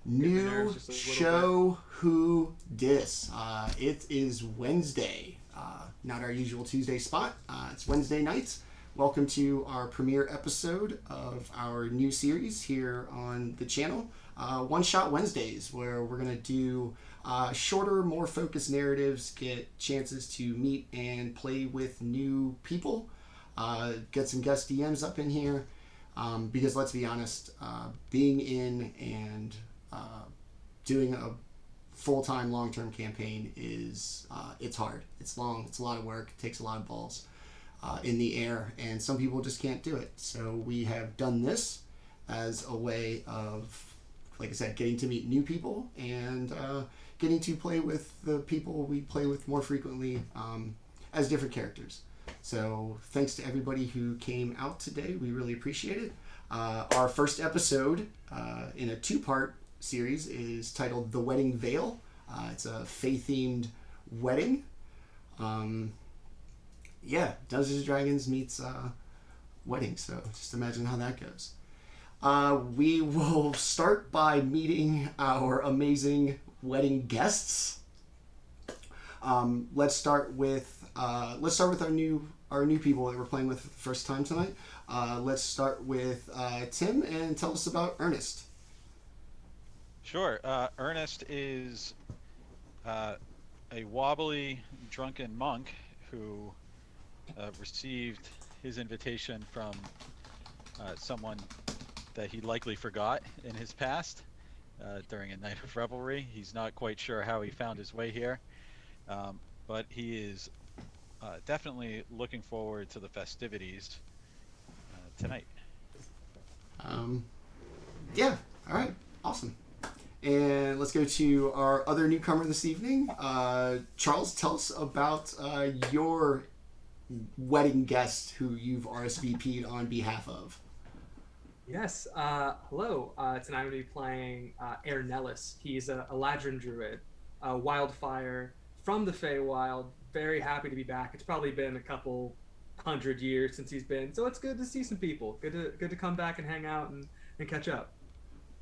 New show, who dis? It is Wednesday, not our usual Tuesday spot. It's Wednesday night. Welcome to our premiere episode of our new series here on the channel, One Shot Wednesdays, where we're going to do shorter, more focused narratives, get chances to meet and play with new people, get some guest DMs up in here. Because let's be honest, being in and doing a full-time long-term campaign is it's hard, it's long, it's a lot of work, it takes a lot of balls in the air, and some people just can't do it. So we have done this as a way of, like I said, getting to meet new people and getting to play with the people we play with more frequently as different characters. So thanks to everybody who came out today. We really appreciate it. Our first episode in a two-part series is titled The Wedding Veil. It's a Fey-themed wedding. Dungeons & Dragons meets wedding, so just imagine how that goes. We will start by meeting our amazing wedding guests. Let's start with our new people that we're playing with for the first time tonight. Let's start with Tim, and tell us about Ernest. Sure. Ernest is a wobbly, drunken monk who received his invitation from someone that he likely forgot in his past during a night of revelry. He's not quite sure how he found his way here, but he is definitely looking forward to the festivities tonight. Yeah, all right, awesome. And let's go to our other newcomer this evening. Charles, tell us about your wedding guest who you've RSVP'd on behalf of. Yes, hello. Tonight I'm going to be playing Hernelis. He's a Ladrin druid, a wildfire from the Feywild. Very happy to be back. It's probably been a couple 100 years since he's been, so it's good to see some people. Good to come back and hang out and catch up.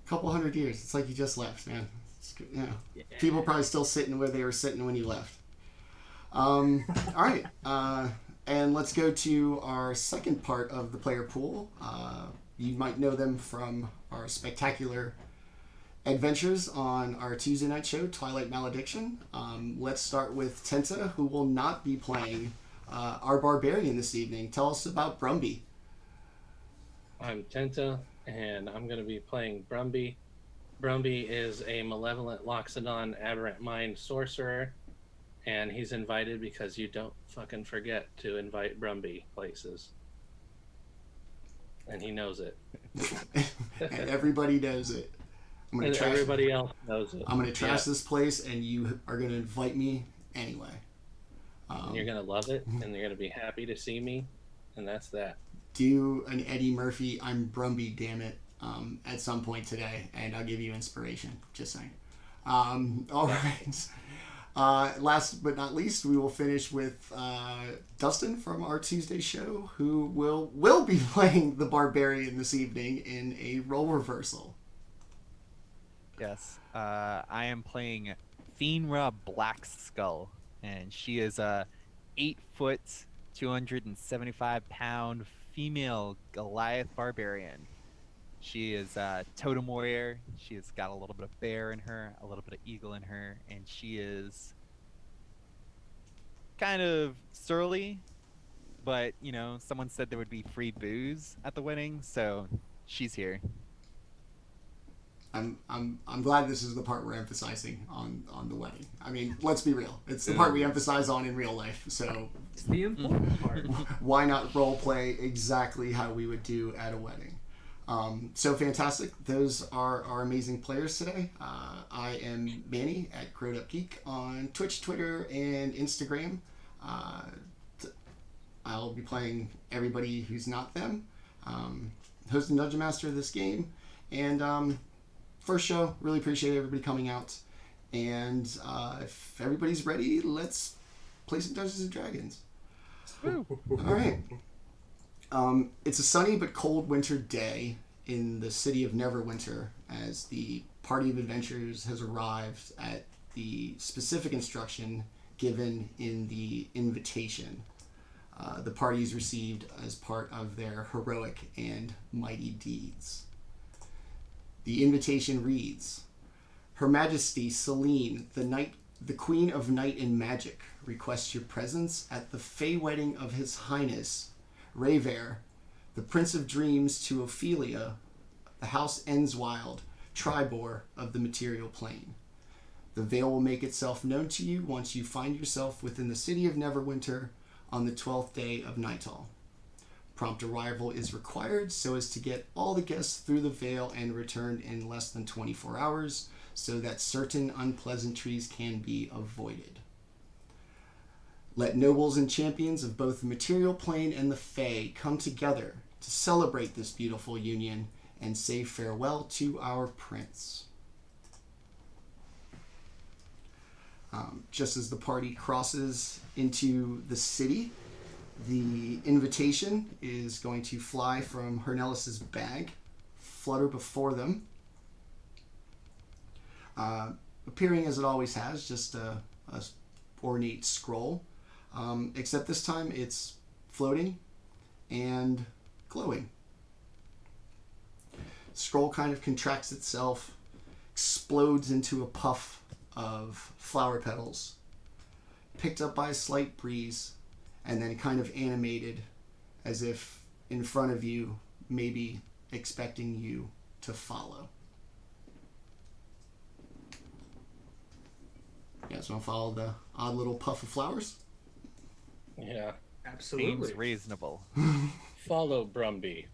Couple 100 years. It's like you just left, man. It's good, yeah. People probably still sitting where they were sitting when you left. All right. And let's go to our second part of the player pool. You might know them from our spectacular adventures on our Tuesday night show, Twilight Malediction. Let's start with Tenta, who will not be playing our barbarian this evening. Tell us about Brumbie. I'm Tenta, and I'm going to be playing Brumbie. Brumbie is a malevolent Loxodon aberrant mind sorcerer, and he's invited because you don't fucking forget to invite Brumbie places. And he knows it. And everybody knows it. And everybody else knows it. I'm going to trash this place, and you are going to invite me anyway. And you're going to love it, and you're going to be happy to see me, and that's that. Do an Eddie Murphy, I'm Brumbie, damn it, at some point today, and I'll give you inspiration. Just saying. All right. Last but not least, we will finish with Dustin from our Tuesday show, who will be playing the barbarian this evening in a role reversal. Yes, I am playing Fynra Blackskull, and she is a 8-foot, 275-pound female Goliath barbarian. She is a totem warrior. She has got a little bit of bear in her, a little bit of eagle in her, and she is kind of surly, but, you know, someone said there would be free booze at the wedding, so she's here. I'm glad this is the part we're emphasizing on the wedding. I mean, let's be real. It's the part we emphasize on in real life. So It's the important part. why not role play exactly how we would do at a wedding? So fantastic. Those are our amazing players today. I am Manny at GrowedUpGeek on Twitch, Twitter, and Instagram. I'll be playing everybody who's not them. Host and Dungeon Master of this game. And first show, really appreciate everybody coming out. And if everybody's ready, let's play some Dungeons and Dragons. All right. It's a sunny but cold winter day in the city of Neverwinter as the party of adventurers has arrived at the specific instruction given in the invitation the parties received as part of their heroic and mighty deeds. The invitation reads, Her Majesty Selene, the Queen of Night and Magic, requests your presence at the Fey wedding of His Highness Rayver, the Prince of Dreams, to Ophelia, the House Enswild, Tribor of the material plane. The veil will make itself known to you once you find yourself within the city of Neverwinter on the 12th day of Nightal. Prompt arrival is required so as to get all the guests through the veil and returned in less than 24 hours so that certain unpleasantries can be avoided. Let nobles and champions of both the material plane and the Fey come together to celebrate this beautiful union and say farewell to our prince. Just as the party crosses into the city, the invitation is going to fly from Hernelis' bag, flutter before them, appearing as it always has, just a ornate scroll, except this time it's floating and glowing. Scroll kind of contracts itself, explodes into a puff of flower petals, picked up by a slight breeze, and then kind of animated as if in front of you, maybe expecting you to follow. You guys want to follow the odd little puff of flowers? Yeah. Absolutely. Seems reasonable. Follow Brumbie.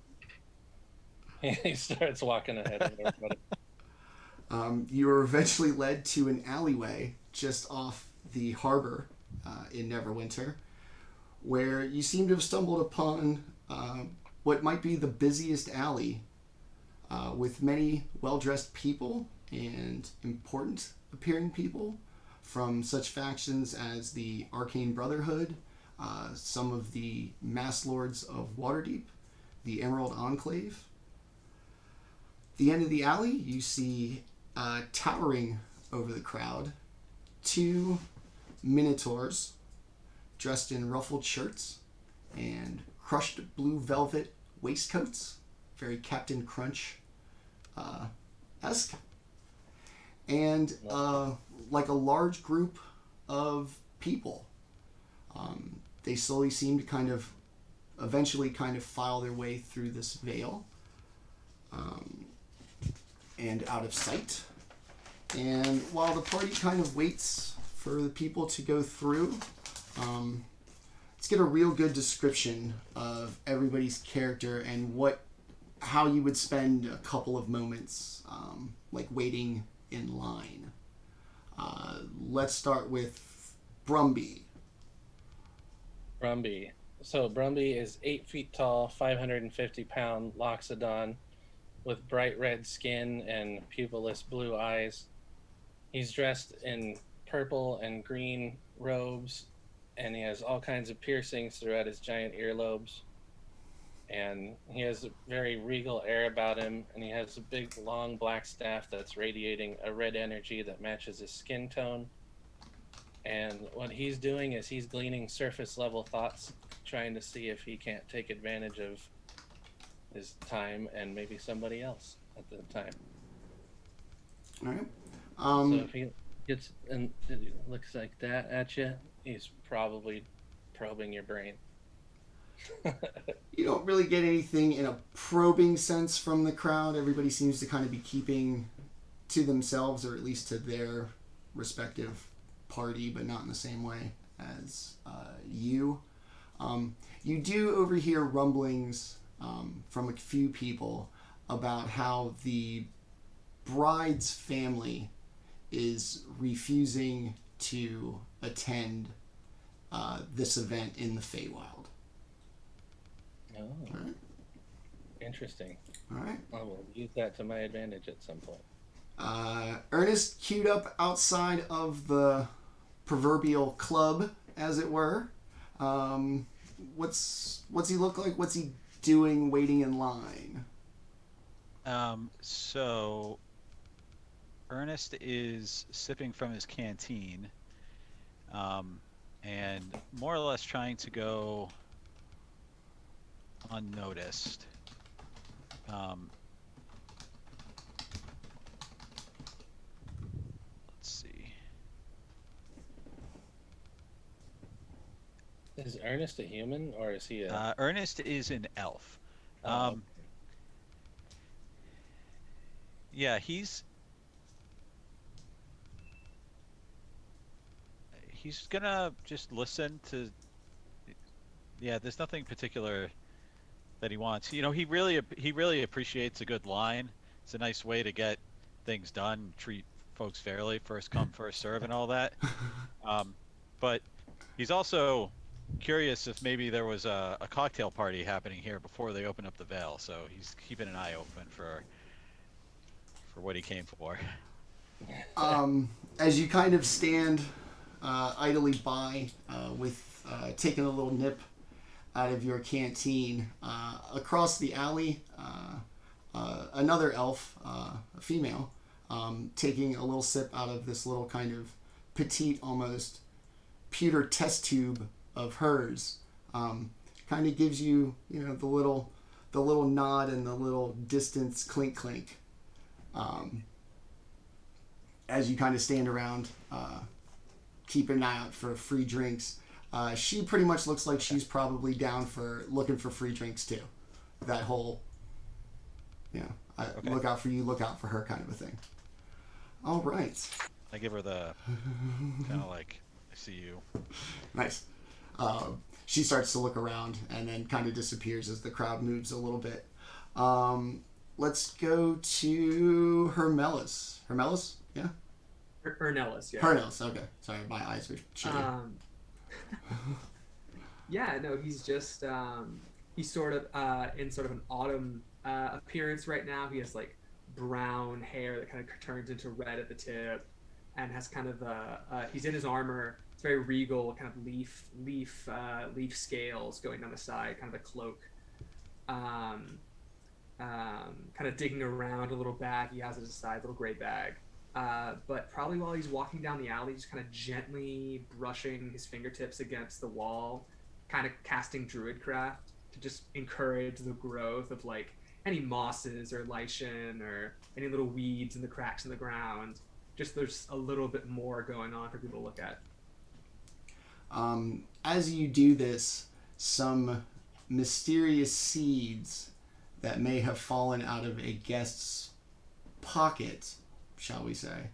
He starts walking ahead of everybody. You are eventually led to an alleyway just off the harbor in Neverwinter, where you seem to have stumbled upon what might be the busiest alley, with many well-dressed people and important appearing people from such factions as the Arcane Brotherhood, some of the Mass Lords of Waterdeep, the Emerald Enclave. The end of the alley, you see towering over the crowd, two minotaurs dressed in ruffled shirts and crushed blue velvet waistcoats, very Captain Crunch-esque, and like a large group of people. They slowly seem to eventually file their way through this veil and out of sight. And while the party kind of waits for the people to go through, let's get a real good description of everybody's character and how you would spend a couple of moments like waiting in line. Let's start with Brumbie. Brumbie. So Brumbie is 8 feet tall, 550-pound Loxodon with bright red skin and pupilless blue eyes. He's dressed in purple and green robes, and he has all kinds of piercings throughout his giant earlobes. And he has a very regal air about him, and he has a big, long black staff that's radiating a red energy that matches his skin tone. And what he's doing is he's gleaning surface-level thoughts, trying to see if he can't take advantage of his time and maybe somebody else at the time. All right. So if he gets and it looks like that at you, he's probably probing your brain. You don't really get anything in a probing sense from the crowd. Everybody seems to kind of be keeping to themselves, or at least to their respective party, but not in the same way as you. You do overhear rumblings from a few people about how the bride's family is refusing to attend this event in the Feywild. Oh, All right. interesting. All right. I will use that to my advantage at some point. Ernest queued up outside of the proverbial club, as it were. What's he look like? What's he doing waiting in line? So Ernest is sipping from his canteen, and more or less trying to go unnoticed. Let's see. Is Ernest a human or is he a? Ernest is an elf. Oh, Yeah, he's gonna just listen to. Yeah, there's nothing particular that he wants. You know, he really appreciates a good line. It's a nice way to get things done, treat folks fairly, first come, first serve, and all that. But he's also curious if maybe there was a cocktail party happening here before they open up the veil. So he's keeping an eye open for what he came for. As you kind of stand idly by with taking a little nip out of your canteen, across the alley, another elf, a female, taking a little sip out of this little kind of petite, almost pewter test tube of hers, kind of gives you, the little nod and the little distance clink clink. As you kind of stand around, keeping an eye out for free drinks. She pretty much looks like she's probably down for looking for free drinks too. That whole, Okay. look out for you, look out for her kind of a thing. All right. I give her the kind of like, I see you. Nice. She starts to look around and then kind of disappears as the crowd moves a little bit. Let's go to Hernelis. Hernelis? Yeah? Hernelis, yeah. Hernelis, okay. Sorry, my eyes were shitty. Yeah, no, he's just he's sort of in sort of an autumn appearance right now. He has like brown hair that kind of turns into red at the tip, and has kind of he's in his armor. It's very regal, kind of leaf scales going down the side, kind of a cloak. Kind of digging around a little bag he has at his side, little gray bag. But probably while he's walking down the alley, just kind of gently brushing his fingertips against the wall, kind of casting druidcraft to just encourage the growth of like any mosses or lichen or any little weeds in the cracks in the ground. Just there's a little bit more going on for people to look at. As you do this, some mysterious seeds that may have fallen out of a guest's pocket, shall we say,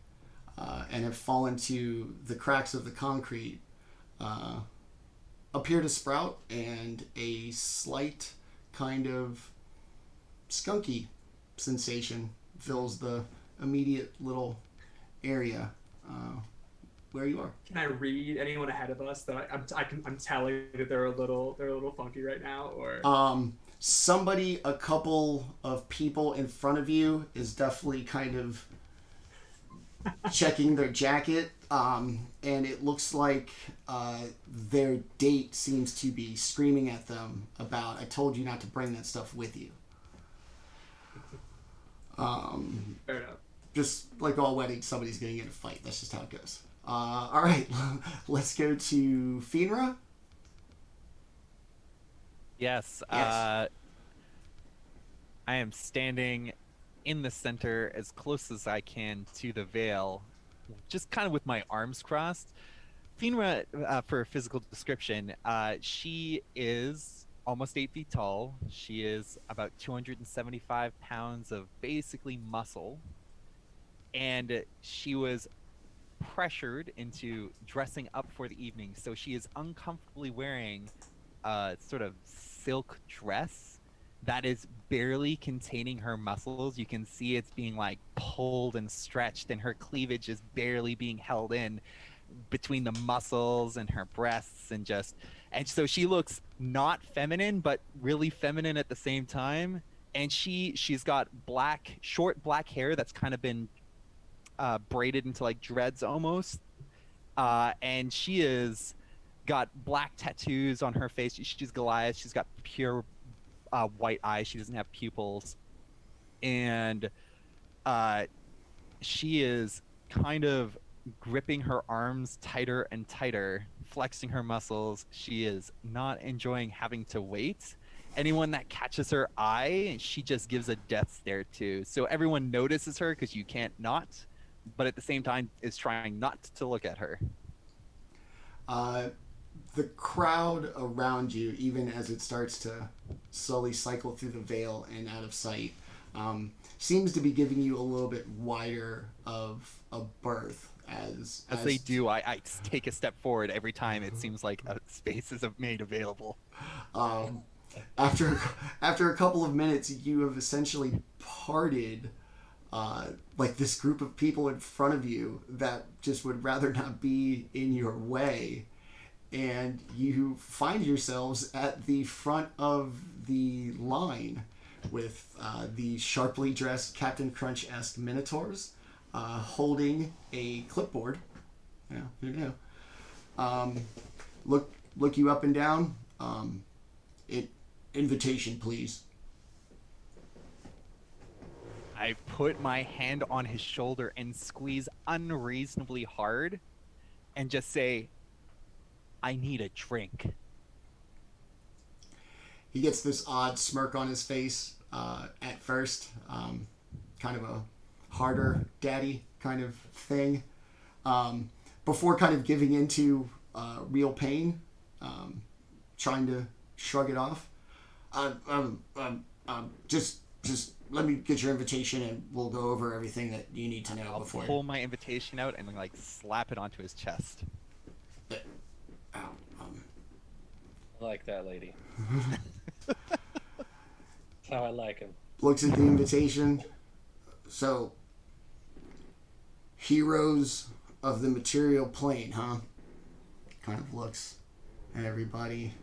and have fallen to the cracks of the concrete, appear to sprout, and a slight kind of skunky sensation fills the immediate little area where you are. Can I read anyone ahead of us that I'm telling that they're a little funky right now, or a couple of people in front of you is definitely kind of checking their jacket, and it looks like their date seems to be screaming at them about, I told you not to bring that stuff with you. fair enough. Just like all weddings, somebody's getting in a fight. That's just how it goes. All right, let's go to Fynra. Yes. Yes. I am standing in the center as close as I can to the veil, just kind of with my arms crossed. Fynra, for physical description, she is almost 8 feet tall. She is about 275 pounds of basically muscle. And she was pressured into dressing up for the evening. So she is uncomfortably wearing a sort of silk dress that is barely containing her muscles. You can see it's being like pulled and stretched, and her cleavage is barely being held in between the muscles and her breasts, and so she looks not feminine but really feminine at the same time. And she's got short black hair that's kind of been braided into like dreads almost, and she is got black tattoos on her face. She's Goliath. She's got pure white eyes. She doesn't have pupils. and she is kind of gripping her arms tighter and tighter, flexing her muscles. She is not enjoying having to wait. Anyone that catches her eye, she just gives a death stare to. So everyone notices her because you can't not, but at the same time is trying not to look at her. The crowd around you, even as it starts to slowly cycle through the veil and out of sight, seems to be giving you a little bit wider of a berth. As they do, I take a step forward every time it seems like a space is made available. After a couple of minutes, you have essentially parted like this group of people in front of you that just would rather not be in your way, and you find yourselves at the front of the line with the sharply dressed Captain Crunch-esque Minotaurs holding a clipboard. Yeah, you know. Look you up and down. Invitation, please. I put my hand on his shoulder and squeeze unreasonably hard and just say, I need a drink. He gets this odd smirk on his face at first, kind of a harder daddy kind of thing, before kind of giving into real pain, trying to shrug it off. Just let me get your invitation and we'll go over everything that you need to know before. I'll pull my invitation out and like slap it onto his chest. I like that lady. That's how I like him. Looks at the invitation. So, heroes of the material plane, huh? Kind of looks at everybody.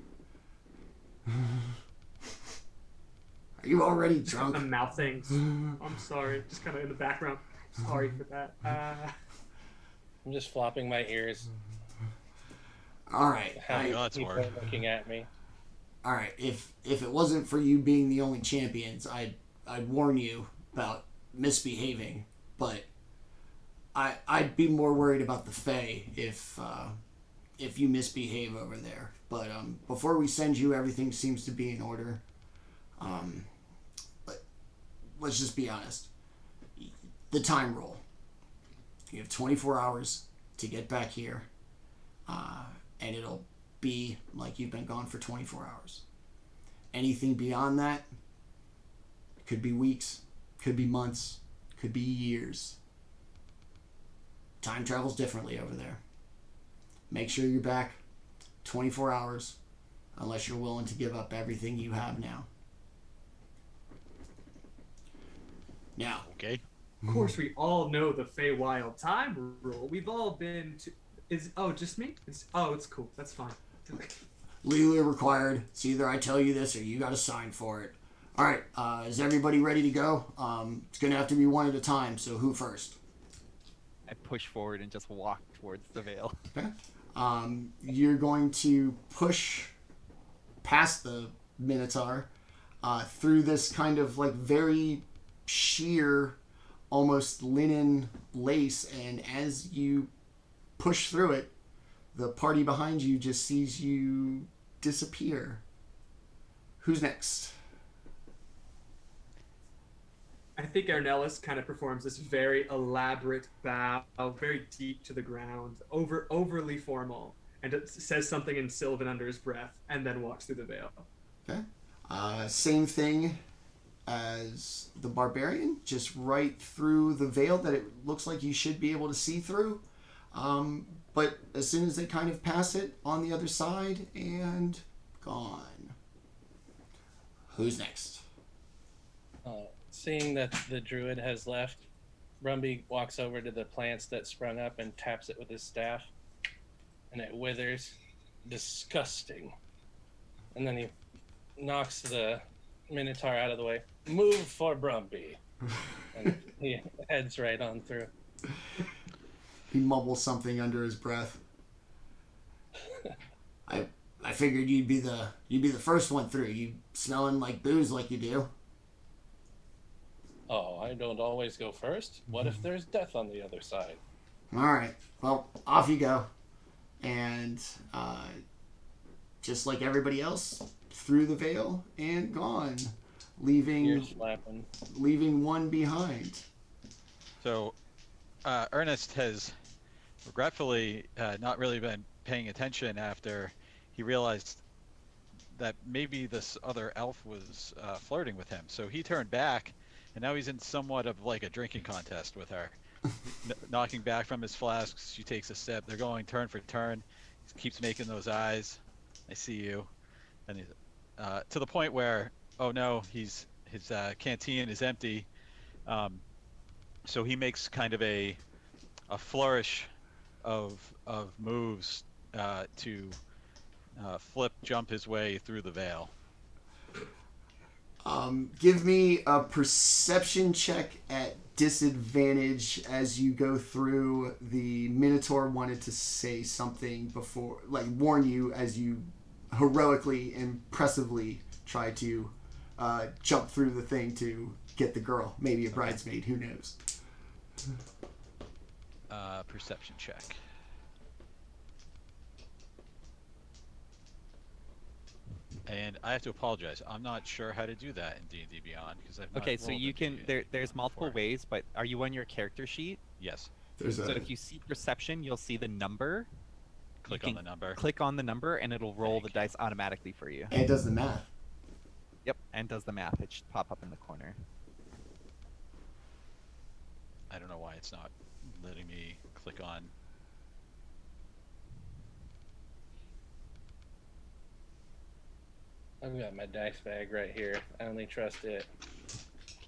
Are you already drunk? I'm mouthing. I'm sorry. Just kind of in the background. Sorry for that. I'm just flopping my ears. All right. People looking at me. All right. If it wasn't for you being the only champions, I'd warn you about misbehaving. But I'd be more worried about the Fey if you misbehave over there. But before we send you, everything seems to be in order. But let's just be honest. The time rule. You have 24 hours to get back here, and it'll be like you've been gone for 24 hours. Anything beyond that could be weeks, could be months, could be years. Time travels differently over there. Make sure you're back 24 hours, unless you're willing to give up everything you have now. Now, Okay. Of course, we all know the Feywild time rule. We've all been to. Just me? It's cool. That's fine. legally required. It's either I tell you this or you got to sign for it. All right, is everybody ready to go? It's going to have to be one at a time, so who first? I push forward and just walk towards the veil. Okay. You're going to push past the Minotaur through this kind of like very sheer, almost linen lace, and as you push through it, the party behind you just sees you disappear. Who's next? I think Hernelis kind of performs this very elaborate bow, very deep to the ground, overly formal, and it says something in Sylvan under his breath, and then walks through the veil. Okay. Same thing as the barbarian, just right through the veil that it looks like you should be able to see through. But as soon as they kind of pass it, on the other side, and gone. Who's next? Seeing that the druid has left, Brumbie walks over to the plants that sprung up and taps it with his staff, and it withers. Disgusting. And then he knocks the Minotaur out of the way. Move for Brumbie. And he heads right on through. He mumbles something under his breath. I figured you'd be the first one through. You smelling like booze like you do. Oh, I don't always go first. What if there's death on the other side? All right. Well, off you go. And just like everybody else, through the veil and gone, leaving one behind. So Ernest has regretfully not really been paying attention after he realized that maybe this other elf was flirting with him. So he turned back, and now he's in somewhat of like a drinking contest with her. Knocking back from his flasks, she takes a sip. They're going turn for turn. He keeps making those eyes. I see you. And to the point where, oh no, his canteen is empty. So he makes kind of a flourish of moves to jump his way through the veil. Give me a perception check at disadvantage as you go through. The Minotaur wanted to say something before, like warn you as you heroically, impressively try to jump through the thing to get the girl. Maybe a bridesmaid, who knows? Perception check. And I have to apologize. I'm not sure how to do that in D&D Beyond because I've not Okay, so rolled you a can. D&D There's multiple before. ways, but are you on your character sheet? Yes. There's So if you see perception, you'll see the number. Click You on can the number. Click on the number, and it'll roll the Thank you. dice automatically for you. and it does the math. Yep, and does the math. It should pop up in the corner. I don't know why it's not letting me click on. I've got my dice bag right here. I only trust it.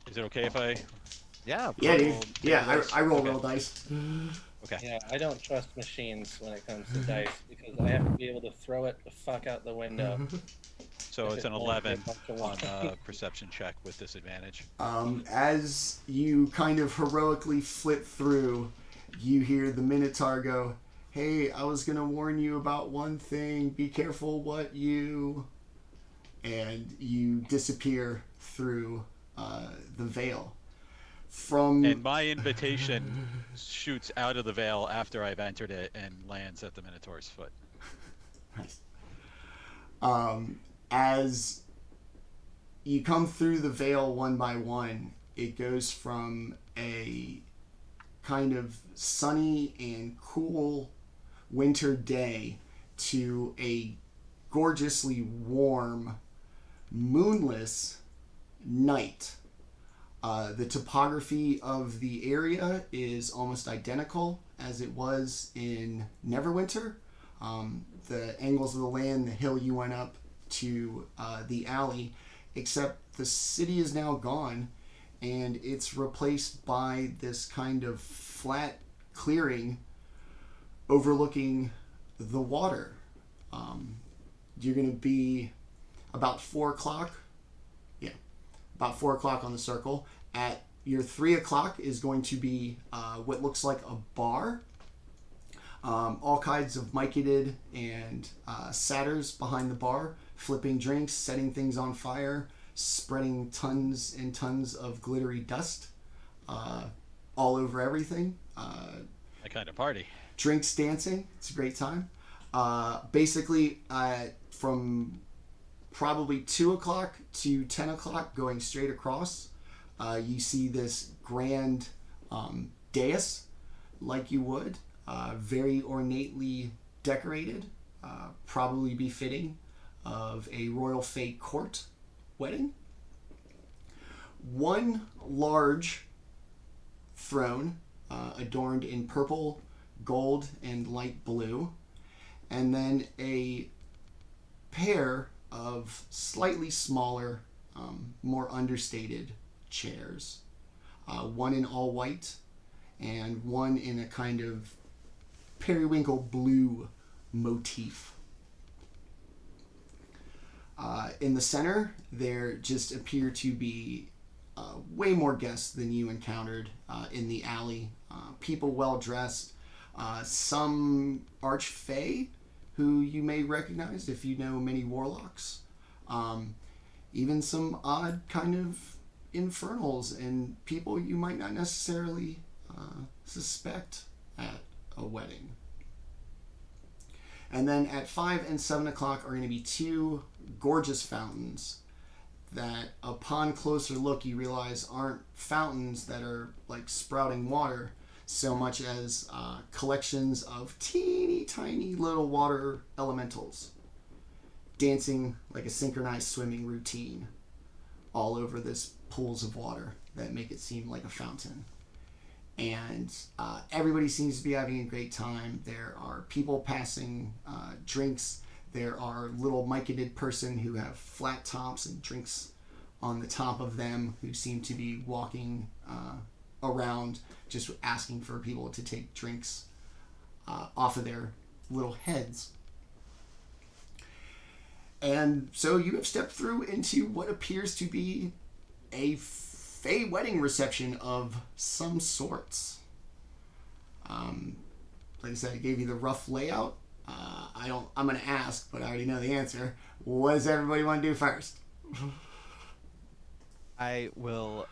Is it okay if I? Yeah. Yeah, dude. roll Yeah, dice? I roll Okay. real dice. Okay. Yeah, I don't trust machines when it comes to dice because I have to be able to throw it the fuck out the window. So If it's an it won't 11 get bumped on along. perception check with disadvantage. As you kind of heroically flip through, you hear the Minotaur go, "Hey, I was gonna warn you about one thing. Be careful what you..." And you disappear through the veil. From And my invitation shoots out of the veil after I've entered it and lands at the Minotaur's foot. Nice. As you come through the veil one by one, it goes from a kind of sunny and cool winter day to a gorgeously warm, moonless night. The topography of the area is almost identical as it was in Neverwinter. The angles of the land, the hill you went up to, the alley, except the city is now gone and it's replaced by this kind of flat clearing overlooking the water. You're going to be about 4 o'clock. Yeah, about 4 o'clock on the circle. At your 3 o'clock is going to be what looks like a bar. All kinds of Myconid and satyrs behind the bar, flipping drinks, setting things on fire, spreading tons and tons of glittery dust all over everything. A kind of party. Drinks, dancing. It's a great time. Basically, from probably 2 o'clock to 10 o'clock, going straight across, you see this grand dais, like you would, very ornately decorated, probably befitting of a royal Fey Court wedding. One large throne, adorned in purple, gold, and light blue, and then a pair of slightly smaller, more understated chairs. One in all white and one in a kind of periwinkle blue motif. In the center, there just appear to be way more guests than you encountered in the alley. People well dressed. Some archfey who you may recognize if you know many warlocks. Even some odd kind of infernals and people you might not necessarily suspect at a wedding. And then at 5 and 7 o'clock are going to be 2 gorgeous fountains that upon closer look you realize aren't fountains that are like sprouting water so much as collections of teeny tiny little water elementals dancing like a synchronized swimming routine all over this pools of water that make it seem like a fountain. And everybody seems to be having a great time. There are people passing drinks. There are little mic-ed person who have flat tops and drinks on the top of them who seem to be walking around just asking for people to take drinks off of their little heads. And so you have stepped through into what appears to be a Fey wedding reception of some sorts. Like I said, I gave you the rough layout. I'm going to ask, but I already know the answer. What does everybody want to do first? I will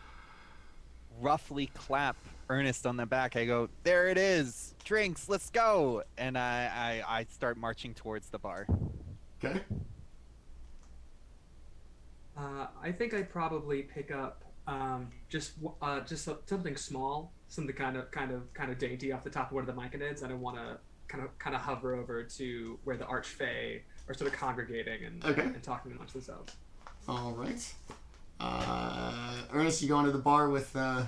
roughly clap Ernest on the back. I go, there it is, drinks, let's go. And I start marching towards the bar. Okay. I think I'd probably pick up just something small, something kind of dainty off the top of one of the myconids, and I want to kind of hover over to where the Archfey are sort of congregating and talking amongst themselves. All right. Ernest, you go into the bar with the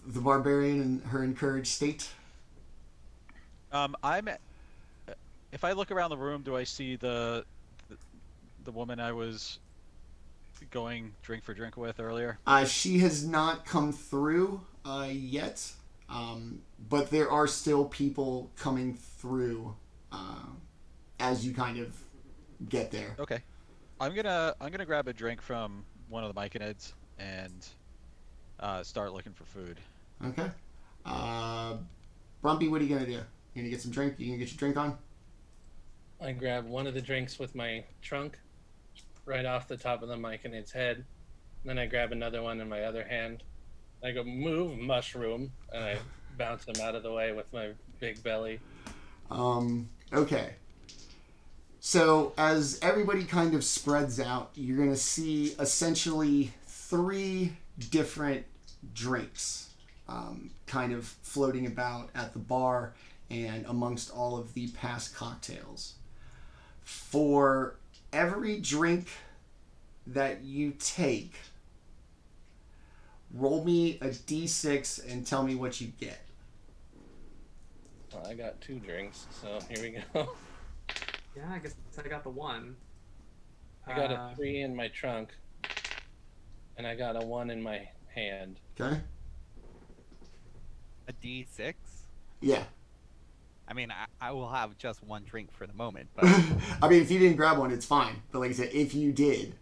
barbarian and her encouraged state. If I look around the room, do I see the woman I was going drink for drink with earlier? She has not come through yet, but there are still people coming through as you kind of get there. Okay, I'm gonna grab a drink from one of the myconids and start looking for food. Okay. Brumbie, what are you gonna do? You gonna get some drink? You gonna get your drink on? I grab one of the drinks with my trunk right off the top of the myconid's head. Then I grab another one in my other hand. I go, move, mushroom, and I bounce him out of the way with my big belly. Okay. So as everybody kind of spreads out, you're going to see essentially 3 different drinks kind of floating about at the bar and amongst all of the past cocktails. For every drink that you take, roll me a d6 and tell me what you get. Well, I got 2 drinks, so here we go. Yeah, I guess I got the 1. I got a 3 in my trunk, and I got a 1 in my hand. Okay. A D6? Yeah. I mean, I will have just 1 drink for the moment, but... I mean, if you didn't grab one, it's fine. But like I said, if you did...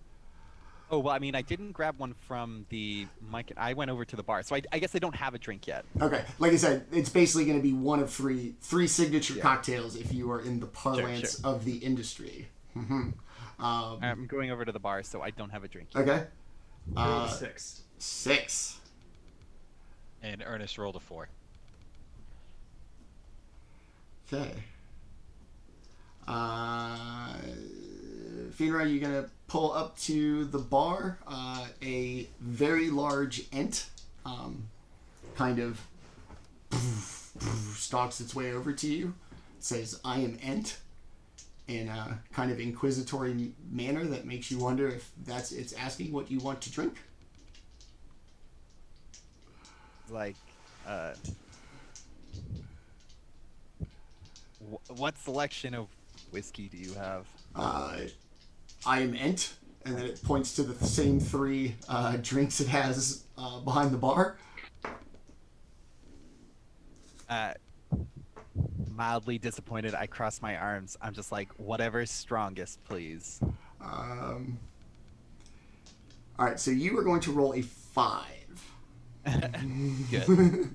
Oh, well, I mean, I didn't grab one from the mic. I went over to the bar, so I guess I don't have a drink yet. Okay. Like I said, it's basically going to be one of three signature cocktails if you are in the parlance of the industry. Mm-hmm. I'm going over to the bar, so I don't have a drink yet. Okay. Roll a 6. 6. And Ernest rolled a 4. Okay. Fynra, you're going to pull up to the bar. A very large ent kind of stalks its way over to you. It says, I am ent, in a kind of inquisitory manner that makes you wonder if it's asking what you want to drink. Like, what selection of whiskey do you have? I am ent, and then it points to the same 3 drinks it has behind the bar. Mildly disappointed, I cross my arms. I'm just like, whatever's strongest, please. All right, so you are going to roll a 5. Good.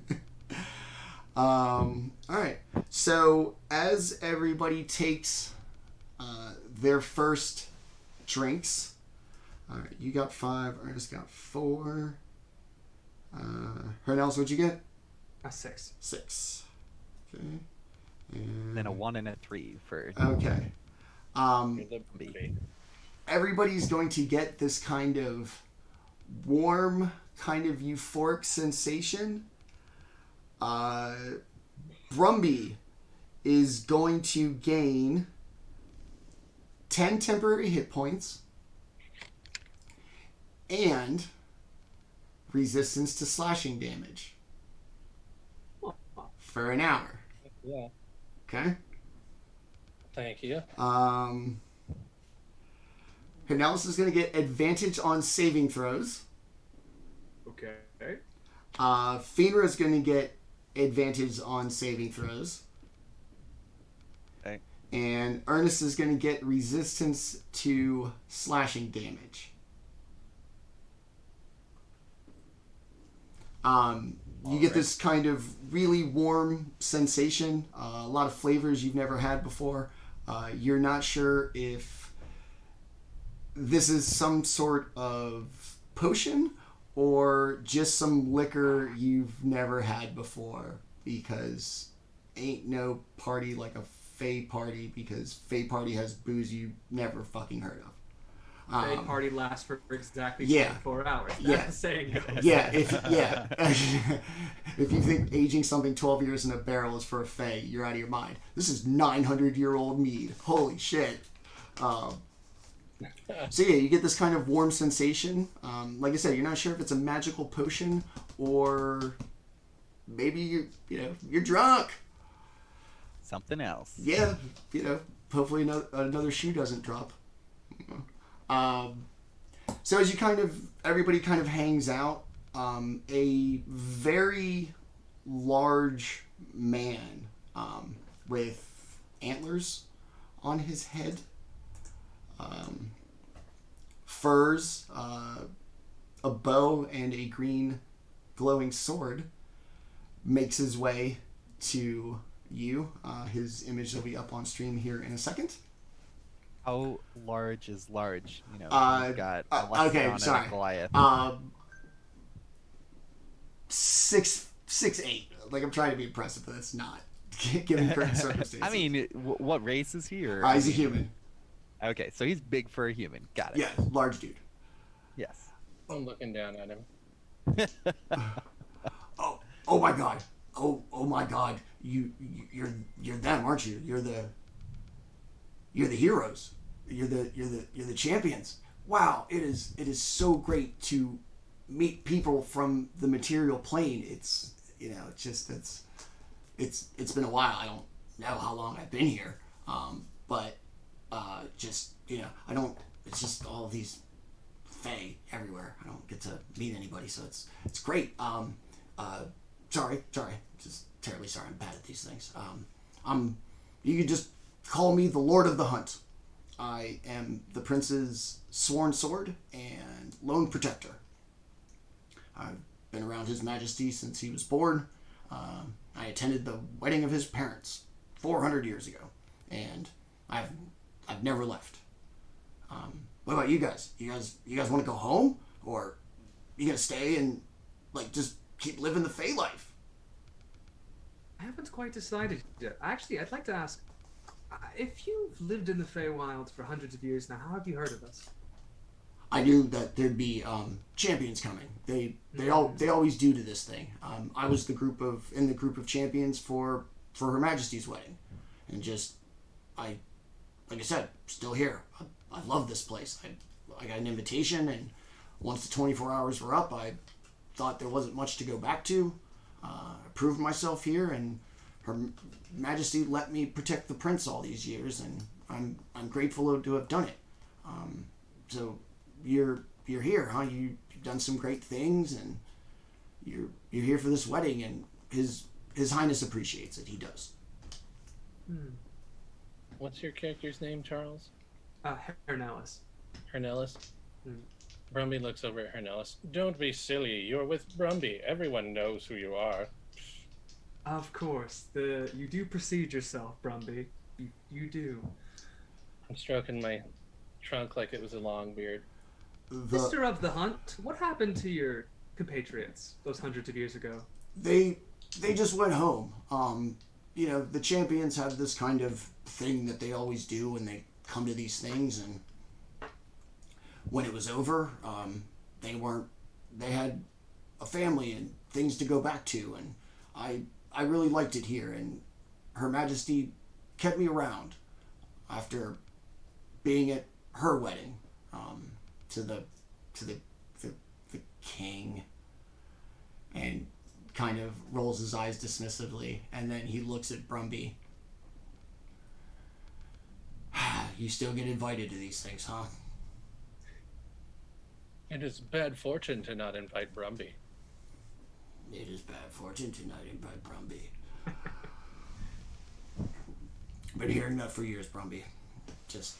All right. So as everybody takes their first drinks, All right, you got 5. Ernest got 4. Hernelis, what'd you get? A 6. 6. Okay. And then a 1 and a 3 for Okay. You're the Brumbie. Everybody's going to get this kind of warm, kind of euphoric sensation. Brumbie is going to gain 10 temporary hit points and resistance to slashing damage for an hour. Yeah. Okay? Thank you. Hernelis is going to get advantage on saving throws. Okay. Fynra is going to get advantage on saving throws. Okay. And Ernest is going to get resistance to slashing damage. You get this kind of really warm sensation, a lot of flavors you've never had before. You're not sure if this is some sort of potion or just some liquor you've never had before, because ain't no party like a Fey party, because Fey party has booze you never fucking heard of. Fey party lasts for exactly Yeah. 24 hours. That's Yeah. the saying goes. Yeah, if you think aging something 12 years in a barrel is for a Fey, you're out of your mind. This is 900-year-old mead. Holy shit. So yeah, you get this kind of warm sensation. Like I said, you're not sure if it's a magical potion or maybe you're drunk. something else. Yeah, hopefully another shoe doesn't drop. So as everybody kind of hangs out, a very large man with antlers on his head, furs, a bow, and a green glowing sword makes his way to you. His image will be up on stream here in a second. How large is large? You've got a okay, Lexicon sorry. and a Goliath. 6'8". Like, I'm trying to be impressive, but it's not. Given current circumstances. I mean, what race is he? Or He's a human. Okay, so he's big for a human. Got it. Yeah, large dude. Yes. I'm looking down at him. Oh my god. Oh my god. You're them, aren't you? You're the heroes. You're the champions. Wow, it is so great to meet people from the material plane. It's it's been a while. I don't know how long I've been here. But I don't, it's just all these Fey everywhere. I don't get to meet anybody, so it's great. Sorry, just terribly sorry. I'm bad at these things. You could just call me the Lord of the Hunt. I am the prince's sworn sword and lone protector. I've been around His Majesty since he was born. I attended the wedding of his parents 400 years ago, and I've never left. What about you guys? You guys want to go home, or you gonna stay and just keep living the Fey life? I haven't quite decided yet. Actually, I'd like to ask, if you've lived in the Feywild for hundreds of years now, how have you heard of us? I knew that there'd be champions coming. They always do to this thing. I was in the group of champions for Her Majesty's wedding, and like I said, still here. I love this place. I got an invitation, and once the 24 hours were up, I thought there wasn't much to go back to. I proved myself here, and Her Majesty let me protect the prince all these years, and I'm grateful to have done it. So you're here, huh? You've done some great things, and you're here for this wedding, and His Highness appreciates it. He does. What's your character's name, Charles? Hernelis. Hernelis? Brumbie looks over at Hernelis. Don't be silly. You're with Brumbie. Everyone knows who you are. Of course. You do precede yourself, Brumbie. You do. I'm stroking my trunk like it was a long beard. Mister of the Hunt, what happened to your compatriots those hundreds of years ago? They just went home. The champions have this kind of thing that they always do when they come to these things, and when it was over, they had a family and things to go back to, and I really liked it here, and Her Majesty kept me around after being at her wedding to the king, and kind of rolls his eyes dismissively, and then he looks at Brumbie. You still get invited to these things, huh? It is bad fortune to not invite Brumbie. It is bad fortune to not invite Brumbie. Been hearing that for years, Brumbie. Just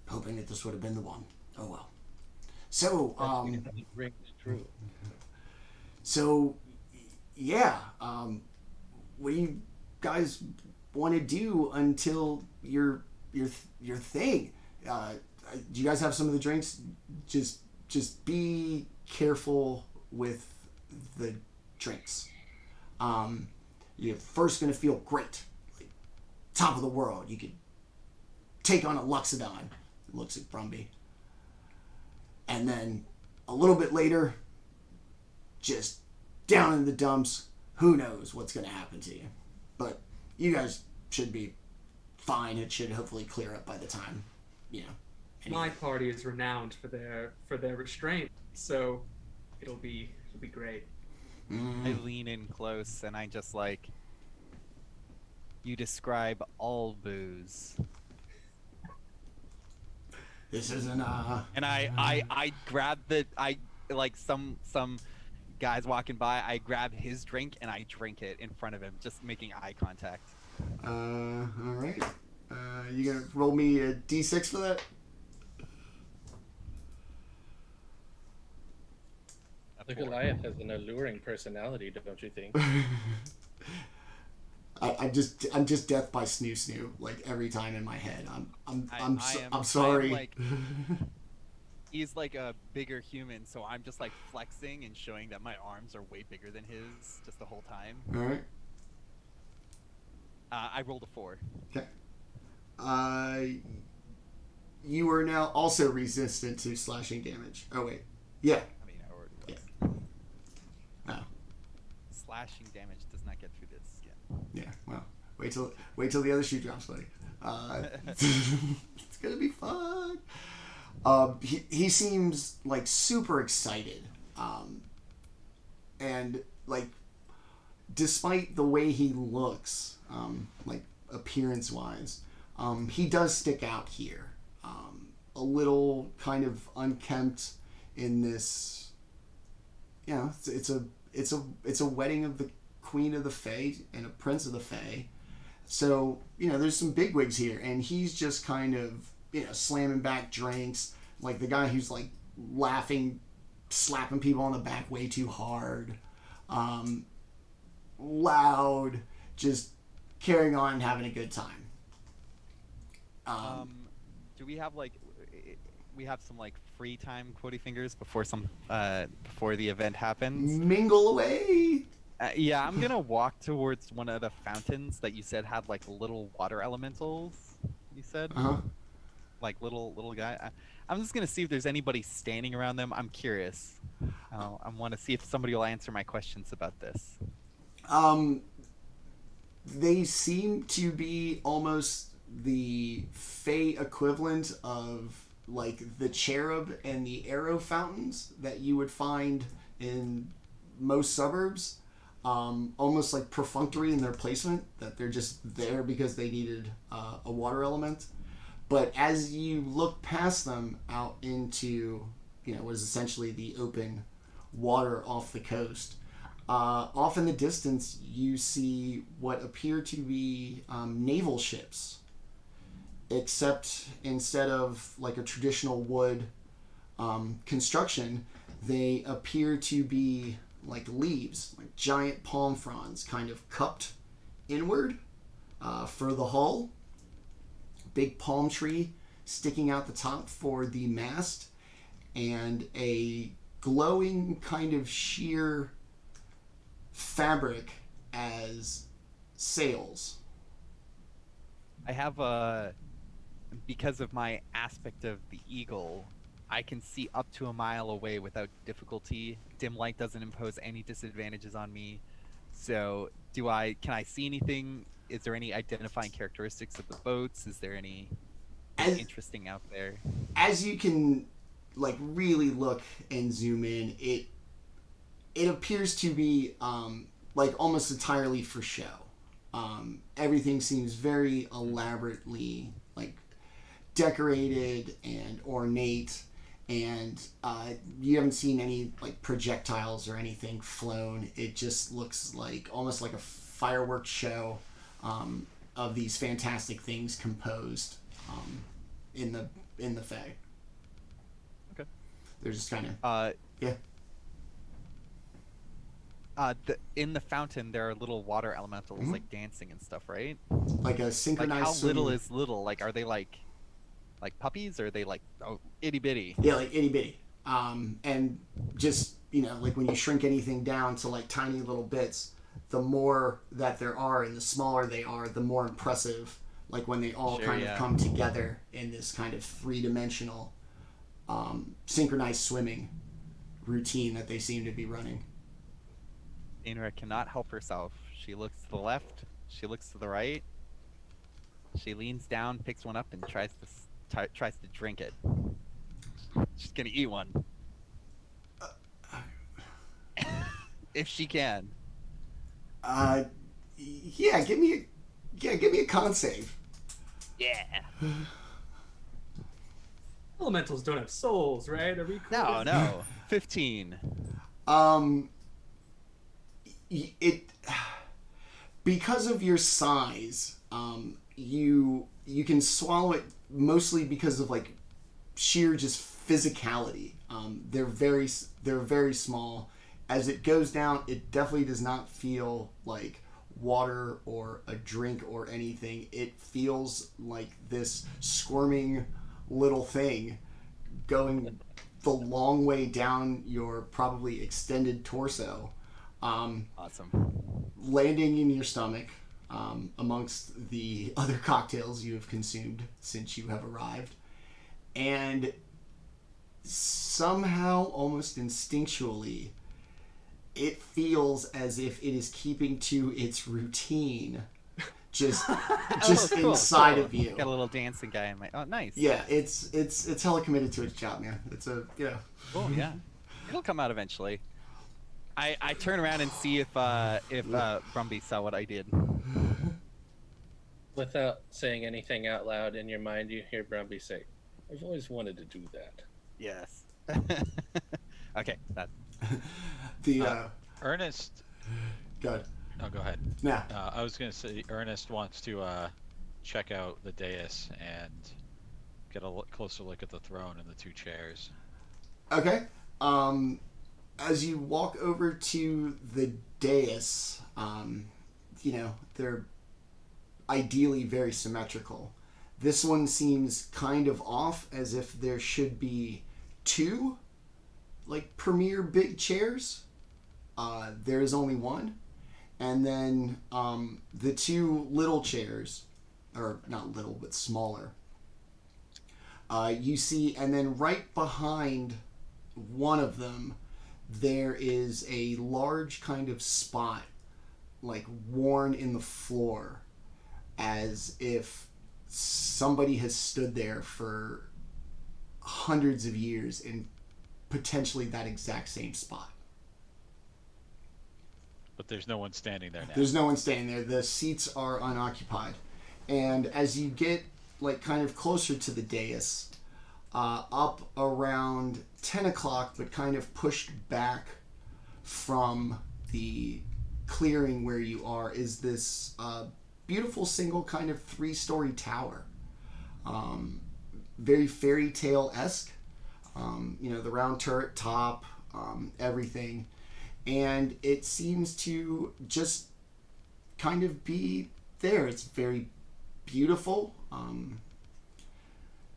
hoping that this would have been the one. Oh well. So, Rings true. So, yeah. What do you guys want to do until your thing? Do you guys have some of the drinks? Just be careful with the drinks. You're first gonna feel great, like top of the world. You could take on a Luxodon. Looks at Brumbie. And then a little bit later, just down in the dumps. Who knows what's gonna happen to you? But you guys should be fine. It should hopefully clear up by the time, anyway. My party is renowned for their restraint, so it'll be great. I lean in close and I just like, you describe all booze. This isn't And I grab some guys walking by, I grab his drink and I drink it in front of him, just making eye contact. all right. You gonna roll me a d6 for that? The Goliath has an alluring personality, don't you think? I'm just death by snoo like every time in my head. I'm sorry. He's like a bigger human, so I'm just like flexing and showing that my arms are way bigger than his just the whole time. All right. I rolled a 4. Okay. You are now also resistant to slashing damage. Oh wait. Yeah. I mean, I already was. Yeah. Oh. Slashing damage does not get through this skin. Yeah. Well, wait till the other shoe drops, buddy. It's gonna be fun. He seems like super excited, and like despite the way he looks, like appearance wise, he does stick out here. A little kind of unkempt in this. It's a wedding of the Queen of the Fey and a Prince of the Fey. So, there's some bigwigs here, and he's just kind of, slamming back drinks, like the guy who's like laughing, slapping people on the back way too hard, loud, just carrying on and having a good time. Do we have we have some like free time, quotey fingers, before the event happens? Mingle away! Yeah, I'm gonna walk towards one of the fountains that you said had like little water elementals. You said, like little guy. I'm just gonna see if there's anybody standing around them. I'm curious. I want to see if somebody will answer my questions about this. They seem to be almost the Fey equivalent of like the cherub and the arrow fountains that you would find in most suburbs. Almost like perfunctory in their placement, that they're just there because they needed a water element. But as you look past them out into, what is essentially the open water off the coast, off in the distance you see what appear to be naval ships, except instead of like a traditional wood construction, they appear to be like leaves, like giant palm fronds kind of cupped inward for the hull. Big palm tree sticking out the top for the mast, and a glowing kind of sheer fabric as sails. I have because of my aspect of the eagle, I can see up to a mile away without difficulty. Dim light doesn't impose any disadvantages on me. So can I see anything? Is there any identifying characteristics of the boats? Is there any interesting out there? As you can like really look and zoom in, it appears to be like almost entirely for show. Everything seems very elaborately like decorated and ornate, and you haven't seen any like projectiles or anything flown. It just looks like almost like a fireworks show of these fantastic things composed in the Fey. Okay. They're just kind of yeah. In the fountain, there are little water elementals like dancing and stuff, right? Like a synchronized. Like how little is little? Like, are they like puppies, or are they like itty bitty? Yeah, like itty bitty. And just like when you shrink anything down to like tiny little bits, the more that there are and the smaller they are, the more impressive. Like when they all kind of come together in this kind of three-dimensional synchronized swimming routine that they seem to be running. Fynra cannot help herself. She looks to the left. She looks to the right. She leans down, picks one up, and tries to drink it. She's gonna eat one. If she can. Yeah, give me a con save. Yeah. Elementals don't have souls, right? Are we cool? No. 15. It because of your size, you can swallow it mostly because of like sheer just physicality. They're very small. As it goes down, it definitely does not feel like water or a drink or anything. It feels like this squirming little thing going the long way down your probably extended torso. Awesome. Landing in your stomach amongst the other cocktails you have consumed since you have arrived. And somehow, almost instinctually, it feels as if it is keeping to its routine just cool, inside of you. Got a little dancing guy in my... Oh, nice. Yeah, it's hella committed to its job, man. It's Cool, yeah. It'll come out eventually. I turn around and see if Brumbie saw what I did. Without saying anything out loud, in your mind, you hear Brumbie say, "I've always wanted to do that." Yes. Okay, that. Ernest. Good. Oh, go ahead. Yeah. I was going to say Ernest wants to check out the dais and get a closer look at the throne and the two chairs. Okay. As you walk over to the dais, they're ideally very symmetrical. This one seems kind of off, as if there should be two, like, premier big chairs. There is only one. And then the two little chairs, or not little, but smaller, you see, and then right behind one of them, there is a large kind of spot, like worn in the floor, as if somebody has stood there for hundreds of years in potentially that exact same spot. But there's no one standing there now. There's no one standing there. The seats are unoccupied. And as you get like kind of closer to the dais, up around 10 o'clock, but kind of pushed back from the clearing where you are, is this beautiful single kind of 3-story tower. Very fairy tale-esque. The round turret top, everything. And it seems to just kind of be there. It's very beautiful.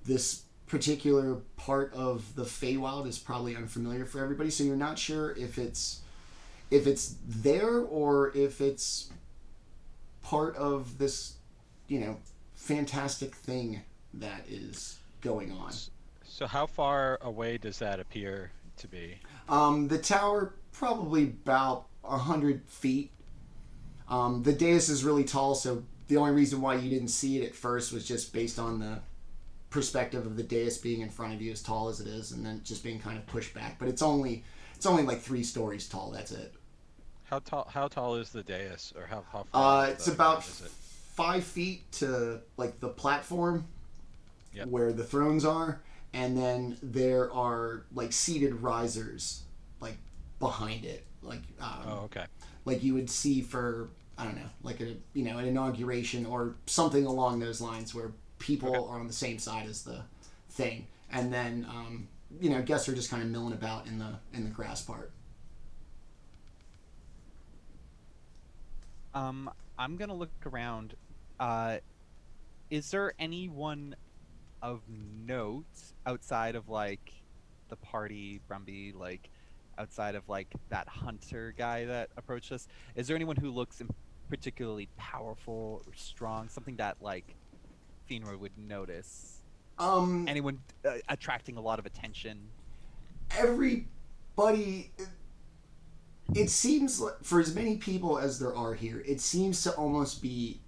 This particular part of the Feywild is probably unfamiliar for everybody, so you're not sure if it's there or if it's part of this, fantastic thing that is going on. So how far away does that appear to be? The tower probably about 100 feet. The dais is really tall, so the only reason why you didn't see it at first was just based on the perspective of the dais being in front of you, as tall as it is, and then just being kind of pushed back. But it's only like 3 stories tall. That's it. How tall is the dais, or how far? It's about 5 feet to like the platform where the thrones are, and then there are like seated risers like behind it, like okay. Like you would see for, I don't know, like an inauguration or something along those lines, where people are on the same side as the thing, and then guests are just kind of milling about in the grass part. I'm gonna look around. Is there anyone of note outside of like the party, Brumbie, like outside of like that hunter guy that approached us? Is there anyone who looks particularly powerful or strong? Something that like Fynra would notice? Anyone attracting a lot of attention? Everybody. It seems like, for as many people as there are here, it seems to almost be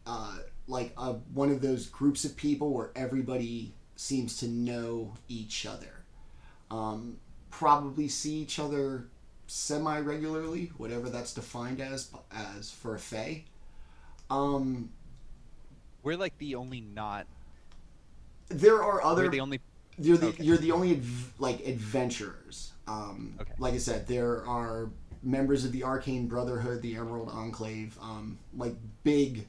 one of those groups of people where everybody seems to know each other. Probably see each other semi-regularly, whatever that's defined as for a Fey. We're like the only not. There are other. We're the only. You're the only adventurers. Okay. Like I said, there are members of the Arcane Brotherhood, the Emerald Enclave, like big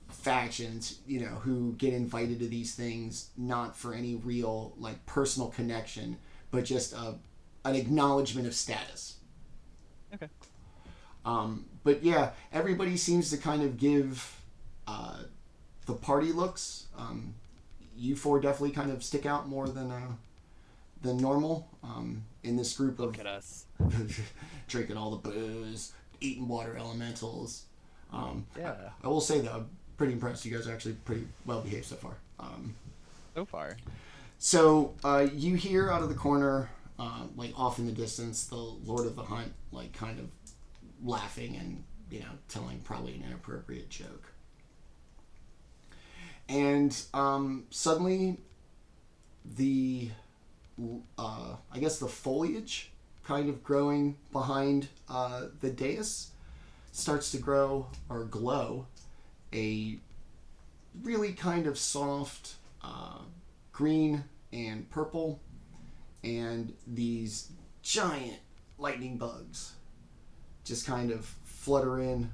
factions, who get invited to these things not for any real like personal connection, but just an acknowledgement of status. Okay. But yeah, everybody seems to kind of give the party looks. You four definitely kind of stick out more than normal in this group of. Look at us. Drinking all the booze, eating water elementals. Yeah. I will say though, I'm pretty impressed. You guys are actually pretty well behaved so far. So far. So you hear out of the corner, like off in the distance, the Lord of the Hunt, like kind of laughing and telling probably an inappropriate joke. And suddenly, the foliage kind of growing behind the dais starts to grow or glow a really kind of soft green and purple, and these giant lightning bugs just kind of flutter in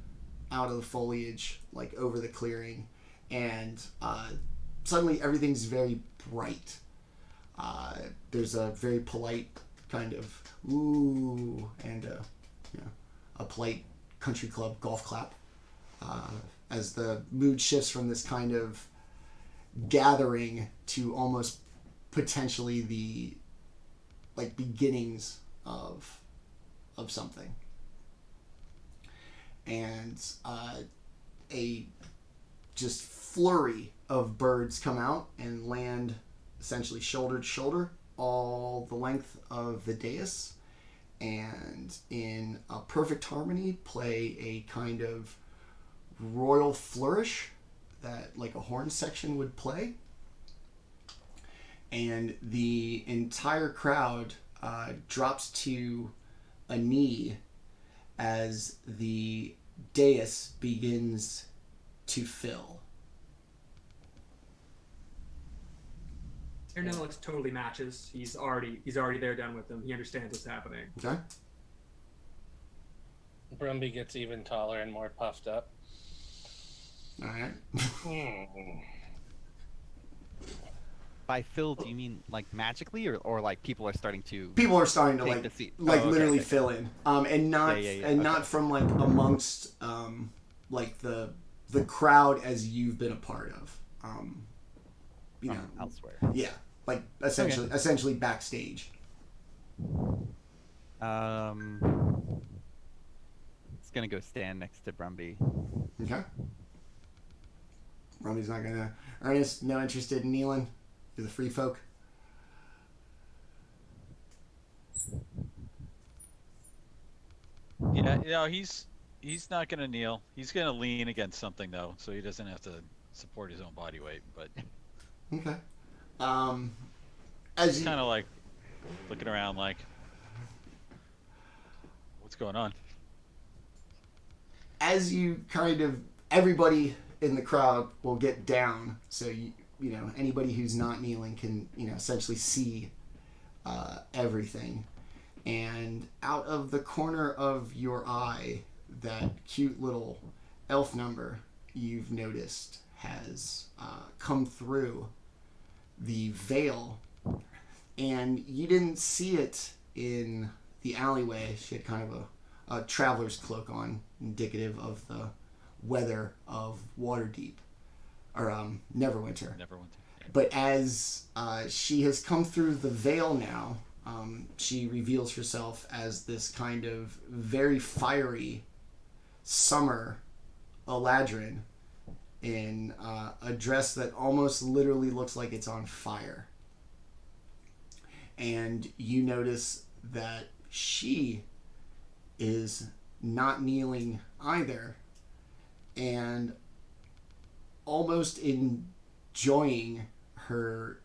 out of the foliage, like over the clearing, and suddenly everything's very bright. There's a very polite kind of ooh and a polite country club golf clap as the mood shifts from this kind of gathering to almost potentially the like beginnings of something, and a just flurry of birds come out and land essentially shoulder to shoulder all the length of the dais, and in a perfect harmony play a kind of royal flourish that like a horn section would play, and the entire crowd drops to a knee as the dais begins to fill. Hernelis totally matches. He's already there, done with them. He understands what's happening. Okay. Brumbie gets even taller and more puffed up. All right. By fill, do you mean like magically, or like people are starting to? People are starting to take the seat? literally okay. fill in, and not not from like amongst like the crowd as you've been a part of, Elsewhere. Yeah, like essentially backstage. It's gonna go stand next to Brumbie. Okay. Brumbie's not gonna. Ernest, no interested in kneeling. You're the free folk. Yeah, he's not gonna kneel. He's gonna lean against something though, so he doesn't have to support his own body weight. But Okay. he's kind of like looking around, like, what's going on? As you everybody in the crowd will get down, so you know anybody who's not kneeling can essentially see everything. And out of the corner of your eye, that cute little elf number you've noticed has come through the veil, and you didn't see it in the alleyway. She had kind of a traveler's cloak on, indicative of the weather of Waterdeep, or Neverwinter. But as she has come through the veil now, she reveals herself as this kind of very fiery summer Eladrin in a dress that almost literally looks like it's on fire. And you notice that she is not kneeling either, and almost enjoying her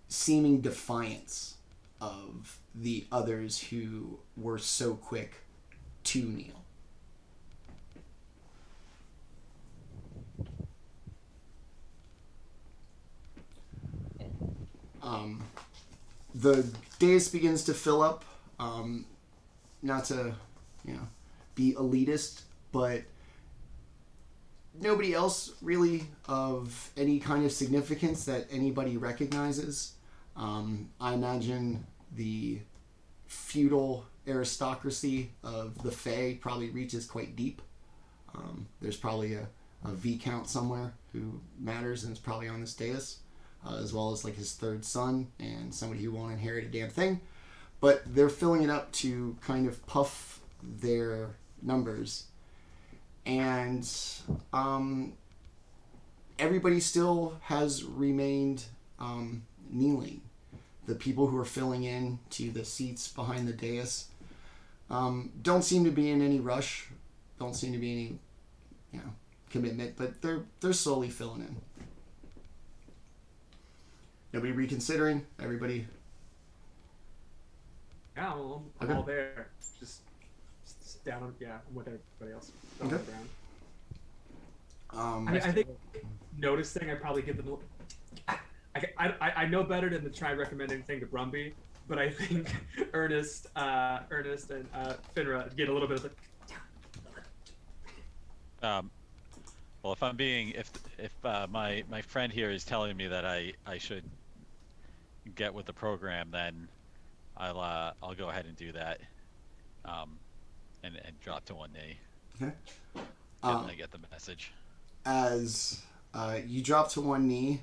seeming defiance of the others who were so quick to kneel. The dais begins to fill up. Not to, be elitist, but nobody else really of any kind of significance that anybody recognizes. I imagine the feudal aristocracy of the Fey probably reaches quite deep. There's probably a Viscount somewhere who matters and is probably on this dais, as well as like his third son and somebody who won't inherit a damn thing. But they're filling it up to kind of puff their numbers. And everybody still has remained kneeling. The people who are filling in to the seats behind the dais don't seem to be in any rush, don't seem to be any commitment, but they're slowly filling in. Nobody reconsidering? Everybody? Yeah, well, I'm all there. Just down, with everybody else. Okay. I think noticing, I probably give them. I know better than to try and recommend anything to Brumbie, but I think Ernest and Fynra get a little bit of Well, if my friend here is telling me that I should get with the program, then I'll go ahead and do that, and drop to one knee. Okay. I get the message. As you drop to one knee,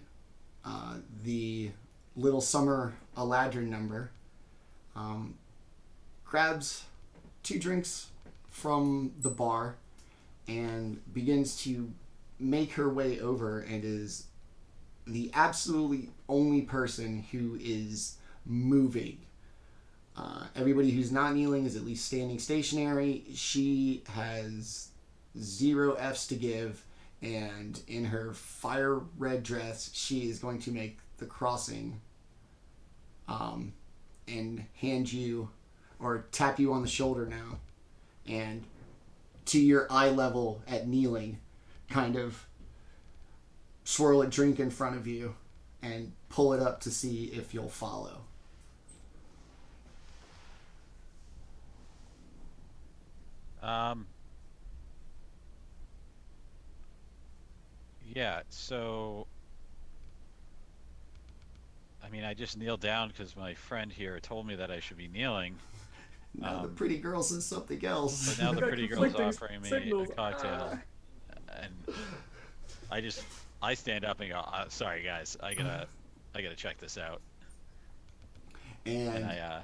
the little summer Eladrin number grabs 2 drinks from the bar and begins to make her way over, and is the absolutely only person who is moving. Everybody who's not kneeling is at least standing stationary. She has 0 Fs to give, and in her fire red dress, she is going to make the crossing and hand you, or tap you on the shoulder now, and to your eye level at kneeling, kind of swirl a drink in front of you and pull it up to see if you'll follow. Yeah, so I just kneeled down because my friend here told me that I should be kneeling. Now the pretty girl says something else. But now the pretty girl's offering me signals. a cocktail, and I stand up and go, "Sorry guys, I gotta check this out." And I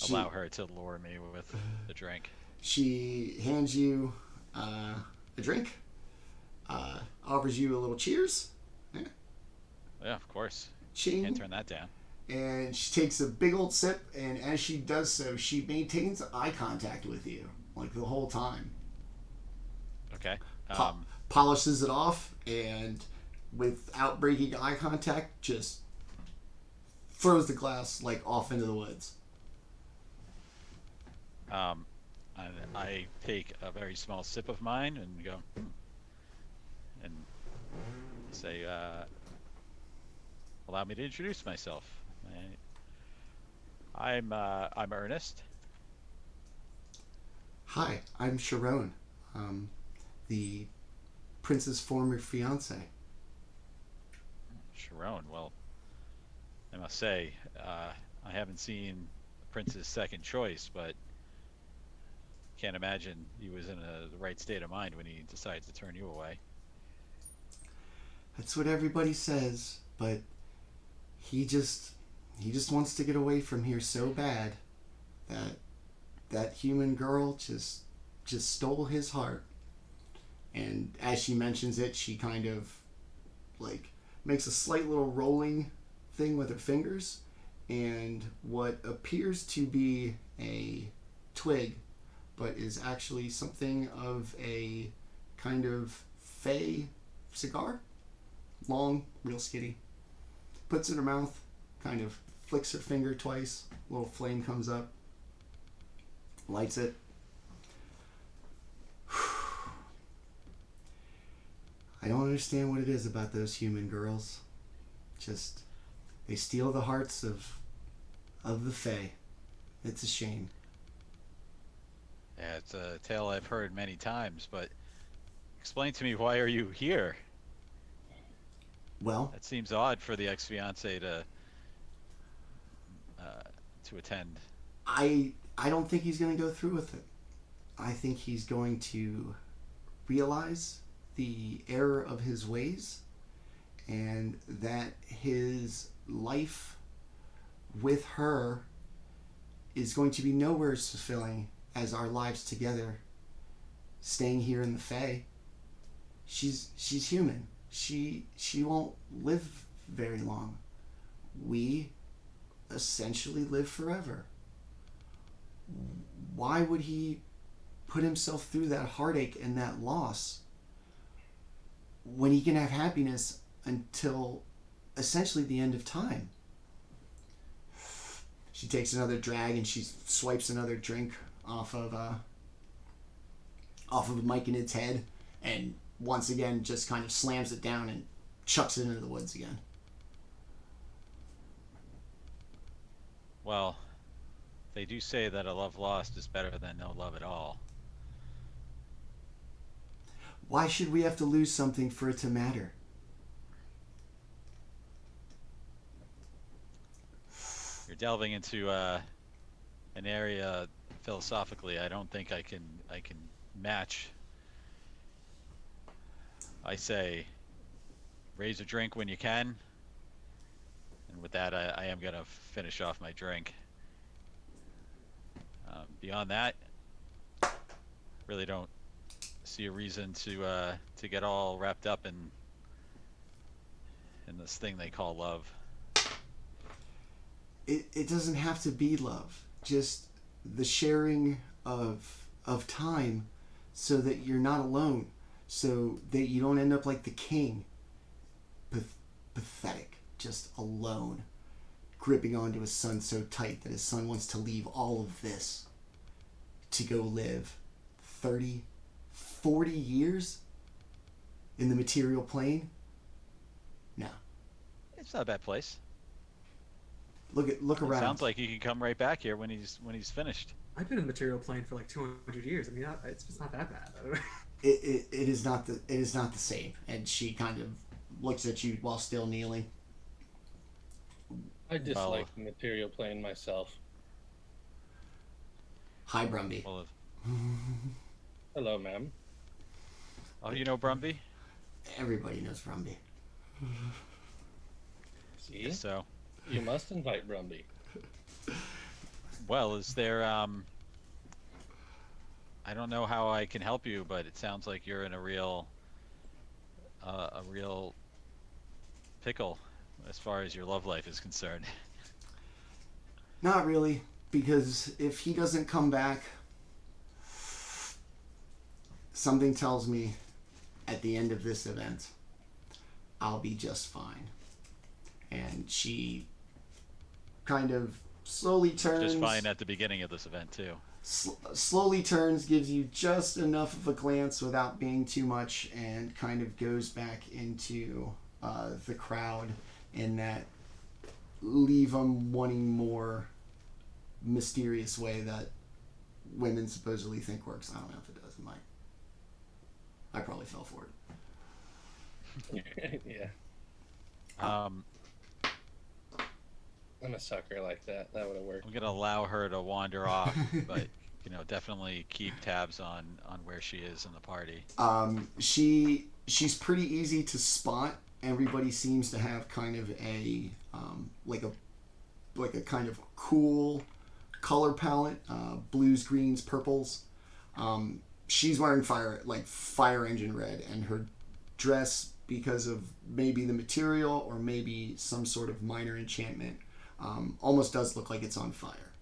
allow her to lure me with the drink. She hands you a drink, offers you a little cheers. Yeah, of course. Ching. Can't turn that down. And she takes a big old sip, and as she does so, she maintains eye contact with you, like the whole time. Okay. Polishes it off, and without breaking eye contact, just throws the glass like off into the woods. I take a very small sip of mine and go, and say, allow me to introduce myself. I'm Ernest. Hi, I'm Sharon, the prince's former fiance. Sharon. Well, I must say, I haven't seen the prince's second choice, but can't imagine he was in the right state of mind when he decided to turn you away. That's what everybody says, but he just wants to get away from here so bad that human girl just stole his heart. And as she mentions it, she kind of like makes a slight little rolling thing with her fingers, and what appears to be a twig but is actually something of a kind of Fey cigar. Long, real skinny. Puts it in her mouth, kind of flicks her finger twice, a little flame comes up, lights it. I don't understand what it is about those human girls. Just, they steal the hearts of the Fey. It's a shame. Yeah, it's a tale I've heard many times, but explain to me, why are you here? Well, That seems odd for the ex-fiance to attend. I don't think he's going to go through with it. I think he's going to realize the error of his ways, and that his life with her is going to be nowhere as fulfilling as our lives together, staying here in the Fae. She's human. She won't live very long. We essentially live forever. Why would he put himself through that heartache and that loss when he can have happiness until essentially the end of time? She takes another drag and she swipes another drink off of Mike and its head, and once again just kind of slams it down and chucks it into the woods again. Well, they do say that a love lost is better than no love at all. Why should we have to lose something for it to matter? You're delving into an area philosophically I don't think I can match. I say, raise a drink when you can, and with that I am gonna finish off my drink. Beyond that, really don't see a reason to get all wrapped up in this thing they call love. It doesn't have to be love. Just the sharing of time so that you're not alone. So that you don't end up like the king. Pathetic. Just alone. Gripping onto his son so tight that his son wants to leave all of this to go live 30, 40 years in the material plane? No. It's not a bad place. Look around. Sounds like he can come right back here when he's finished. I've been in the material plane for like 200 years. I mean, it's not that bad. It is not the same. And she kind of looks at you while still kneeling. I dislike the material plane myself. Hi, Brumbie. Well, Hello, ma'am. oh, you know Brumbie? Everybody knows Brumbie. See? So You must invite Brumbie. Well, is there I don't know how I can help you, but it sounds like you're in a real pickle as far as your love life is concerned. Not really, because if he doesn't come back, something tells me at the end of this event, I'll be just fine. And she kind of slowly turns. Just fine at the beginning of this event, too. Slowly turns, gives you just enough of a glance without being too much, and kind of goes back into the crowd in that leave them wanting more mysterious way that women supposedly think works. I don't know if it does. It might. I probably fell for it. Yeah. Um, I'm a sucker like that. That would have worked. I'm gonna allow her to wander off, but definitely keep tabs on where she is in the party. She's pretty easy to spot. Everybody seems to have kind of a like a kind of cool color palette, blues, greens, purples. She's wearing fire engine red, and her dress, because of maybe the material or maybe some sort of minor enchantment, almost does look like it's on fire.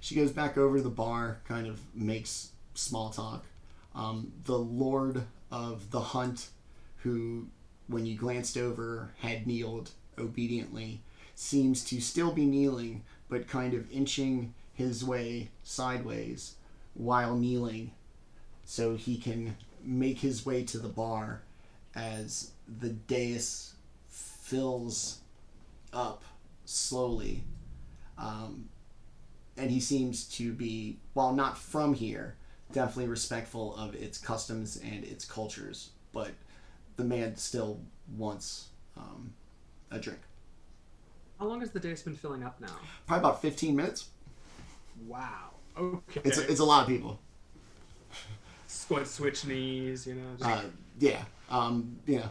She goes back over to the bar, kind of makes small talk. The Lord of the Hunt, who, when you glanced over, had kneeled obediently, seems to still be kneeling, but kind of inching his way sideways while kneeling, so he can make his way to the bar as the dais fills up slowly. And he seems to be, while not from here, definitely respectful of its customs and its cultures, but the man still wants a drink. How long has the day's been filling up now? Probably about 15 minutes. Wow. Okay. It's a lot of people. Switch knees, Yeah.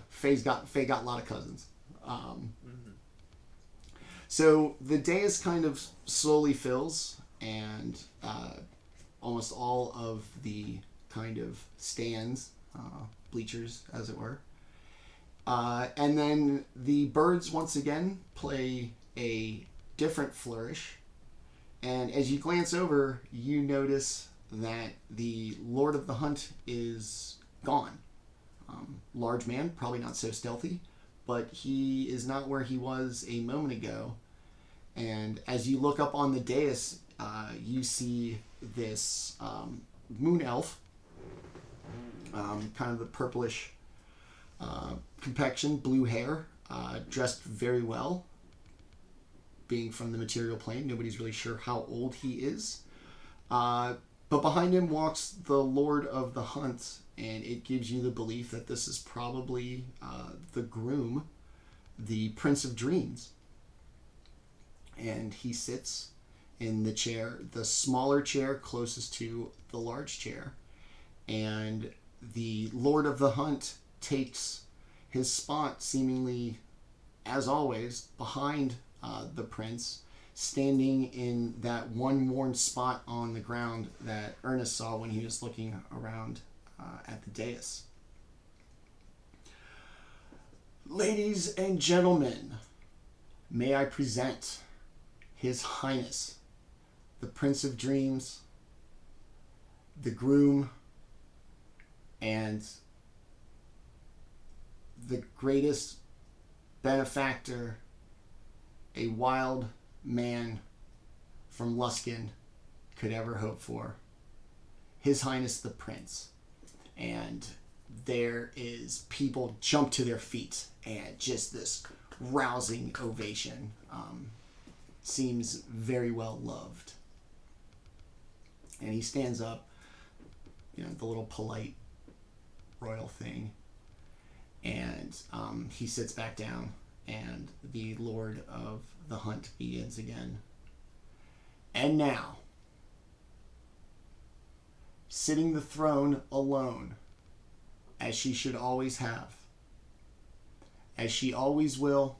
Faye got a lot of cousins. So the dais kind of slowly fills, and almost all of the kind of stands, bleachers, as it were. And then the birds once again play a different flourish. And as you glance over, you notice that the Lord of the Hunt is gone. Large man, probably not so stealthy, but he is not where he was a moment ago. And as you look up on the dais, you see this moon elf, kind of the purplish complexion, blue hair, dressed very well. Being from the material plane, nobody's really sure how old he is. But behind him walks the Lord of the Hunt, and it gives you the belief that this is probably the groom, the Prince of Dreams. And he sits in the chair, the smaller chair closest to the large chair. And the Lord of the Hunt takes his spot, seemingly, as always, behind the prince, standing in that one worn spot on the ground that Ernest saw when he was looking around at the dais. Ladies and gentlemen, may I present His Highness, the Prince of Dreams, the groom, and the greatest benefactor a wild man from Luskin could ever hope for. His Highness the Prince. And there is people jump to their feet, and just this rousing ovation. Seems very well loved. And he stands up, the little polite royal thing, and he sits back down, and the Lord of the Hunt begins again. And now, sitting the throne alone, as she should always have, as she always will,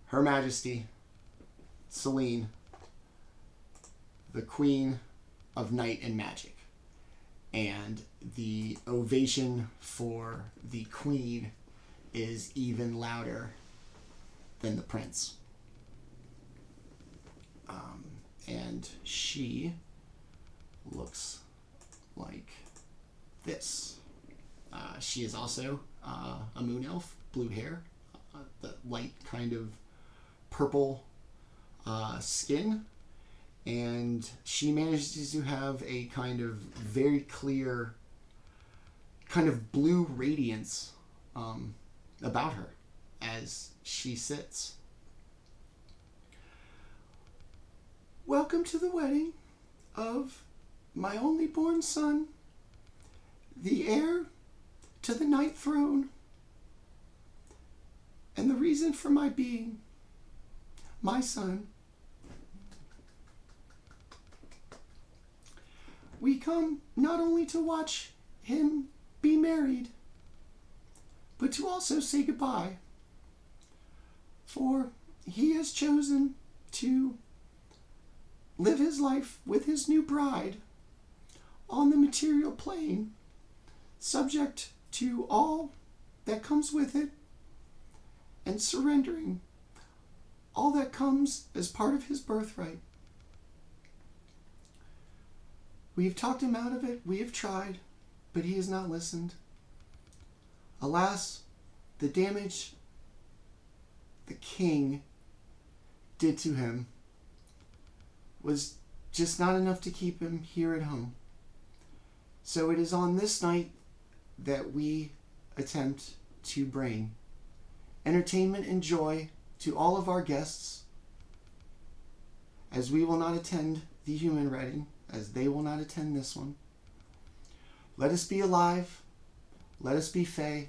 Her Majesty Celine, the Queen of Night and Magic. And the ovation for the Queen is even louder than the Prince. And she looks like this. She is also a moon elf, blue hair, the light kind of purple skin, and she manages to have a kind of very clear kind of blue radiance about her as she sits. Welcome to the wedding of my only born son, the heir to the Night Throne, and the reason for my being, my son. We come not only to watch him be married, but to also say goodbye, for he has chosen to live his life with his new bride on the material plane, subject to all that comes with it, and surrendering all that comes as part of his birthright. We have talked him out of it, we have tried, but he has not listened. Alas, the damage the king did to him was just not enough to keep him here at home. So it is on this night that we attempt to bring entertainment and joy to all of our guests, as we will not attend the human wedding, as they will not attend this one. Let us be alive. Let us be Fey.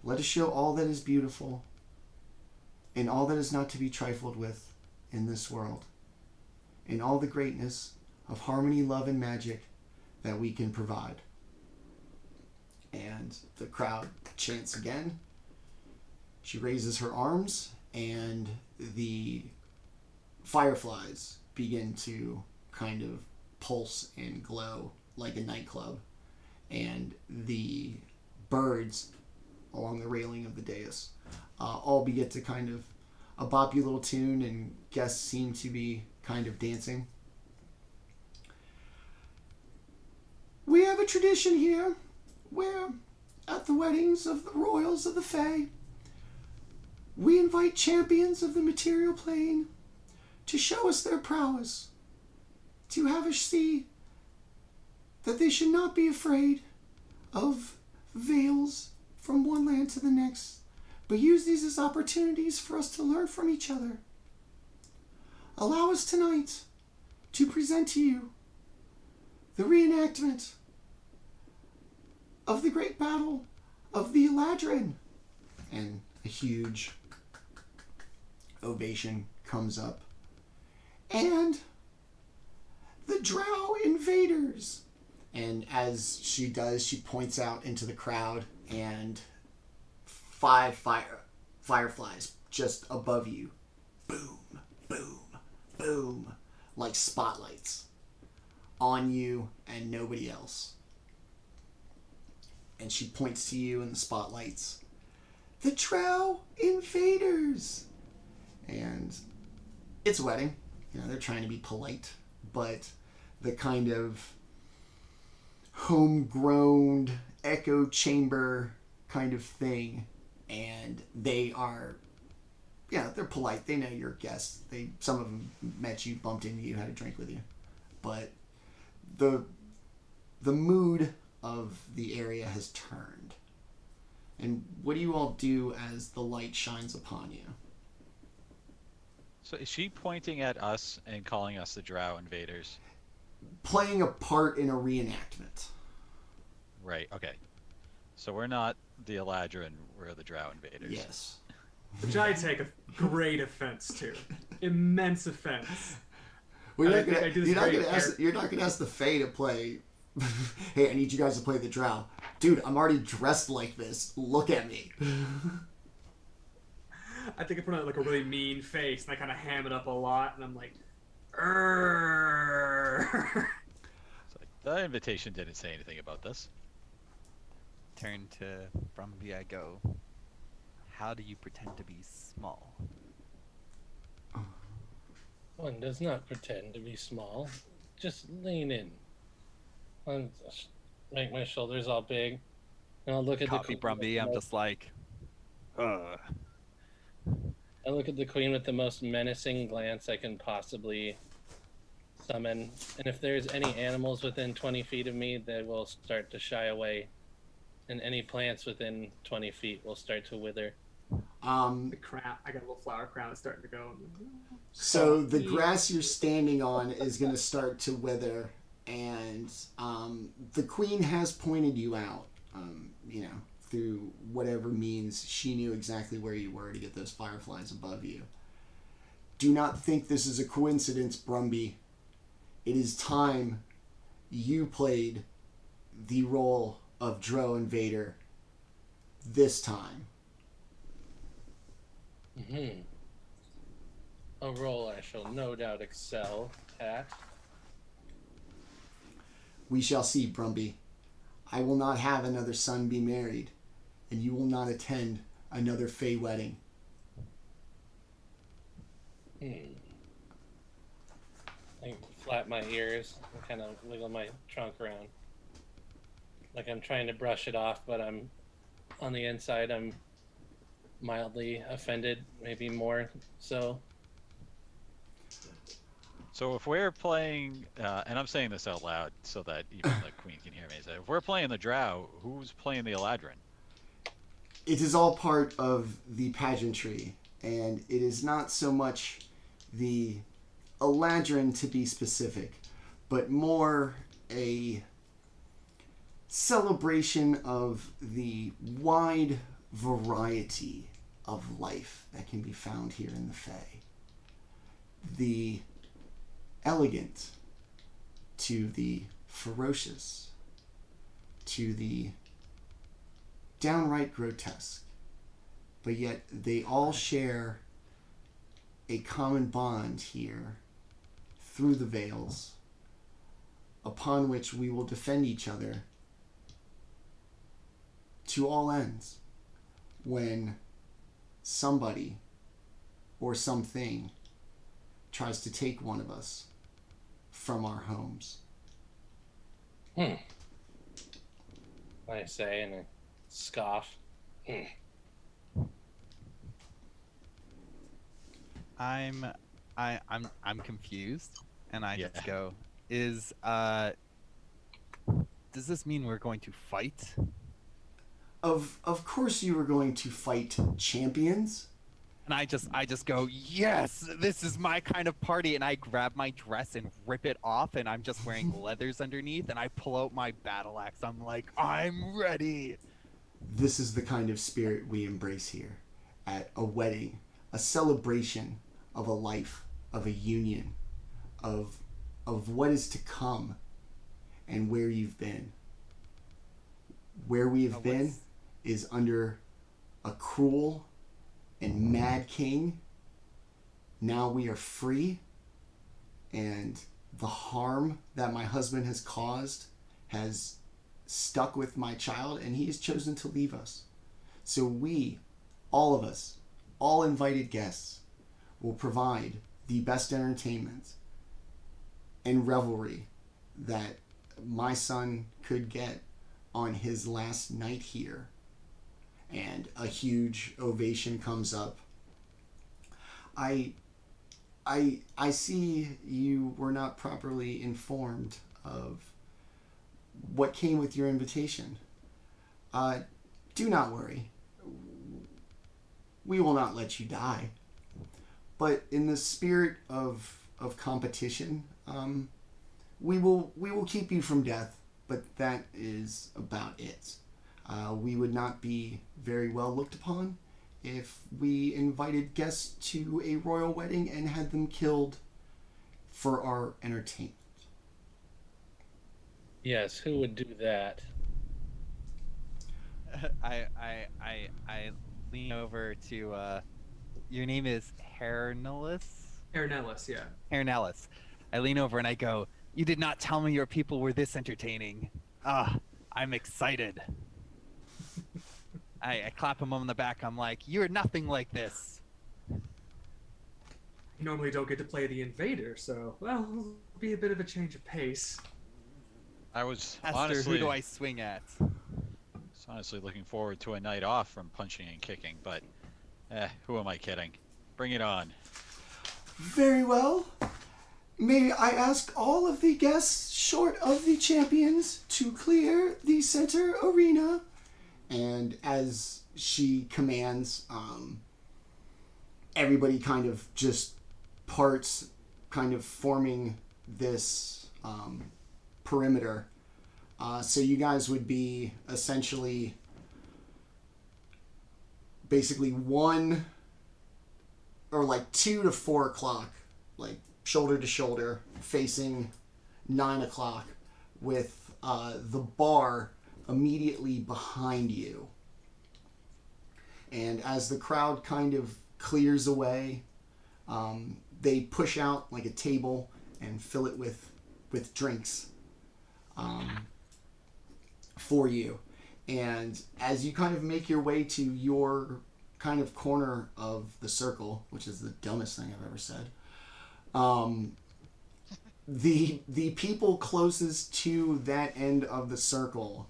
Let us show all that is beautiful and all that is not to be trifled with in this world, in all the greatness of harmony, love, and magic that we can provide. And the crowd chants again. She raises her arms, and the fireflies begin to kind of pulse and glow like a nightclub. And the birds along the railing of the dais all begin to kind of a boppy little tune, and guests seem to be kind of dancing. We have a tradition here where at the weddings of the royals of the Fae, we invite champions of the material plane to show us their prowess, to have us see that they should not be afraid of veils from one land to the next, but use these as opportunities for us to learn from each other. Allow us tonight to present to you the reenactment of the great battle of the Eladrin. And a huge ovation comes up. And the Drow invaders. And as she does, she points out into the crowd, and 5 fireflies just above you. Boom, boom, boom. Like spotlights on you and nobody else. And she points to you in the spotlights. The Drow invaders. And it's a wedding. You know, they're trying to be polite, but the kind of homegrown echo chamber kind of thing. And they are, yeah, they're polite. They know you're guests. Some of them met you, bumped into you, had a drink with you. But the mood of the area has turned. And what do you all do as the light shines upon you? So is she pointing at us and calling us the Drow invaders? Playing a part in a reenactment. Right, okay. So we're not the Eladrin, we're the Drow invaders. Yes. Which I take a great offense to. Immense offense. Well, you're not gonna ask the Fae to play. Hey, I need you guys to play the Drow. Dude, I'm already dressed like this. Look at me. I think I put on like a really mean face, and I kind of ham it up a lot, and I'm like, "Urgh." It's like, the invitation didn't say anything about this. Turn to Brumbie, I go, how do you pretend to be small? One does not pretend to be small. Just lean in. I'll make my shoulders all big. And I'll look at Copy the queen. Brumbie, I'm just like, I look at the queen with the most menacing glance I can possibly summon. And if there's any animals within 20 feet of me, they will start to shy away. And any plants within 20 feet will start to wither. The crown. I got a little flower crown that's starting to go. So the grass you're standing on is going to start to wither, and the queen has pointed you out, through whatever means she knew exactly where you were to get those fireflies above you. Do not think this is a coincidence, Brumbie. It is time you played the role of Drow Invader this time. Mm-hmm. A role I shall no doubt excel at. We shall see, Brumbie. I will not have another son be married, and you will not attend another Fey wedding. I flap my ears and kind of wiggle my trunk around. Like I'm trying to brush it off, but I'm on the inside, I'm mildly offended, maybe more so. So if we're playing, and I'm saying this out loud so that even the queen can hear me, so if we're playing the Drow, who's playing the Eladrin? It is all part of the pageantry, and it is not so much the Eladrin to be specific, but more a celebration of the wide variety of life that can be found here in the Fae. The elegant to the ferocious to the downright grotesque, but yet they all share a common bond here through the veils, upon which we will defend each other to all ends when somebody or something tries to take one of us from our homes. I say, and I scoff. I'm confused, and I Yeah. just go, does this mean we're going to fight? Of course you are going to fight champions. And I just go, yes, this is my kind of party, and I grab my dress and rip it off, and I'm just wearing leathers underneath, and I pull out my battle axe. I'm like, I'm ready. This is the kind of spirit we embrace here at a wedding, a celebration of a life, of a union, of what is to come and where you've been. Where we have been is under a cruel and mad king. Now we are free, and the harm that my husband has caused has stuck with my child, and he has chosen to leave us. So we, all of us, all invited guests, will provide the best entertainment and revelry that my son could get on his last night here. And a huge ovation comes up. I see you were not properly informed of what came with your invitation. Do not worry. We will not let you die. But in the spirit of competition, we will keep you from death, but that is about it. We would not be very well looked upon if we invited guests to a royal wedding and had them killed for our entertainment. Yes, who would do that? I lean over to your name is Hernelis? Hernelis, yeah. Hernelis. I lean over and I go, "You did not tell me your people were this entertaining. Ah, I'm excited." I clap him on the back. I'm like, "You're nothing like this." You normally don't get to play the invader, so, well, it'll be a bit of a change of pace. I was Master, honestly, who do I swing at? looking forward to a night off from punching and kicking, but who am I kidding? Bring it on. Very well. May I ask all of the guests, short of the champions, to clear the center arena? And as she commands, everybody kind of just parts, kind of forming this perimeter. So you guys would be essentially basically 1 or like 2 to 4 o'clock, like shoulder to shoulder, facing 9 o'clock, with the bar immediately behind you. And as the crowd kind of clears away, they push out like a table and fill it with drinks for you. And as you kind of make your way to your kind of corner of the circle, which is the dumbest thing I've ever said, the people closest to that end of the circle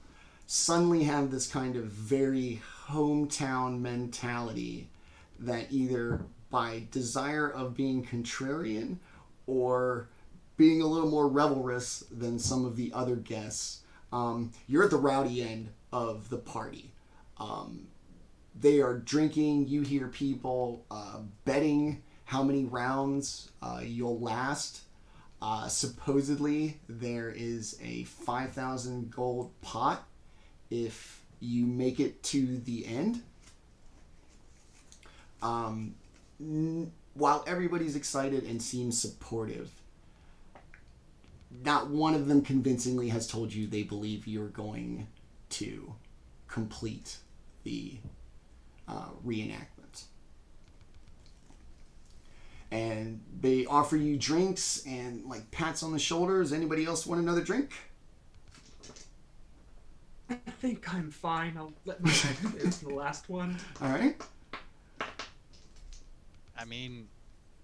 suddenly have this kind of very hometown mentality that either by desire of being contrarian or being a little more revelrous than some of the other guests, you're at the rowdy end of the party. They are drinking. You hear people betting how many rounds you'll last. Supposedly, there is a 5,000 gold pot if you make it to the end. While everybody's excited and seems supportive, not one of them convincingly has told you they believe you're going to complete the reenactment. And they offer you drinks and like pats on the shoulders. Anybody else want another drink? I think I'm fine. I'll let my head clear for the last one. All right. I mean,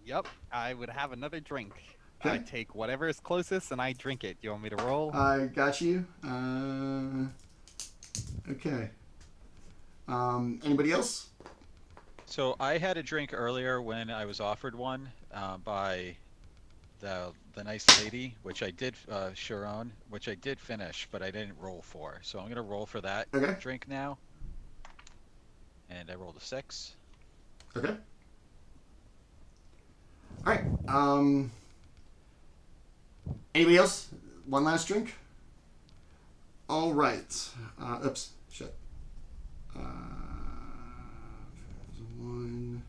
yep, I would have another drink. Okay. I take whatever is closest and I drink it. Do you want me to roll? I got you. Okay. Anybody else? So I had a drink earlier when I was offered one by the nice lady, which I did, Sharon, which I did finish, but I didn't roll for. So I'm gonna roll for that Okay. drink now. And I rolled a 6. Okay. All right. Anybody else? One last drink? All right. Oops. Shit. One.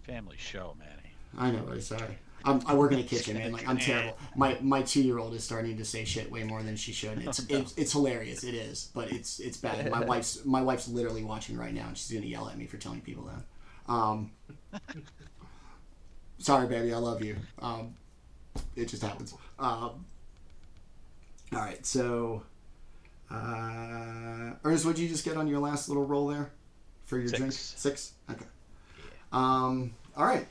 Family show, Manny. I know. Sorry. I work in a kitchen, man. Like I'm terrible. My 2-year-old is starting to say shit way more than she should. It's hilarious. It is, but it's bad. My wife's literally watching right now, and she's gonna yell at me for telling people that. Sorry, baby. I love you. It just happens. All right. So, Ernest, what'd you just get on your last little roll there for your 6. drink? 6. Okay. All right.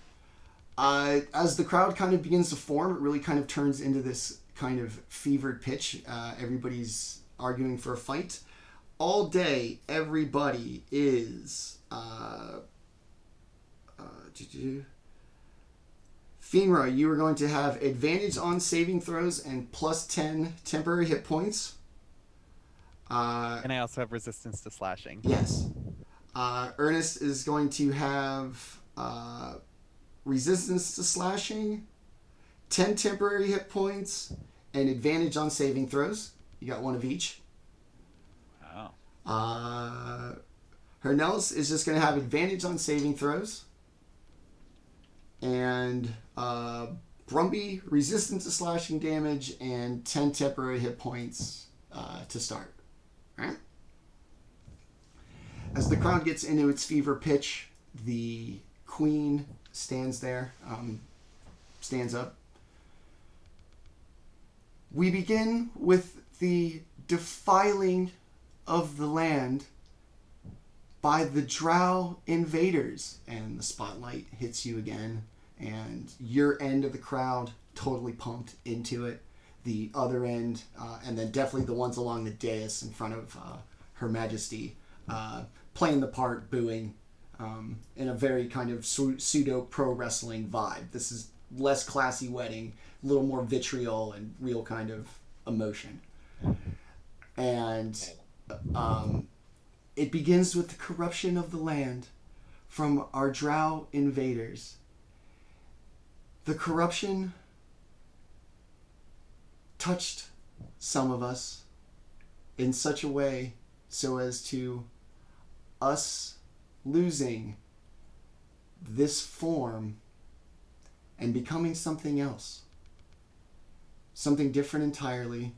As the crowd kind of begins to form, it really kind of turns into this kind of fevered pitch. Everybody's arguing for a fight. All day, everybody is... Fynra, you are going to have advantage on saving throws and plus 10 temporary hit points. And I also have resistance to slashing. Yes. Ernest is going to have resistance to slashing, 10 temporary hit points, and advantage on saving throws. You got one of each. Wow. Hernelis is just going to have advantage on saving throws. And Brumbie, resistance to slashing damage, and 10 temporary hit points to start. All right? As the crowd gets into its fever pitch, the queen stands there, stands up. We begin with the defiling of the land by the Drow invaders. And the spotlight hits you again, and your end of the crowd totally pumped into it. The other end, and then definitely the ones along the dais in front of Her Majesty, playing the part, booing, in a very kind of pseudo pro wrestling vibe. This is less classy wedding, a little more vitriol and real kind of emotion. And it begins with the corruption of the land from our Drow invaders. The corruption touched some of us in such a way so as to us losing this form and becoming something else. Something different entirely.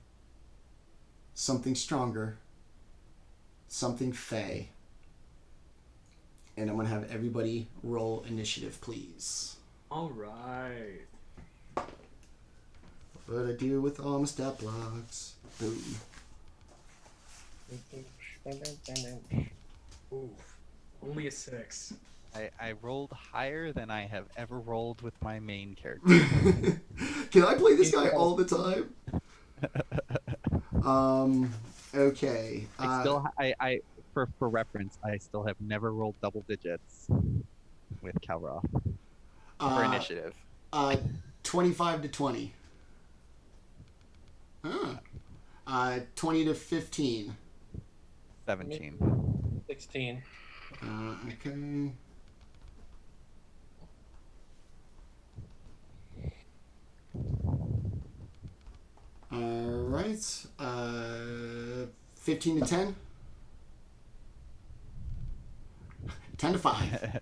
Something stronger. Something Fey. And I'm going to have everybody roll initiative, please. All right. What I do with all my stat blocks. Boom. Ooh, only a 6. I rolled higher than I have ever rolled with my main character. Can I play this guy all the time? Okay. I still, for reference, I still have never rolled double digits with Calroth for initiative. 25 to 20. 20 to 15. 17. 16. Okay. All right. 15 to 10. 10 to 5.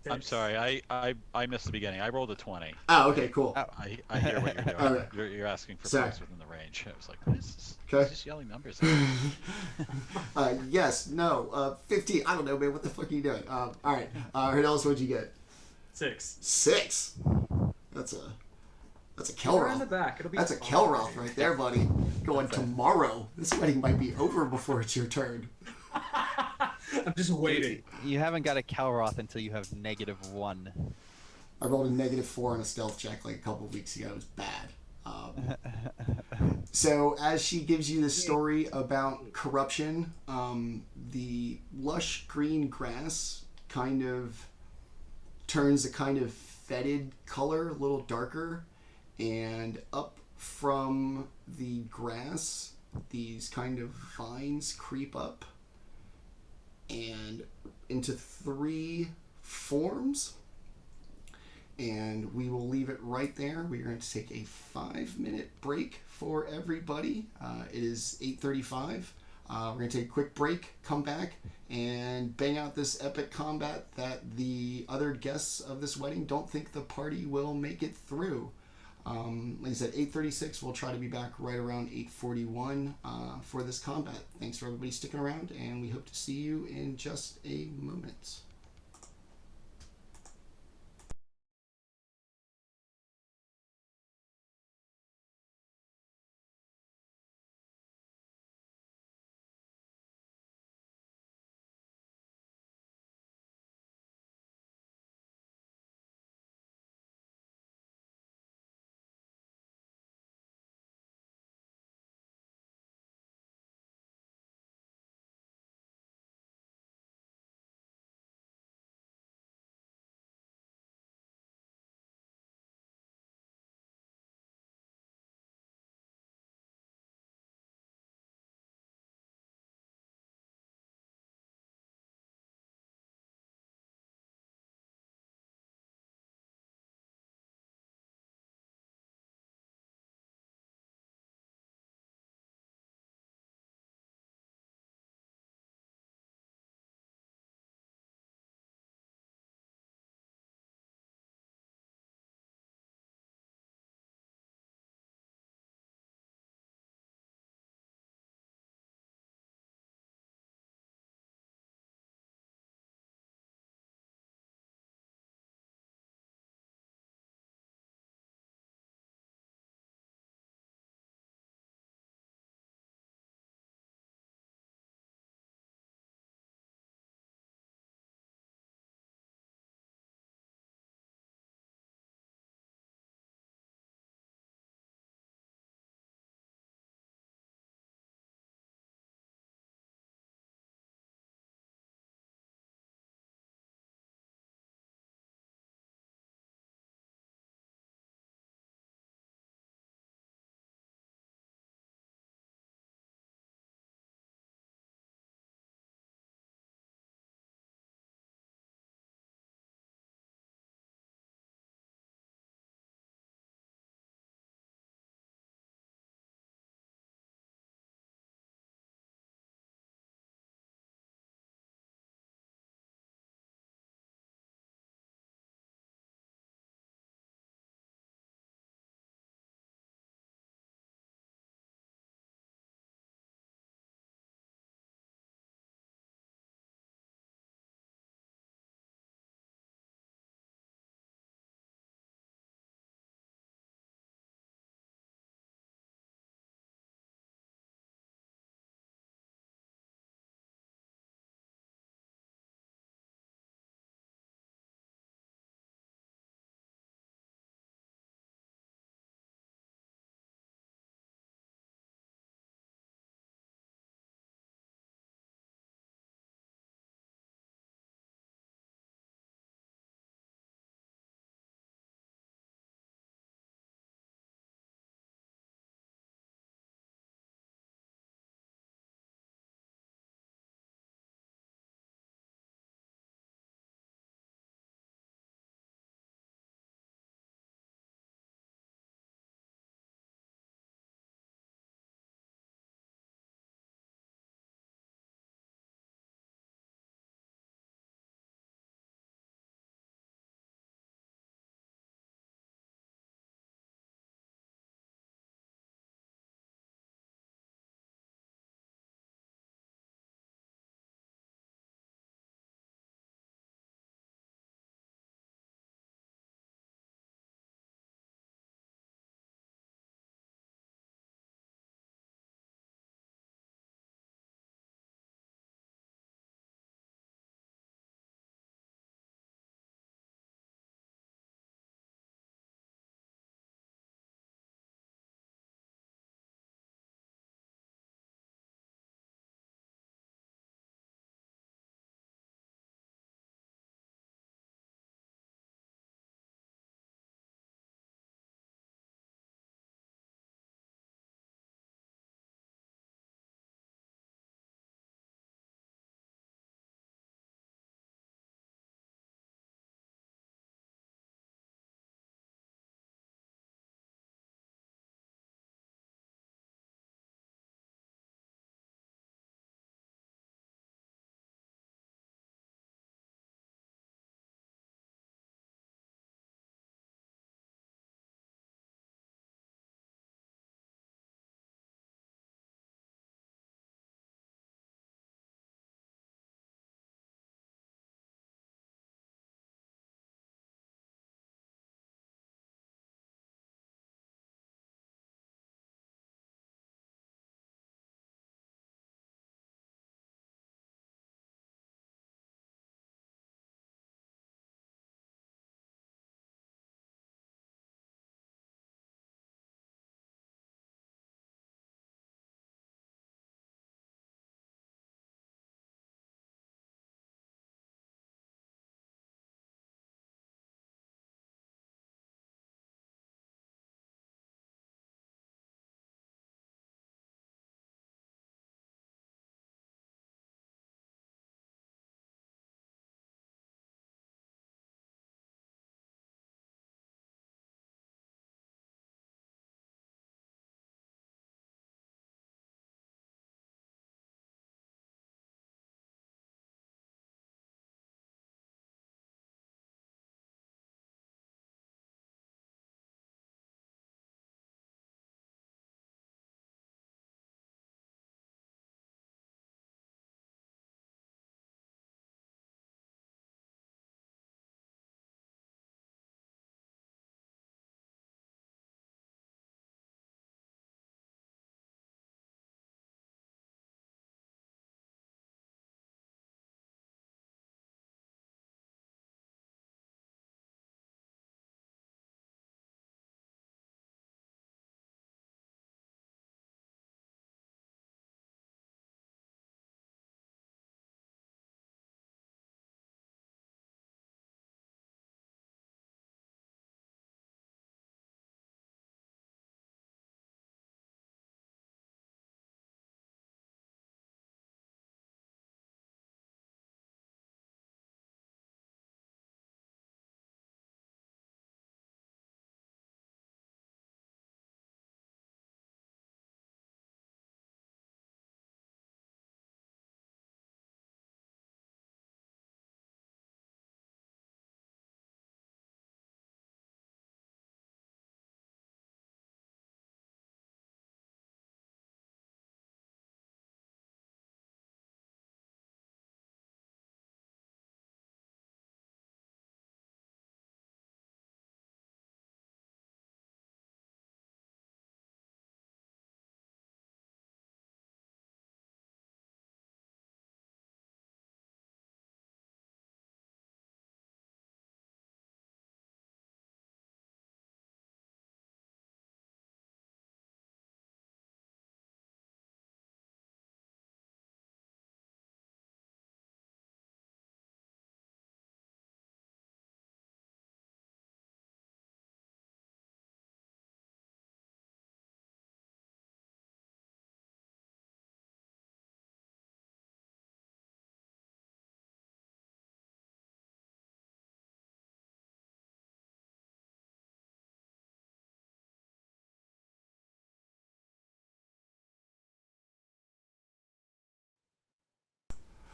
I'm sorry, I missed the beginning. I rolled a 20. Oh, okay, cool. I hear what you're doing. All right. You're asking for Sorry. points within the range. I was like, what is this? Okay. He's just yelling numbers. Yes, no, 15. I don't know, man. What the fuck are you doing? All right. Hernelis, what'd you get? 6. 6. That's a Around the Kelroth. back. It'll be That's a fine. Kelroth right there, buddy. Going tomorrow. This wedding might be over before it's your turn. I'm just waiting. You haven't got a Calroth until you have -1. I rolled a -4 on a stealth check like a couple of weeks ago. It was bad. So as she gives you the story about corruption, the lush green grass kind of turns a kind of fetid color, a little darker, and up from the grass, these kind of vines creep up and into 3 forms. And we will leave it right there. We are going to take a 5-minute break for everybody. It is 8:35. We're going to take a quick break, come back, and bang out this epic combat that the other guests of this wedding don't think the party will make it through. Like I said, 8:36. We'll try to be back right around 8:41 for this combat. Thanks for everybody sticking around, and we hope to see you in just a moment.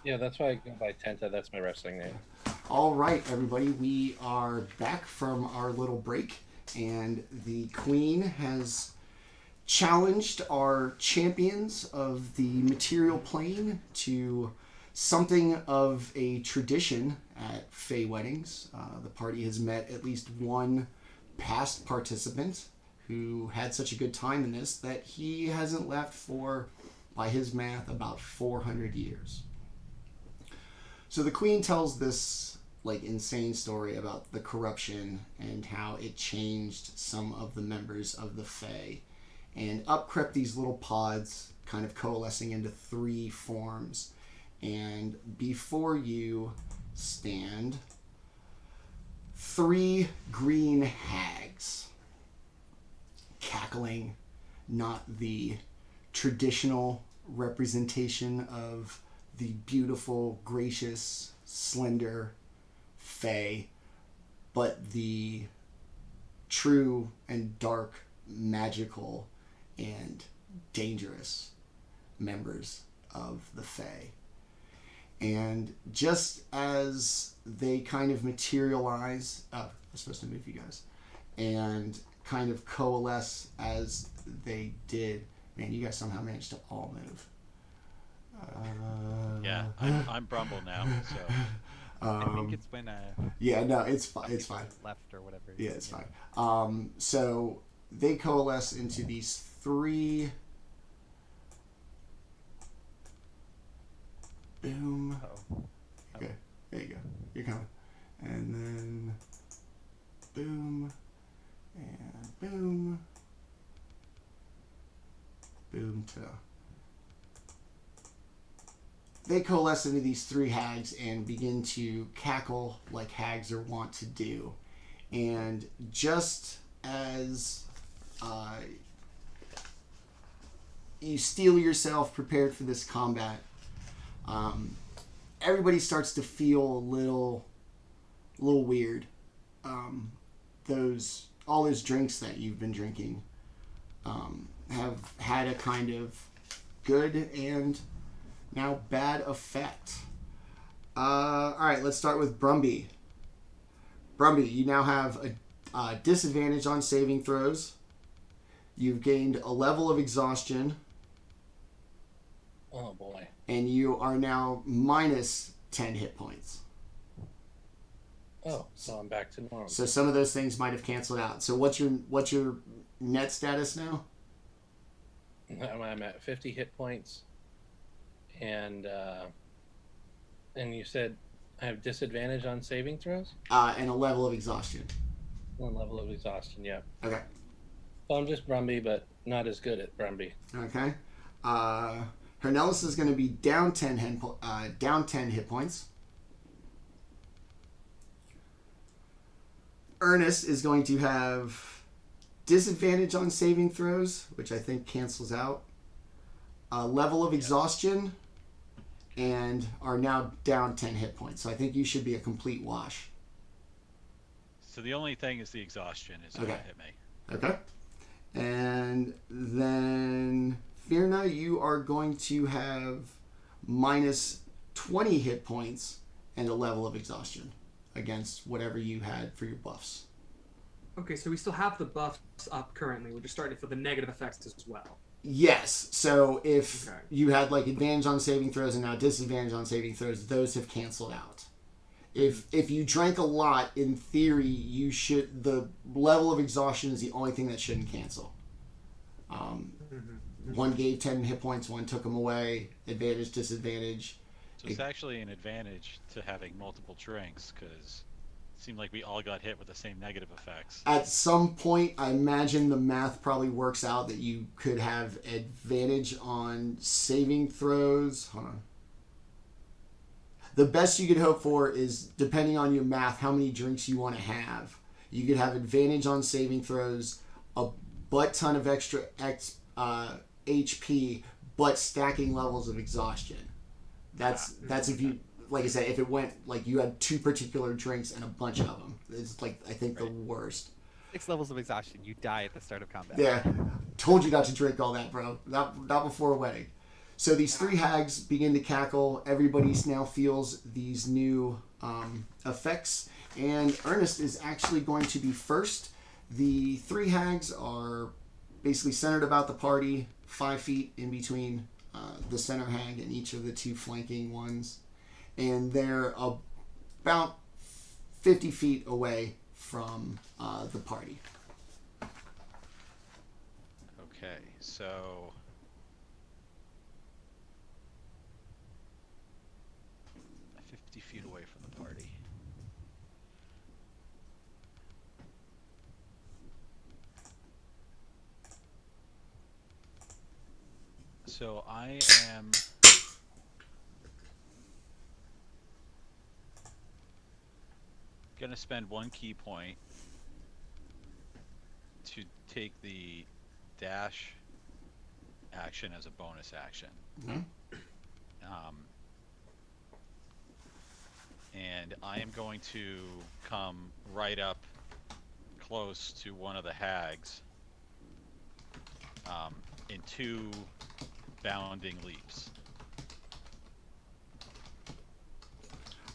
Yeah, that's why I go by Tenta. That's my wrestling name. All right, everybody, we are back from our little break, and the Queen has challenged our champions of the material plane to something of a tradition at Fey weddings. The party has met at least one past participant who had such a good time in this that he hasn't left for, by his math, about 400 years. So the Queen tells this insane story about the corruption and how it changed some of the members of the Fey. And up crept these little pods, kind of coalescing into 3 forms. And before you stand 3 green hags, cackling, not the traditional representation of the beautiful, gracious, slender Fey, but the true and dark, magical, and dangerous members of the Fey. And just as they kind of materialize, I was supposed to move you guys, and kind of coalesce as they did, man, you guys somehow managed to all move. Yeah, I'm Brumbie now, so... I think it's when yeah, no, it's fine. It's fine. Left or whatever. Yeah, it's fine. So they coalesce into these 3. Boom. Uh-oh. Okay, there you go. You're coming. And then boom, and boom, boom to. They coalesce into these 3 hags and begin to cackle like hags are wont to do. And just as you steel yourself prepared for this combat, everybody starts to feel a little weird. All those drinks that you've been drinking have had a kind of good and now bad effect. All right, let's start with Brumbie. Brumbie, you now have a disadvantage on saving throws. You've gained a level of exhaustion. Oh boy. And you are now minus 10 hit points. Oh, so I'm back to normal. So some of those things might have canceled out. So what's your net status now? I'm at 50 hit points. And you said I have disadvantage on saving throws? And a level of exhaustion. 1 level of exhaustion, yeah. Okay. So I'm just Brumbie, but not as good at Brumbie. Okay. Hernelis is going to be down 10 hit points. Ernest is going to have disadvantage on saving throws, which I think cancels out. Level of exhaustion, and are now down 10 hit points. So I think you should be a complete wash. So the only thing is the exhaustion is what hit me. Okay. And then Fynra, you are going to have minus 20 hit points and a level of exhaustion against whatever you had for your buffs. Okay, so we still have the buffs up currently. We're just starting for the negative effects as well. Yes. So if you had advantage on saving throws and now disadvantage on saving throws, those have canceled out. If you drank a lot, in theory, the level of exhaustion is the only thing that shouldn't cancel. One gave 10 hit points, one took them away. Advantage, disadvantage. So it's actually an advantage to having multiple drinks, because it seemed like we all got hit with the same negative effects. At some point, I imagine the math probably works out that you could have advantage on saving throws. Hold on. The best you could hope for is, depending on your math, how many drinks you want to have. You could have advantage on saving throws, a butt ton of extra HP, but stacking levels of exhaustion. That's if you, like I said, if it went you had 2 particular drinks and a bunch of them. It's I think the worst. 6 levels of exhaustion. You die at the start of combat. Yeah, told you not to drink all that, bro. Not before a wedding. So these three hags begin to cackle. Everybody now feels these new effects. And Ernest is actually going to be first. The three hags are basically centered about the party, 5 feet in between the center hag and each of the two flanking ones. And they're about 50 feet away from the party. Okay, so 50 feet away from the party. So I am gonna spend 1 key point to take the dash action as a bonus action. Mm-hmm. And I am going to come right up close to one of the hags in 2 bounding leaps.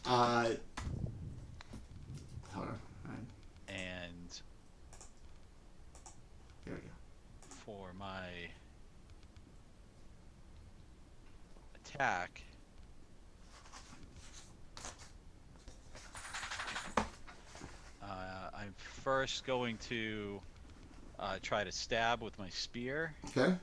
Hold on. And There we go. for my attack, I'm first going to try to stab with my spear. Okay.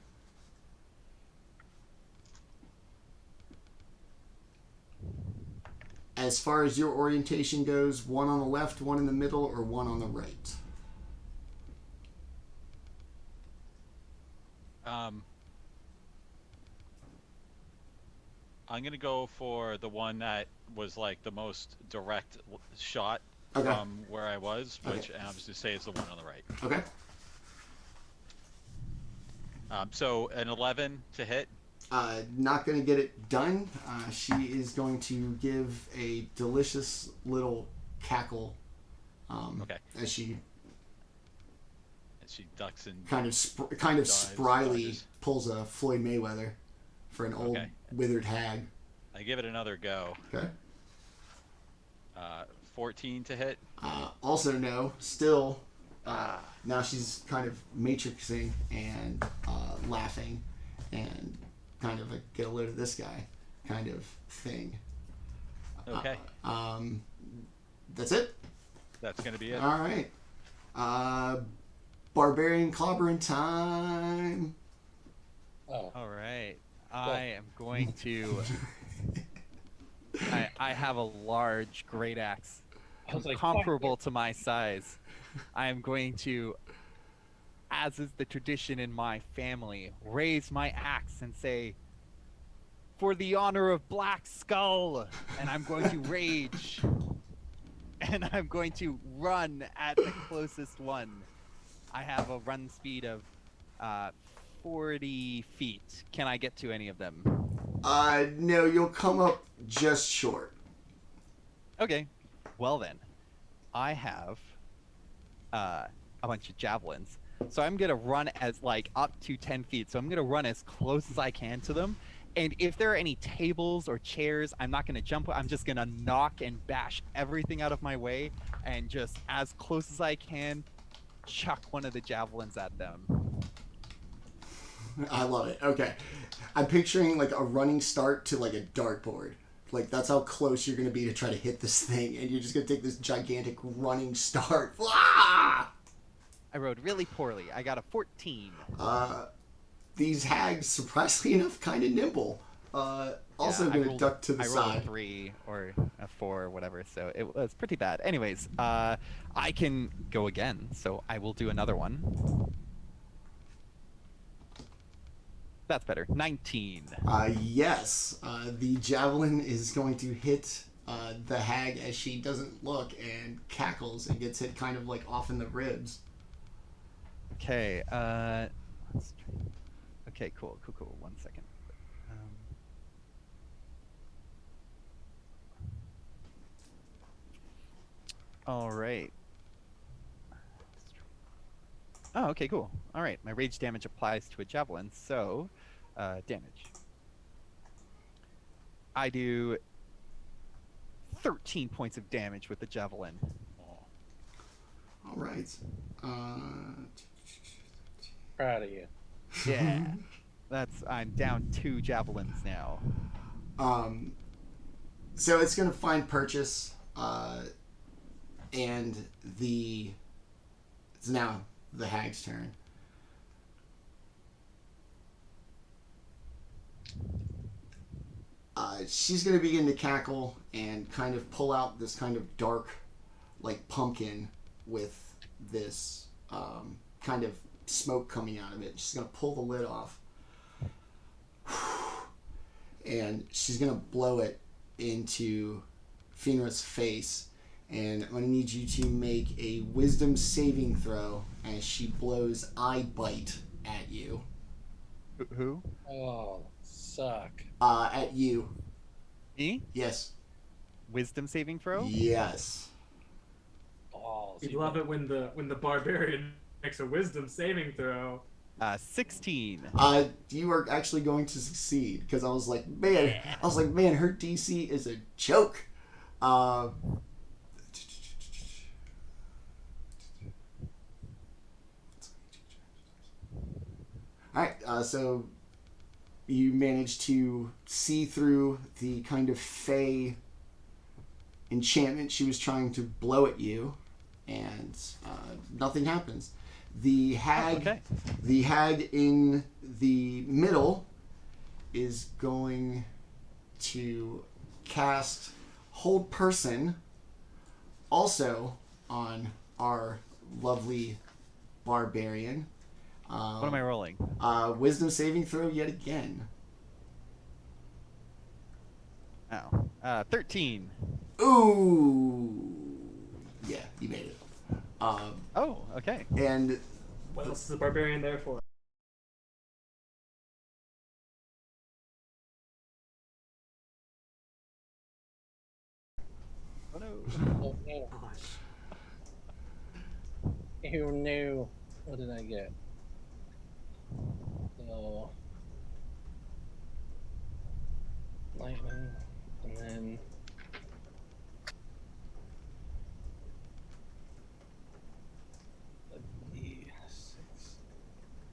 As far as your orientation goes, one on the left, one in the middle, or one on the right? I'm gonna go for the one that was like the most direct shot Okay. from where I was, which Okay. I'm just gonna say is the one on the right. Okay. So an 11 to hit. Not going to get it done. She is going to give a delicious little cackle Okay. as she And she ducks and kind of Dives, spryly dodges. pulls a Floyd Mayweather for an old Okay. withered hag. I give it another go. Okay. 14 to hit. Also no. Still, now she's kind of matrixing and laughing and kind of a get a load of this guy kind of thing. Okay. That's it? That's gonna be it. All right. Barbarian clobbering time. Oh, All right. I am going to. I have a large great axe I was like, comparable to my size. I am going to, as is the tradition in my family, raise my axe and say, "For the honor of Black Skull," and I'm going to rage, and I'm going to run at the closest one. I have a run speed of 40 feet. Can I get to any of them? No, you'll come up just short. Okay. Well then, I have a bunch of javelins. So I'm gonna run as like up to 10 feet. So I'm gonna run as close as I can to them. And if there are any tables or chairs, I'm not gonna jump. I'm just gonna knock and bash everything out of my way, and just as close as I can, chuck one of the javelins at them. I love it. Okay. I'm picturing like a running start to like a dartboard. Like that's how close you're going to be to try to hit this thing, and you're just going to take this gigantic running start. Ah! I rode really poorly. I got a 14. These hags, surprisingly enough, kind of nimble. Also Yeah, going to duck to the I rolled side. a 3 or a 4 or whatever, so it was pretty bad. Anyways, I can go again, so I will do another one. That's better. 19. Yes. The javelin is going to hit the hag as she doesn't look and cackles and gets hit kind of like off in the ribs. Okay. Let's try. Okay. Cool. 1 second. All right. Oh, okay, cool. All right, my rage damage applies to a javelin, so damage. I do 13 points of damage with the javelin. All right. Proud of you. Yeah. I'm down 2 javelins now. So it's gonna find purchase, and it's now the hag's turn. She's gonna begin to cackle and kind of pull out this kind of dark, like pumpkin with this kind of smoke coming out of it. She's gonna pull the lid off, and she's gonna blow it into Fynra's face. And I'm gonna need you to make a wisdom saving throw as she blows eye bite at you. Who? Oh, suck. At you. Me? Yes. Wisdom saving throw? Yes. Balls. You love it when the barbarian makes a wisdom saving throw. 16. You are actually going to succeed, because I was like, man, her DC is a joke. Alright, so you managed to see through the kind of fey enchantment she was trying to blow at you, and nothing happens. The hag in the middle is going to cast Hold Person also on our lovely barbarian. What am I rolling? Wisdom saving throw yet again. Oh. 13. Ooh. Yeah, you made it. Oh, okay. And What else is the barbarian there for? Oh no. Oh, no. Ew, no. What did I get? So, lightning, and then a D6.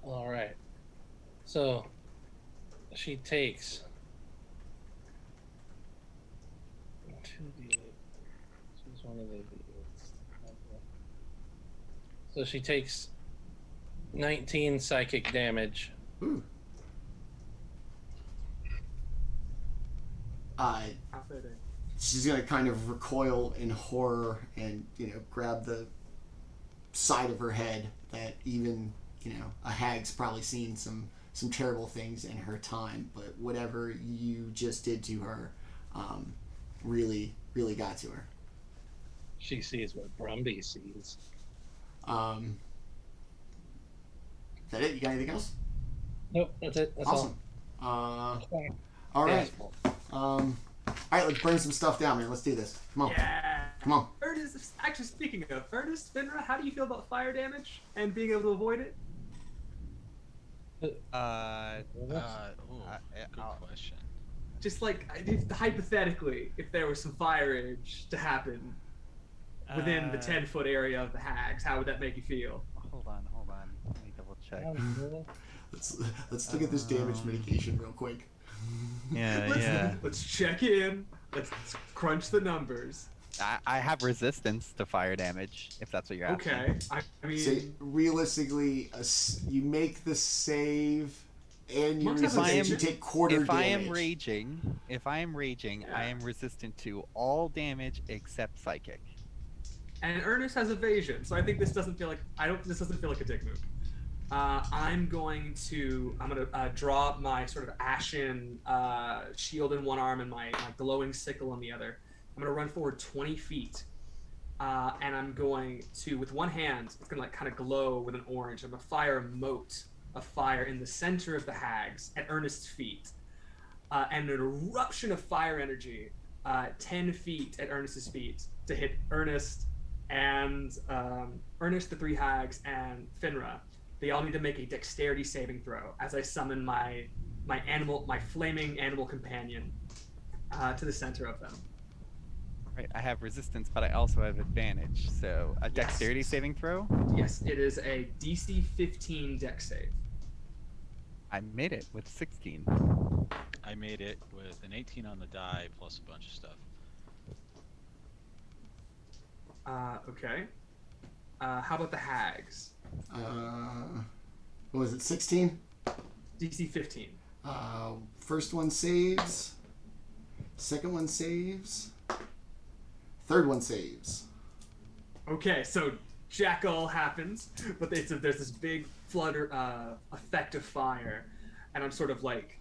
All right. So she takes 2d8. She's one of the d8s. So she takes 19 psychic damage. ooh. She's gonna kind of recoil in horror and, grab the side of her head that even, a hag's probably seen some terrible things in her time, but whatever you just did to her really, really got to her. She sees what Brumbie sees. Is that it? You got anything else? Nope, that's it. That's Awesome. All right. All right, let's burn some stuff down, man. Let's do this. Come on. Yeah. Come on. Ernest, actually speaking of Ernest, Fynra, how do you feel about fire damage and being able to avoid it? Good question. Just like hypothetically, if there was some fire damage to happen within the 10-foot area of the hags, how would that make you feel? Hold on. Let me double check. Let's look at this damage mitigation real quick. Let's check in. Let's crunch the numbers. I have resistance to fire damage, if that's what you're asking. Okay. I mean, So realistically, you make the save, and you Monks have resist, you advantage. take quarter If damage. I am raging, I am resistant to all damage except psychic. and Ernest has evasion, so I think this doesn't feel like This doesn't feel like a dick move. I'm gonna draw my sort of ashen shield in one arm and my glowing sickle in the other. I'm gonna run forward 20 feet, and I'm going to, with one hand, it's gonna kind of glow with an orange. I'm gonna fire a mote of fire in the center of the hags at Ernest's feet, and an eruption of fire energy 10 feet at Ernest's feet to hit Ernest and Ernest, the 3 hags, and Fynra. They all need to make a dexterity saving throw as I summon my flaming animal companion. to the center of them. Right, I have resistance, but I also have advantage. So a dexterity Yes. saving throw. Yes, it is a DC 15 dex save. I made it with 16. I made it with an 18 on the die plus a bunch of stuff. Okay. How about the hags? What was it, 16? DC 15. First one saves. Second one saves. Third one saves. Okay, so Jackal happens, but there's this big flutter effect of fire, and I'm sort of like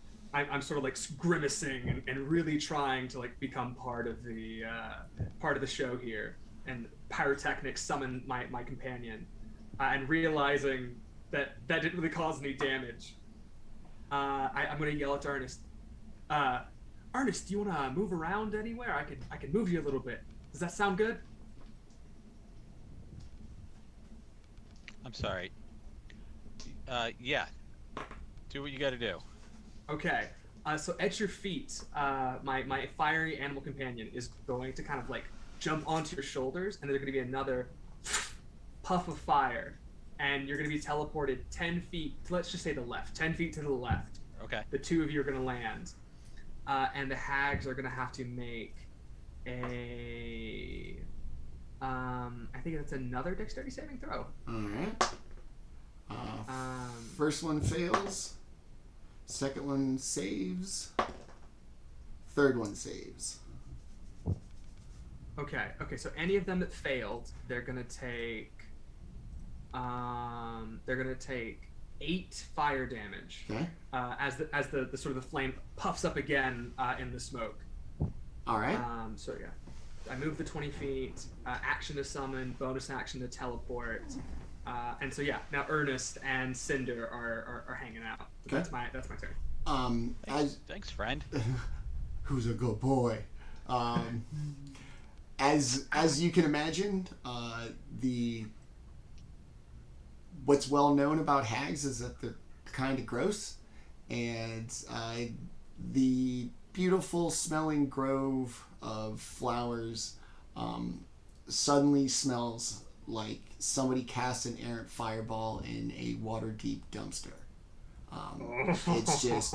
grimacing and really trying to like become part of the show here. And pyrotechnics summon my companion, and realizing that didn't really cause any damage, I'm gonna yell at Ernest. Ernest, do you wanna move around anywhere? I could move you a little bit. Does that sound good? I'm sorry. Yeah. Do what you gotta do. Okay. So at your feet, my fiery animal companion is going to kind of like jump onto your shoulders, and there's going to be another puff of fire, and you're going to be teleported 10 feet. Let's just say the left, 10 feet to the left. Okay. The two of you are going to land, and the hags are going to have to make a. I think that's another dexterity saving throw. All right. First one fails. Second one saves. Third one saves. Okay. So any of them that failed, they're gonna take 8 fire damage. Okay. As the sort of the flame puffs up again in the smoke. All right. So yeah, I move the 20 feet. Action to summon, bonus action to teleport, and so yeah. Now Ernest and Cinder are hanging out. Okay. That's my turn. Thanks, friend. Who's a good boy? As you can imagine, what's well known about hags is that they're kind of gross, and the beautiful smelling grove of flowers suddenly smells like somebody cast an errant fireball in a water-deep dumpster. It's just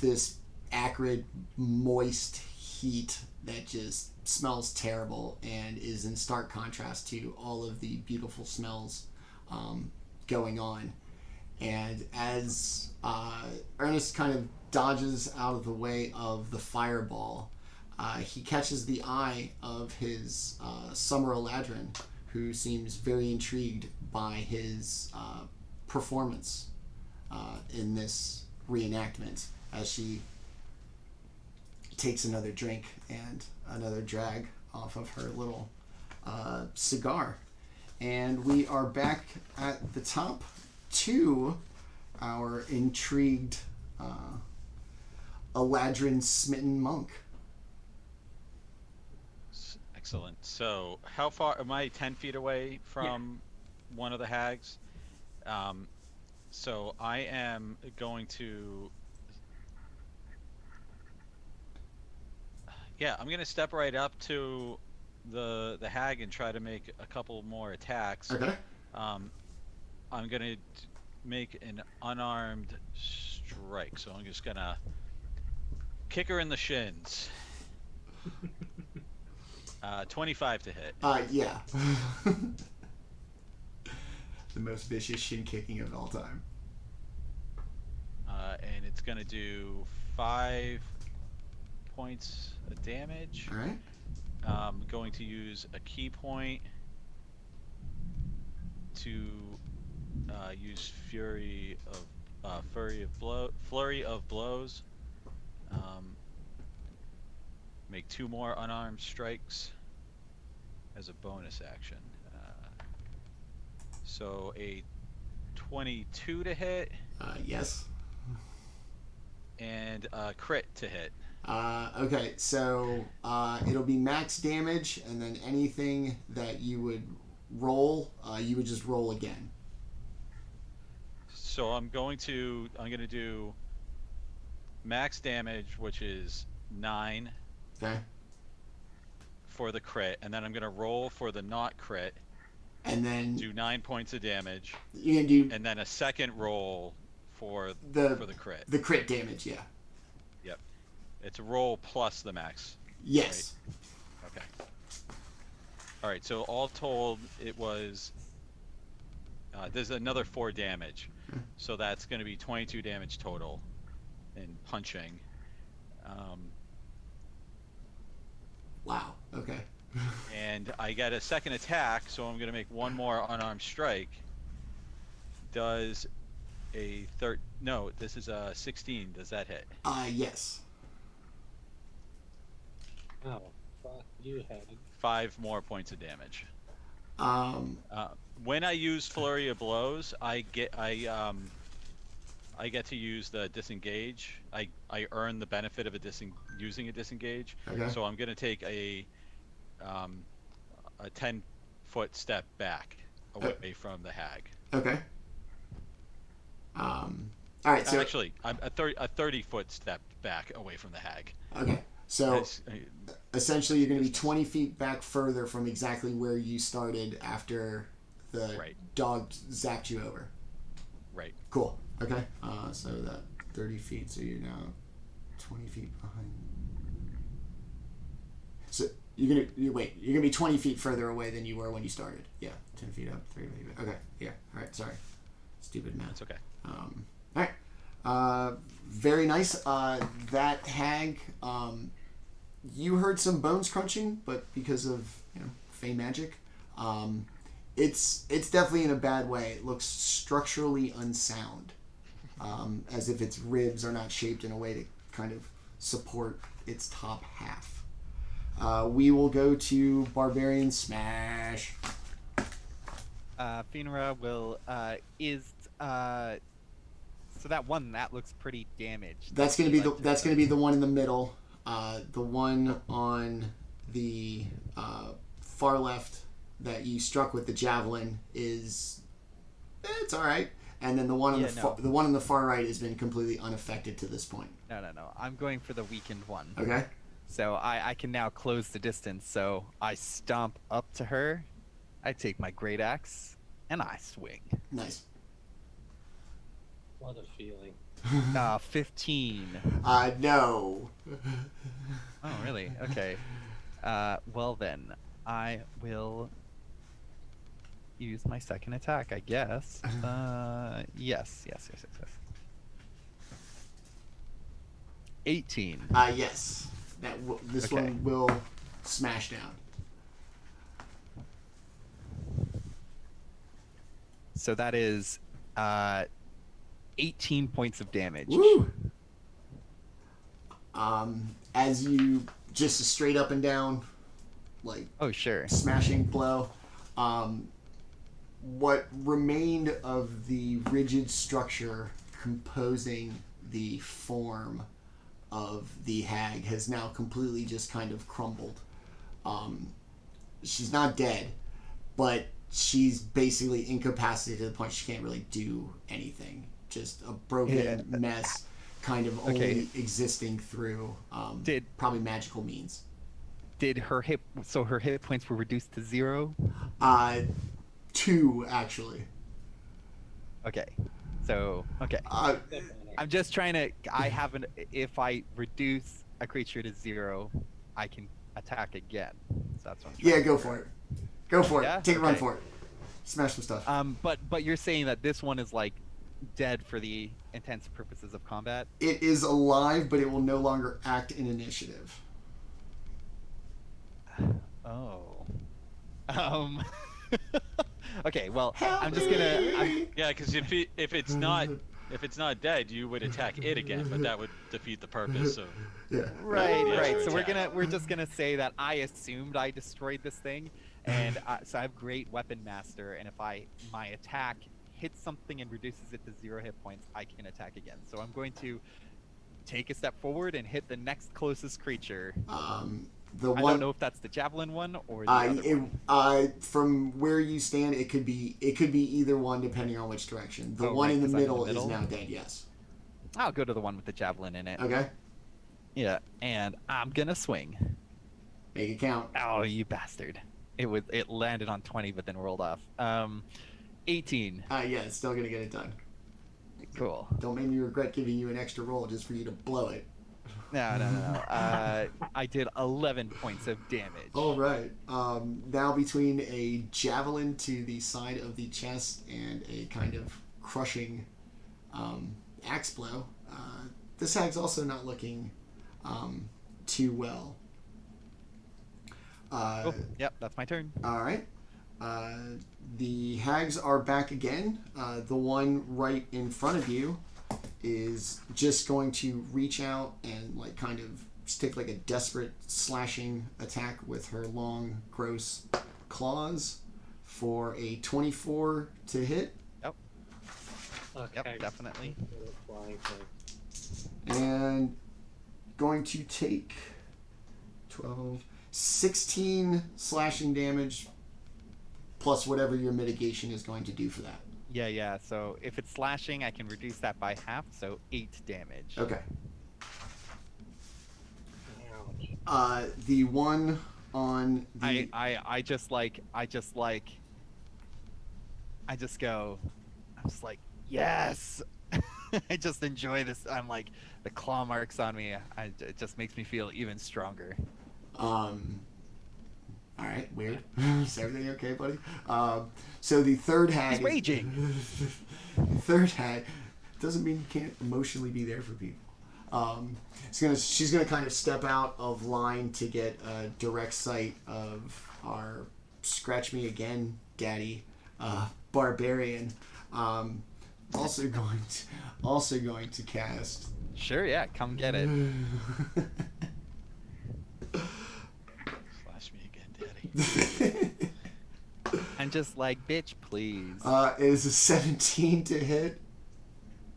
this acrid, moist heat that just smells terrible and is in stark contrast to all of the beautiful smells going on. And as Ernest kind of dodges out of the way of the fireball, he catches the eye of his summer Eladrin, who seems very intrigued by his performance in this reenactment, as she takes another drink and another drag off of her little cigar. And we are back at the top to our intrigued Eladrin smitten monk. Excellent. So, how far am I? 10 feet away from one of the hags. So I am going to. Yeah, I'm gonna step right up to the hag and try to make a couple more attacks. Okay. I'm gonna make an unarmed strike, so I'm just gonna kick her in the shins. 25 to hit. Yeah. The most vicious shin kicking of all time. And it's gonna do 5 points of damage. All right. I'm going to use a key point to use flurry of blows. Make 2 more unarmed strikes as a bonus action. So a 22 to hit. Yes. And a crit to hit. Okay, so it'll be max damage, and then anything that you would roll, you would just roll again. So I'm gonna do max damage, which is 9, Okay. for the crit, and then I'm gonna roll for the not crit, And then do 9 points of damage, you can do and then a second roll for the crit. The crit damage, yeah. Yep. It's a roll plus the max. Yes. Right? Okay. All right. So all told, it was. There's another 4 damage, so that's going to be 22 damage total in punching. Wow. Okay. And I get a second attack, so I'm going to make one more unarmed strike. Does a no, this is a 16. Does that hit? Yes. Oh, fuck you, Hag. 5 more points of damage. When I use Flurry of Blows, I get to use the disengage. I earn the benefit of using a disengage. Okay. So I'm going to take a 10-foot step back away from the hag. Okay. All right. So Actually, I'm a 30-foot step back away from the hag. okay. So essentially, you're going to be 20 feet back further from exactly where you started after the Right. dog zapped you over. Right. Cool. Okay. So that 30 feet. So you're now 20 feet behind. So you're gonna be 20 feet further away than you were when you started. Yeah. 10 feet up. 30 feet back. Okay. Yeah. All right. Sorry. Stupid math. That's okay. All right. Very nice. That hag. You heard some bones crunching, but because of Fey magic, it's definitely in a bad way. It looks structurally unsound, as if its ribs are not shaped in a way to kind of support its top half. We will go to Barbarian Smash. Fynra will so that one that looks pretty damaged. That's gonna be the one in the middle. The one on the far left that you struck with the javelin is it's all right, and then the one on the one on the far right has been completely unaffected to this point. No. I'm going for the weakened one. Okay. So I can now close the distance. So I stomp up to her, I take my great axe, and I swing. Nice. What a feeling. 15. No. Oh, really? Okay. Well then, I will use my second attack, I guess. Yes. 18. Yes. This one will smash down. So that is 18 points of damage. Woo! As you just a straight up and down, like Oh, sure. smashing blow. What remained of the rigid structure composing the form of the hag has now completely just kind of crumbled. She's not dead, but she's basically incapacitated to the point she can't really do anything. Just a broken mess, kind of only existing through probably magical means. Did her hit points were reduced to 0? 2 actually. Okay. So, okay. I'm just trying to if I reduce a creature to 0, I can attack again. So that's what I'm trying Yeah, to go figure for it. Go for Yeah? it. Take a run Okay. for it. Smash some stuff. But you're saying that this one is like dead for the intents purposes of combat? It is alive, but it will no longer act in initiative. Oh. Okay, well, Help I'm just gonna. me! Yeah, because if it's not dead, you would attack it again, but that would defeat the purpose of. Yeah. Right. Yeah, So attack. we're just gonna say that I assumed I destroyed this thing, and so I have great weapon master, and if my attack hits something and reduces it to 0 hit points, I can attack again. So I'm going to take a step forward and hit the next closest creature. I don't know if that's the javelin one or the other one. From where you stand, it could be either one depending on which direction. The one right, in the 'cause I'm in the middle is middle? now dead. Yes. I'll go to the one with the javelin in it. Okay. Yeah, and I'm gonna swing. Make it count. Oh, you bastard! It landed on 20, but then rolled off. 18. Yeah, it's still gonna get it done. Cool. Don't make me regret giving you an extra roll just for you to blow it. No. I did 11 points of damage. All right. Now between a javelin to the side of the chest and a kind of crushing axe blow, this hag's also not looking too well. Oh, yep, that's my turn. All right. The hags are back again. The one right in front of you is just going to reach out and like kind of take like a desperate slashing attack with her long, gross claws for a 24 to hit. Yep. Okay. Yep, definitely. And going to take 12, 16 slashing damage plus whatever your mitigation is going to do for that. Yeah. So if it's slashing, I can reduce that by half, so 8 damage. Okay. Ouch. The one on the... I just go, yes! I just enjoy this. I'm like, the claw marks on me, it just makes me feel even stronger. All right, weird. Is everything okay, buddy? So the third hag... He's raging! The third hag doesn't mean you can't emotionally be there for people. She's gonna kind of step out of line to get a direct sight of our scratch me again, daddy, barbarian. Also going to cast. Sure, yeah, come get it. Slash me again, daddy. I'm just like, bitch, please. Is a 17 to hit?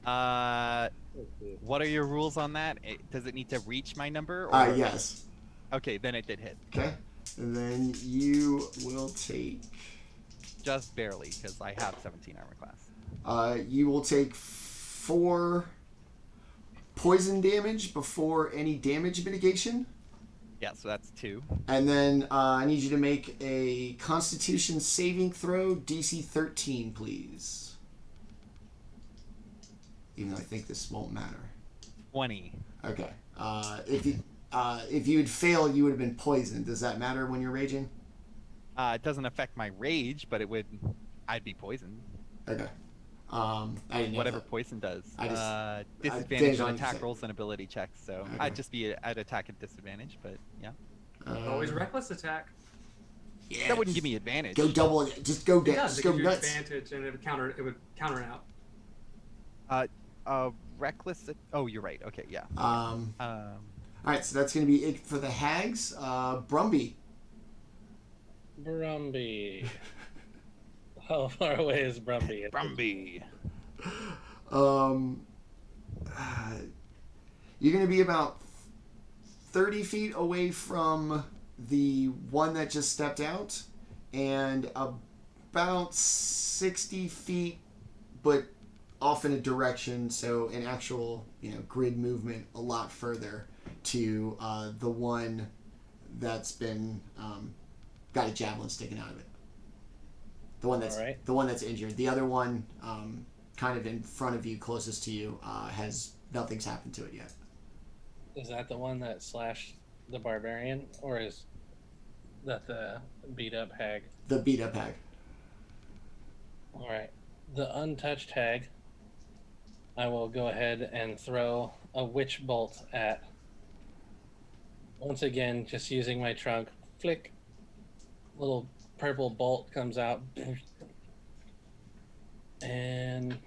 What are your rules on that? Does it need to reach my number? Or... Yes. Okay, then it did hit. Okay. And then you will take... Just barely, because I have 17 armor class. You will take 4 poison damage before any damage mitigation. Yeah, so that's 2. And then I need you to make a Constitution saving throw, DC 13, please. Even though I think this won't matter. 20. Okay. If you had failed, you would have been poisoned. Does that matter when you're raging? It doesn't affect my rage, but I'd be poisoned. Okay. I didn't know Whatever that. poison does. Disadvantage Disadvantage on on attack save. rolls and ability checks, so Okay. I'd just be at attack at disadvantage, but yeah. Always reckless attack. Yeah. That wouldn't give me advantage. Go double it. Just go It down. does. Just It go gives you nuts. advantage, and it would counter out. Reckless. Oh, you're right. Okay, yeah. All right, so that's going to be it for the hags. Brumbie. Brumbie. How far away is Brumbie? Brumbie. You're going to be about 30 feet away from the one that just stepped out, and about 60 feet, but off in a direction, so an actual grid movement a lot further to the one that's been got a javelin sticking out of it. The one that's Alright. the one that's injured. The other one, kind of in front of you, closest to you, has nothing's happened to it yet. Is that the one that slashed the barbarian, or is that the beat up hag? The beat up hag. All right, the untouched hag. I will go ahead and throw a witch bolt at. Once again, just using my trunk. Flick. Little purple bolt comes out. And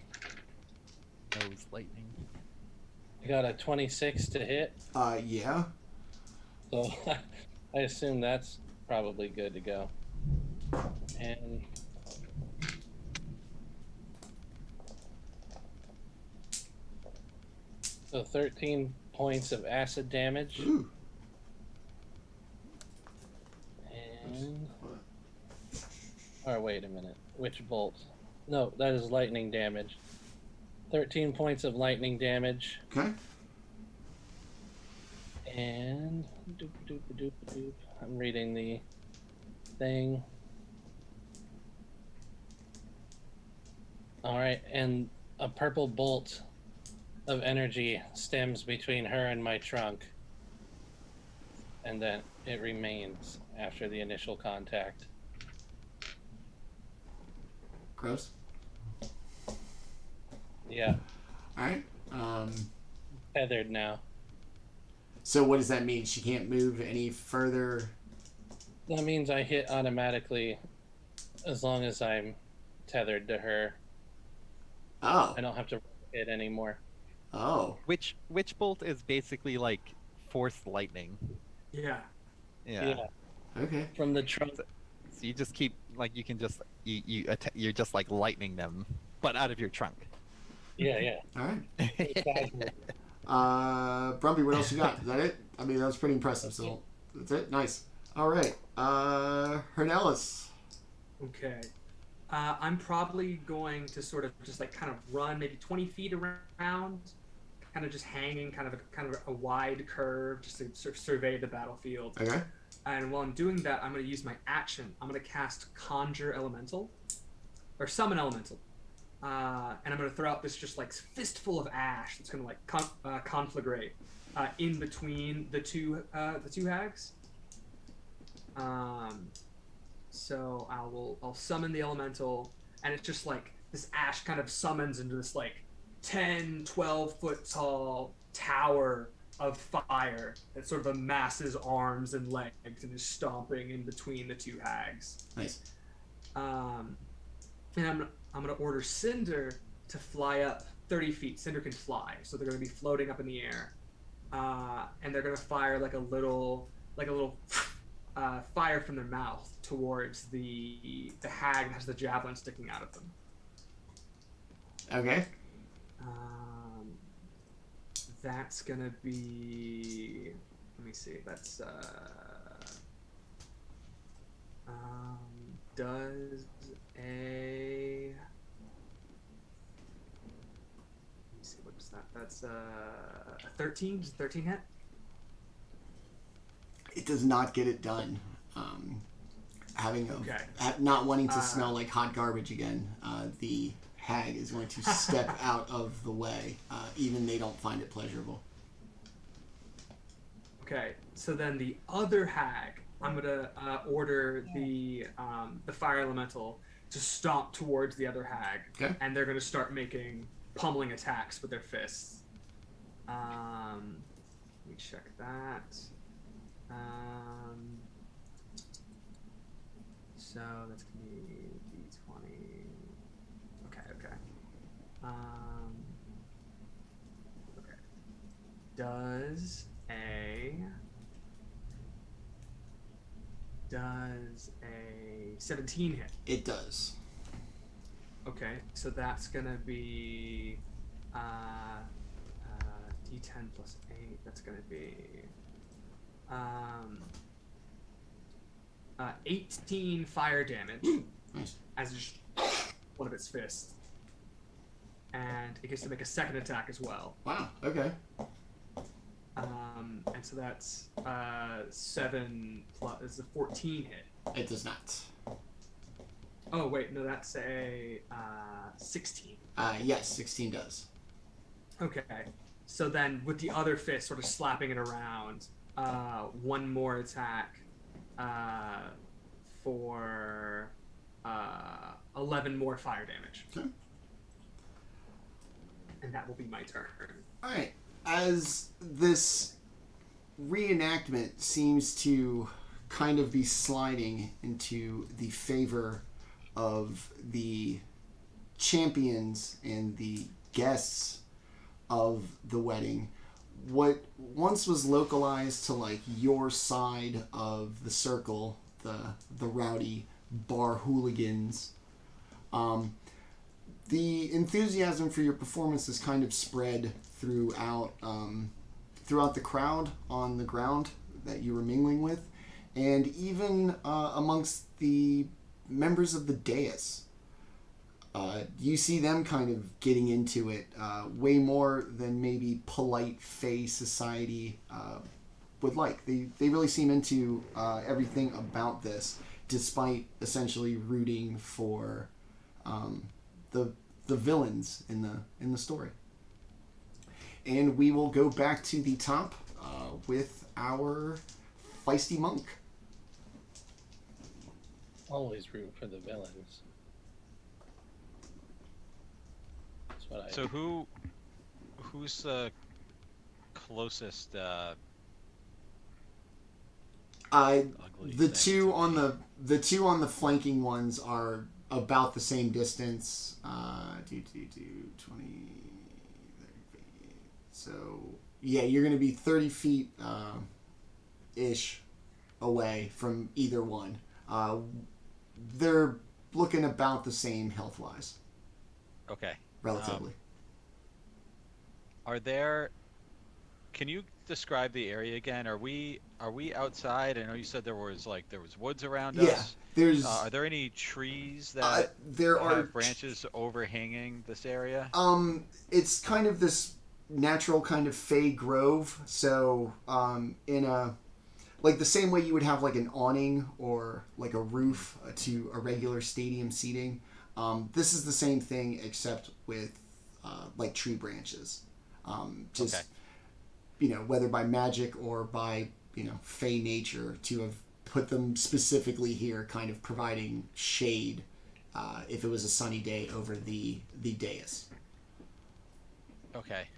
Nose lightning. I got a 26 to hit. Yeah. So I assume that's probably good to go. And so 13 points of acid damage. Ooh. And or wait a minute. Which bolt? No, that is lightning damage. 13 points of lightning damage. Okay. And doop doop doop doop. I'm reading the thing. All right, and a purple bolt of energy stems between her and my trunk, and then it remains after the initial contact. Gross. Yeah, All right. tethered now. So what does that mean? She can't move any further? That means I hit automatically as long as I'm tethered to her. Oh. I don't have to hit anymore. Oh. Which bolt is basically like force lightning. Yeah. Yeah. Okay. From the trunk. So you just keep like you can just you're just like lightning them, but out of your trunk. Yeah. All right. Brumbie, what else you got? Is that it? I mean, that was pretty impressive. So that's it. Nice. All right. Hernelis. Okay. I'm probably going to sort of just like kind of run maybe 20 feet around, kind of just hanging, kind of a wide curve, just to sort of survey the battlefield. Okay. And while I'm doing that, I'm going to use my action. I'm going to cast Conjure Elemental, or Summon Elemental, and I'm going to throw out this just like fistful of ash that's going to like conflagrate in between the two hags. So I'll summon the elemental, and it's just like this ash kind of summons into this like 10, 12 foot tall tower of fire that sort of amasses arms and legs and is stomping in between the two hags. Nice. And I'm gonna order Cinder to fly up 30 feet. Cinder can fly, so they're gonna be floating up in the air, and they're gonna fire like a little fire from their mouth towards the hag that has the javelin sticking out of them. Okay. That's gonna be. Let me see. That's does a. Let me see. What's that? That's a 13. Does 13 hit? It does not get it done. Not wanting to smell like hot garbage again, the hag is going to step out of the way, even they don't find it pleasurable. Okay, so then the other hag, I'm gonna order the fire elemental to stomp towards the other hag, okay. And they're gonna start making pummeling attacks with their fists. Let me check that. So that's gonna be D20. Okay. Okay. Does a 17 hit? It does. Okay, so that's gonna be D10 plus 8. That's gonna be 18 fire damage. Nice. As just one of its fists, and it gets to make a second attack as well. Wow. Okay. And so that's 7 plus. It's a 14 hit. It does not. Oh wait, no, that's a 16. Yes, 16 does. Okay, so then with the other fist sort of slapping it around, one more attack for 11 more fire damage. Okay. And that will be my turn. All right. As this reenactment seems to kind of be sliding into the favor of the champions and the guests of the wedding, what once was localized to like your side of the circle, the rowdy bar hooligans, the enthusiasm for your performance is kind of spread throughout the crowd on the ground that you were mingling with, and even amongst the members of the dais. You see them kind of getting into it way more than maybe polite Fey society would like. They really seem into everything about this, despite essentially rooting for the villains in the story. And we will go back to the top with our feisty monk. Always root for the villains. That's what I So who's the closest ugly The thing two to on me? the two on the flanking ones are about the same distance. 20, 30 feet. So yeah, you're going to be 30 feet ish away from either one. They're looking about the same health wise, Okay. relatively. Can you describe the area again? Are we outside? I know you said there was woods around Yeah, us. there's Are there any trees that there are have branches overhanging this area? It's kind of this natural kind of Fey grove. So in a like the same way you would have like an awning or like a roof to a regular stadium seating. This is the same thing except with like tree branches. Just Okay. Whether by magic or by Fey nature to have put them specifically here, kind of providing shade if it was a sunny day over the dais. Okay.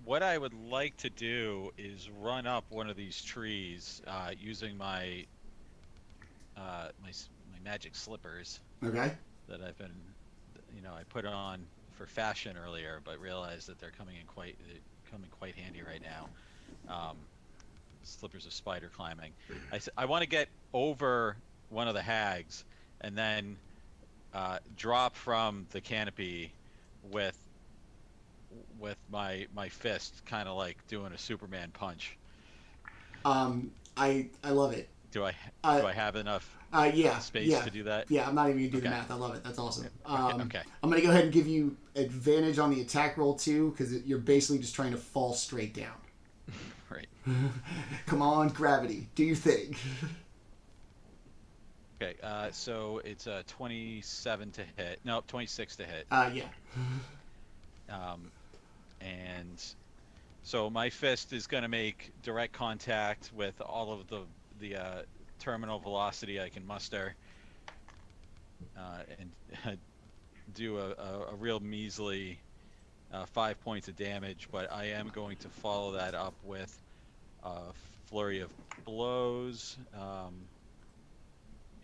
What I would like to do is run up one of these trees using my magic slippers Okay. that I've been, I put on for fashion earlier, but realized that they're coming quite handy right now. Slippers of spider climbing. I want to get over one of the hags and then drop from the canopy with my fist, kind of like doing a Superman punch. I love it. Do I have enough Yeah, space yeah. to do that? Yeah, I'm not even gonna do the Okay. math. I love it. That's awesome. Okay. I'm gonna go ahead and give you advantage on the attack roll too, because you're basically just trying to fall straight down. Right. Come on, gravity, do your thing. Okay. So it's a 27 to hit. No, 26 to hit. Yeah. And so my fist is going to make direct contact with all of the terminal velocity I can muster, and do a real measly 5 points of damage. But I am going to follow that up with a flurry of blows,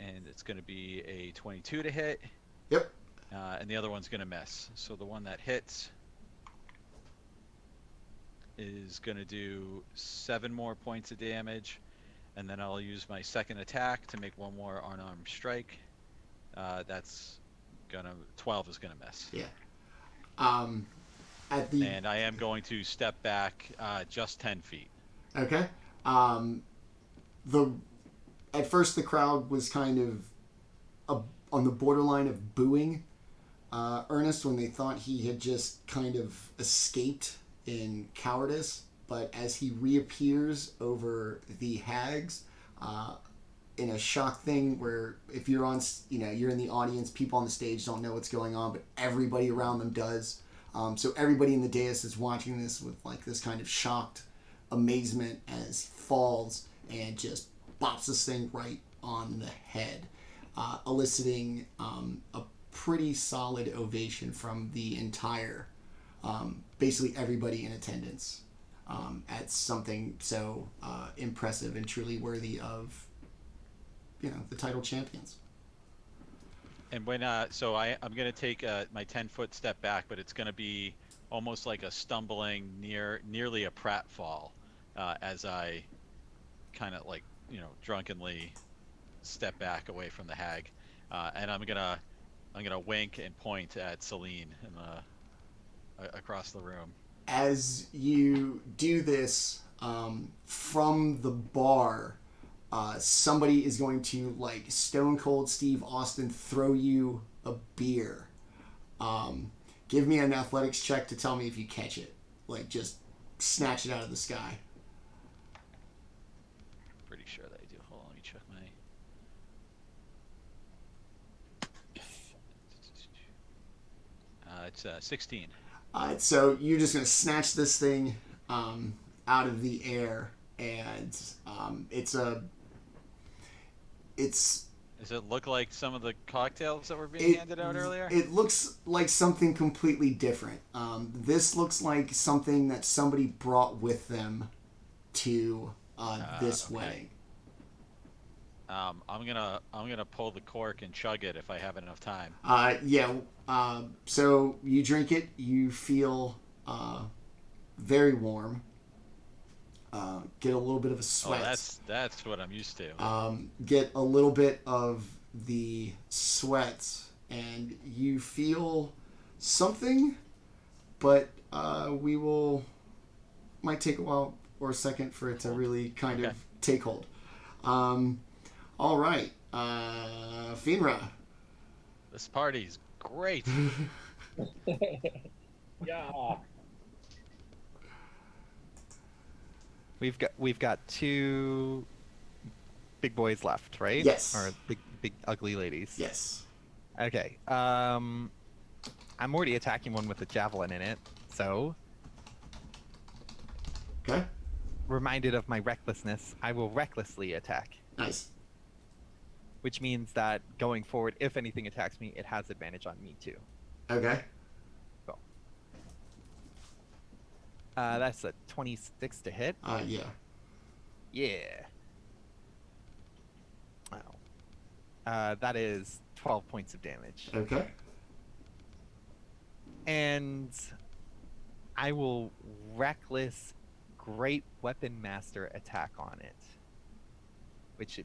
and it's going to be a 22 to hit. Yep. And the other one's going to miss. So the one that hits is going to do 7 more points of damage, and then I'll use my second attack to make one more unarmed strike. That's gonna 12 is gonna miss. Yeah. And I am going to step back just 10 feet. Okay. At first the crowd was kind of on the borderline of booing Ernest when they thought he had just kind of escaped in cowardice, but as he reappears over the hags in a shock thing where if you're on, you're in the audience, people on the stage don't know what's going on, but everybody around them does. So everybody in the dais is watching this with like this kind of shocked amazement as he falls and just bops this thing right on the head, eliciting a pretty solid ovation from the entire basically everybody in attendance at something so impressive and truly worthy of the title champions. And when so I'm going to take my 10-foot step back, but it's going to be almost like a stumbling nearly a pratfall as I kind of like drunkenly step back away from the hag, and I'm gonna wink and point at Celine across the room. As you do this, from the bar, somebody is going to, like Stone Cold Steve Austin, throw you a beer. Give me an athletics check to tell me if you catch it. Like, just snatch it out of the sky. pretty sure that I do. Hold on, let me check my. It's 16. So you're just gonna snatch this thing out of the air, and it's. Does it look like some of the cocktails that were being handed out earlier? It looks like something completely different. This looks like something that somebody brought with them to this okay. wedding. I'm gonna pull the cork and chug it if I have enough time. So you drink it. You feel very warm. Get a little bit of a sweat. Oh, that's what I'm used to. Get a little bit of the sweat, and you feel something, but might take a while or a second for it to really kind of take hold. All right, Fynra. This party's great. Yeah. We've got 2 big boys left, right? Yes. Or big ugly ladies. Yes. Okay. I'm already attacking one with a javelin in it, so Okay. reminded of my recklessness, I will recklessly attack. Nice. Which means that going forward, if anything attacks me, it has advantage on me too. Okay. Cool. That's a 26 to hit. Yeah. Yeah. Wow. That is 12 points of damage. Okay. And I will reckless Great Weapon Master attack on it. Which,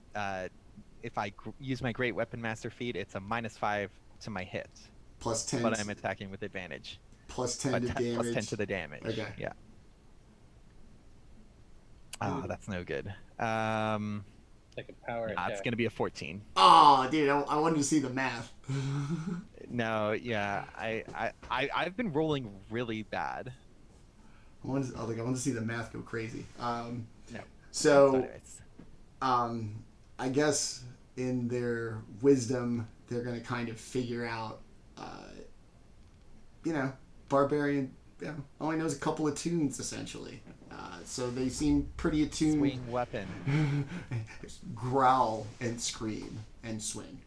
if I use my Great Weapon Master feat, it's a -5 to my hit. Plus 10. But I'm attacking with advantage. Plus 10 to damage. Plus 10 to the damage. Okay. Yeah. Oh, that's no good. Like a power attack. It's going to be a 14. Oh, dude, I wanted to see the math. No, yeah. I've been rolling really bad. I want to see the math go crazy. No. So, It's I guess in their wisdom, they're going to kind of figure out, barbarian only knows a couple of tunes, essentially. So they seem pretty attuned. swing weapon. Growl and scream and swing.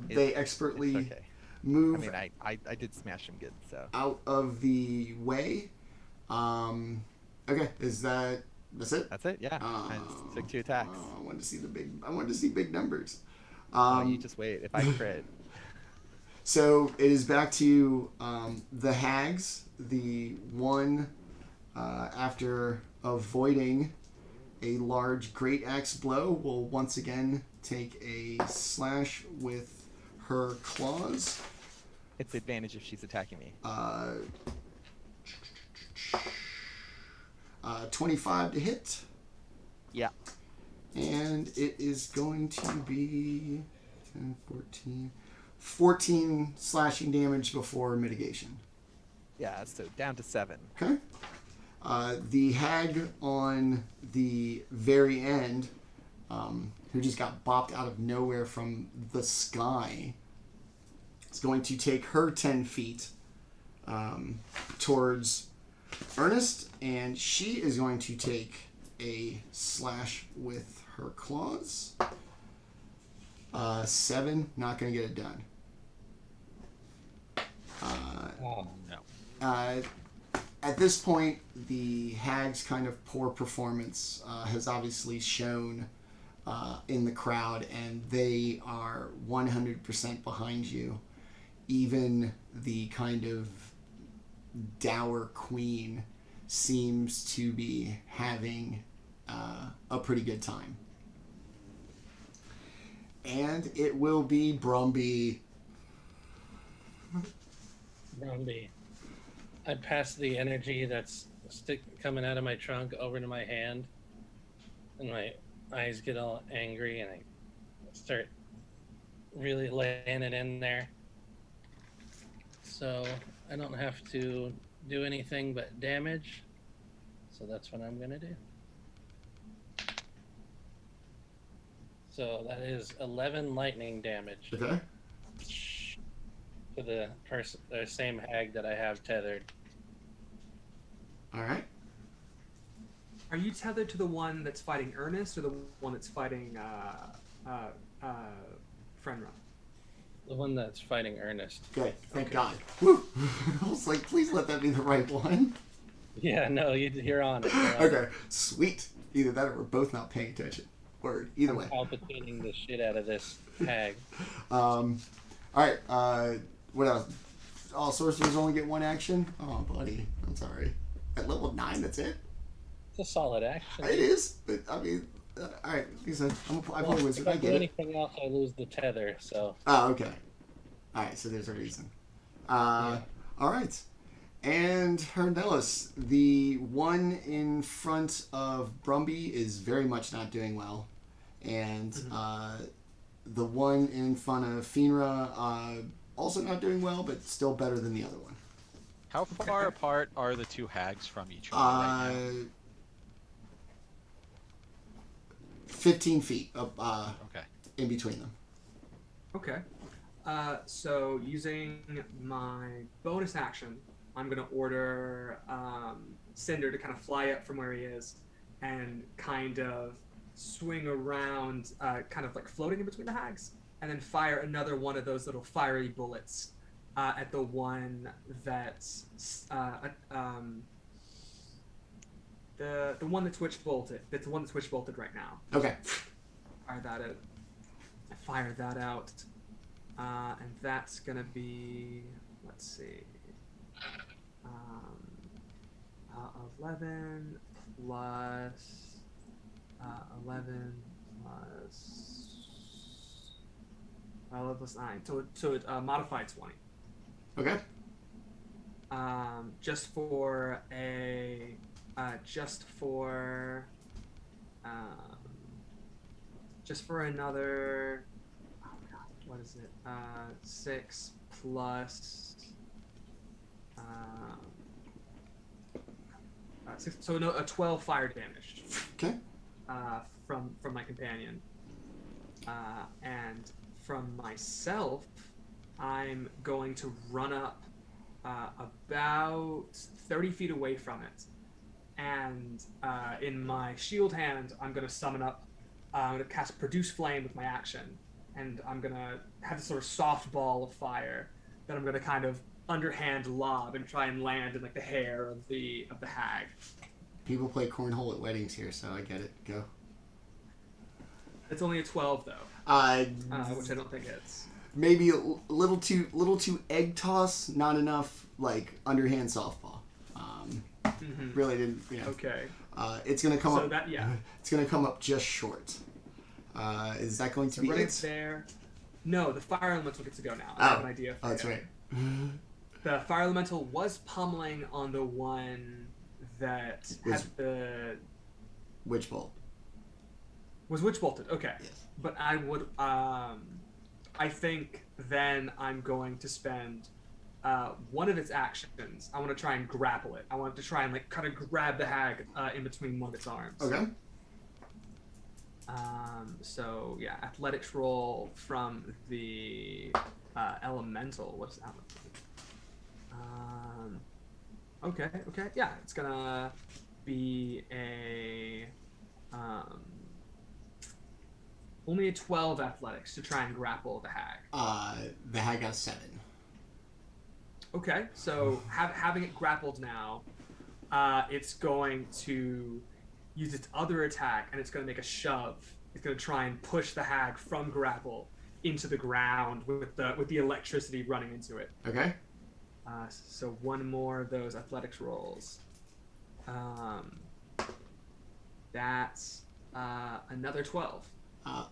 They expertly It's okay. move I mean, I did smash him good, so. out of the way. Okay, that's it? That's it, yeah. I took 2 attacks. I wanted to see big numbers. You just wait. If I crit. So it is back to the hags. The one, after avoiding a large great axe blow, will once again take a slash with her claws. It's advantage if she's attacking me. 25 to hit. Yeah. And it is going to be 10, 14 slashing damage before mitigation. Yeah, so down to 7. Okay. The hag on the very end, who just got bopped out of nowhere from the sky, is going to take her 10 feet towards Ernest, and she is going to take a slash with her claws. 7, not going to get it done. No. At this point, the hag's kind of poor performance has obviously shown in the crowd, and they are 100% behind you. Even the kind of dour queen seems to be having a pretty good time. And it will be Brumbie. Brumbie. I pass the energy that's coming out of my trunk over to my hand, and my eyes get all angry, and I start really laying it in there. So I don't have to do anything but damage. So that's what I'm gonna do. So that is 11 lightning damage Okay. to the same hag that I have tethered. All right. Are you tethered to the one that's fighting Ernest or the one that's fighting Fynra? The one that's fighting Ernest. Good. Thank Okay. God. Woo! I was like, please let that be the right one. Yeah, no, you're on it. Okay. Sweet. Either that or we're both not paying attention. Word. Either way. Palpitating the shit out of this hag. All right. What else? All sorcerers only get one action. Oh, buddy. I'm sorry. At level 9, that's it. It's a solid action. It is, but I mean, all right. Like I said, I play wizard. If I I do get it. anything else, I lose the tether. So Oh, okay. All right. So there's a reason. All right. And Hernelis, the one in front of Brumbie, is very much not doing well, and the one in front of Fynra, also not doing well, but still better than the other one. How far apart are the two hags from each other right now? 15 feet up, Okay. in between them. Okay. So using my bonus action, I'm going to order Cinder to kind of fly up from where he is and kind of swing around, kind of like floating in between the hags, and then fire another one of those little fiery bullets at the one that's the one that's witch bolted. That's the one that's witch bolted right now. Okay. Fire that out. And that's gonna be, let's see, 11 plus 11 plus 9. So it modified 20. Okay. Just for another. Oh God, what is it? 6 plus. 6, so no, a 12 fire damage. Okay. From my companion, and from myself, I'm going to run up about 30 feet away from it, and in my shield hand, I'm going to summon up. I'm going to cast Produce Flame with my action, and I'm going to have this sort of soft ball of fire that I'm going to kind of underhand lob and try and land in like the hair of the hag. People play cornhole at weddings here, so I get it. Go. It's only a 12 though, which I don't think it's. Maybe a little too egg toss, not enough like underhand softball. Really didn't. You know, Okay. It's gonna come So up. that, yeah. It's gonna come up just short. Is that going to So be right it? there. No, the fire elemental gets to go now. Oh. I have an idea for That's you. right. The fire elemental was pummeling on the one that had the Witch bolt. was witch bolted. Okay, Yes. but I would. I think then I'm going to spend one of its actions. I want to try and grapple it. I want to try and like kind of grab the hag in between one of its arms. Okay. So yeah, athletics roll from the elemental. What's that one? Okay, yeah, it's gonna be a only a 12 athletics to try and grapple the hag. The hag got 7. Okay, so having it grappled now, it's going to use its other attack, and it's going to make a shove. It's going to try and push the hag from grapple into the ground with the electricity running into it. Okay. So one more of those athletics rolls. That's another 12.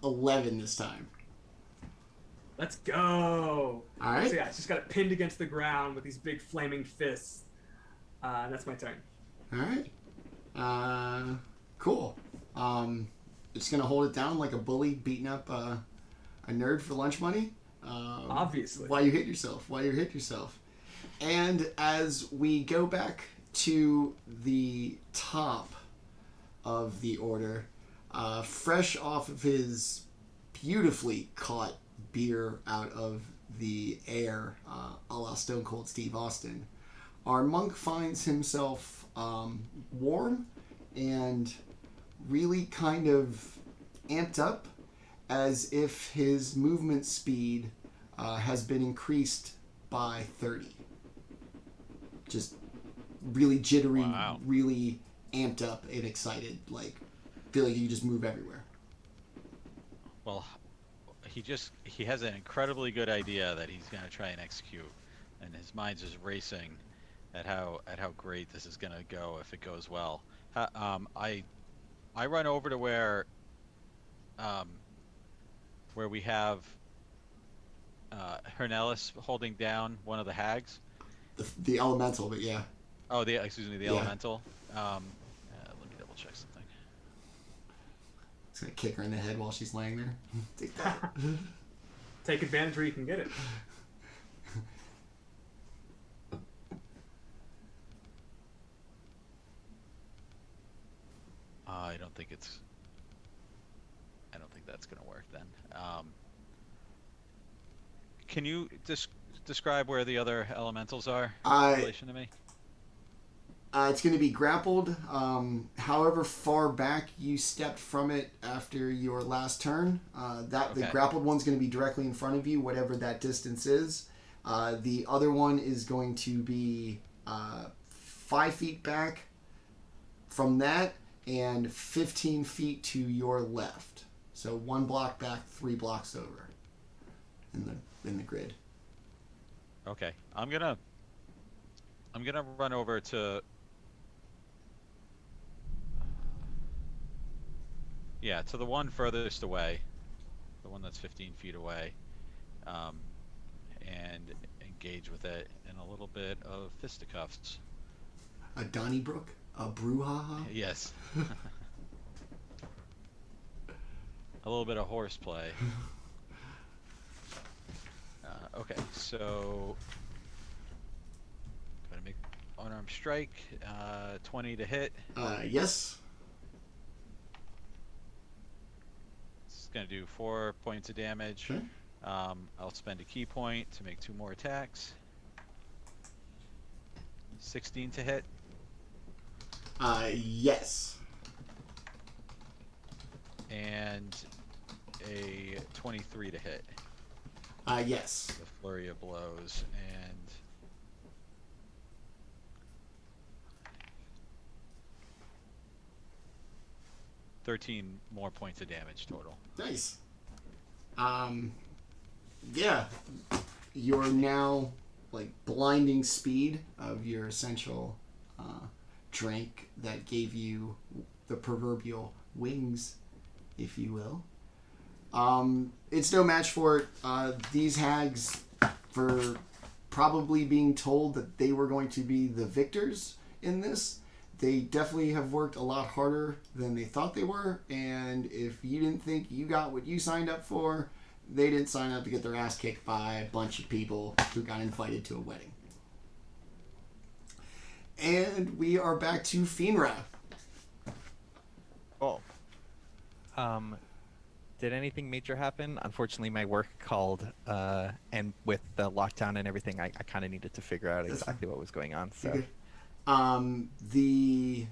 11 this time. Let's go! All right. So yeah, it's just got it pinned against the ground with these big flaming fists. That's my turn. All right. Cool. It's gonna hold it down like a bully beating up a nerd for lunch money. Obviously. While you hit yourself. And as we go back to the top of the order, fresh off of his beautifully caught beer out of the air, a la Stone Cold Steve Austin, our monk finds himself warm and really kind of amped up, as if his movement speed has been increased by 30. Just really jittery, Wow. really amped up and excited, like feel like you just move everywhere. Well, he has an incredibly good idea that he's going to try and execute, and his mind's just racing at how great this is going to go if it goes well. I run over to where we have Hernelis holding down one of the hags. The elemental, but yeah. Oh, excuse me, the Yeah. elemental. Let me double check something. It's gonna kick her in the head while she's laying there. Take that. Take advantage where you can get it. I don't think that's gonna work then. Can you describe where the other elementals are in relation to me? It's going to be grappled. However far back you stepped from it after your last turn, the grappled one's going to be directly in front of you, whatever that distance is. The other one is going to be 5 feet back from that and 15 feet to your left. So 1 block back, 3 blocks over in the grid. Okay, I'm gonna run over to the one furthest away, the one that's 15 feet away, and engage with it in a little bit of fisticuffs. A Donnybrook? A brouhaha? Yes. A little bit of horseplay. Okay, so gonna make unarmed strike, 20 to hit. Yes. It's gonna do 4 points of damage. Okay. I'll spend a key point to make 2 more attacks. 16 to hit. Yes. And a 23 to hit. Yes. The flurry of blows, and $13 more points of damage total. Nice. Yeah. You're now like blinding speed of your essential drink that gave you the proverbial wings, if you will. It's no match for it. These hags, for probably being told that they were going to be the victors in this, they definitely have worked a lot harder than they thought they were, and if you didn't think you got what you signed up for, they didn't sign up to get their ass kicked by a bunch of people who got invited to a wedding. And we are back to Fynra. Oh. Did anything major happen? Unfortunately, my work called, and with the lockdown and everything, I kind of needed to figure out exactly what was going on. So, the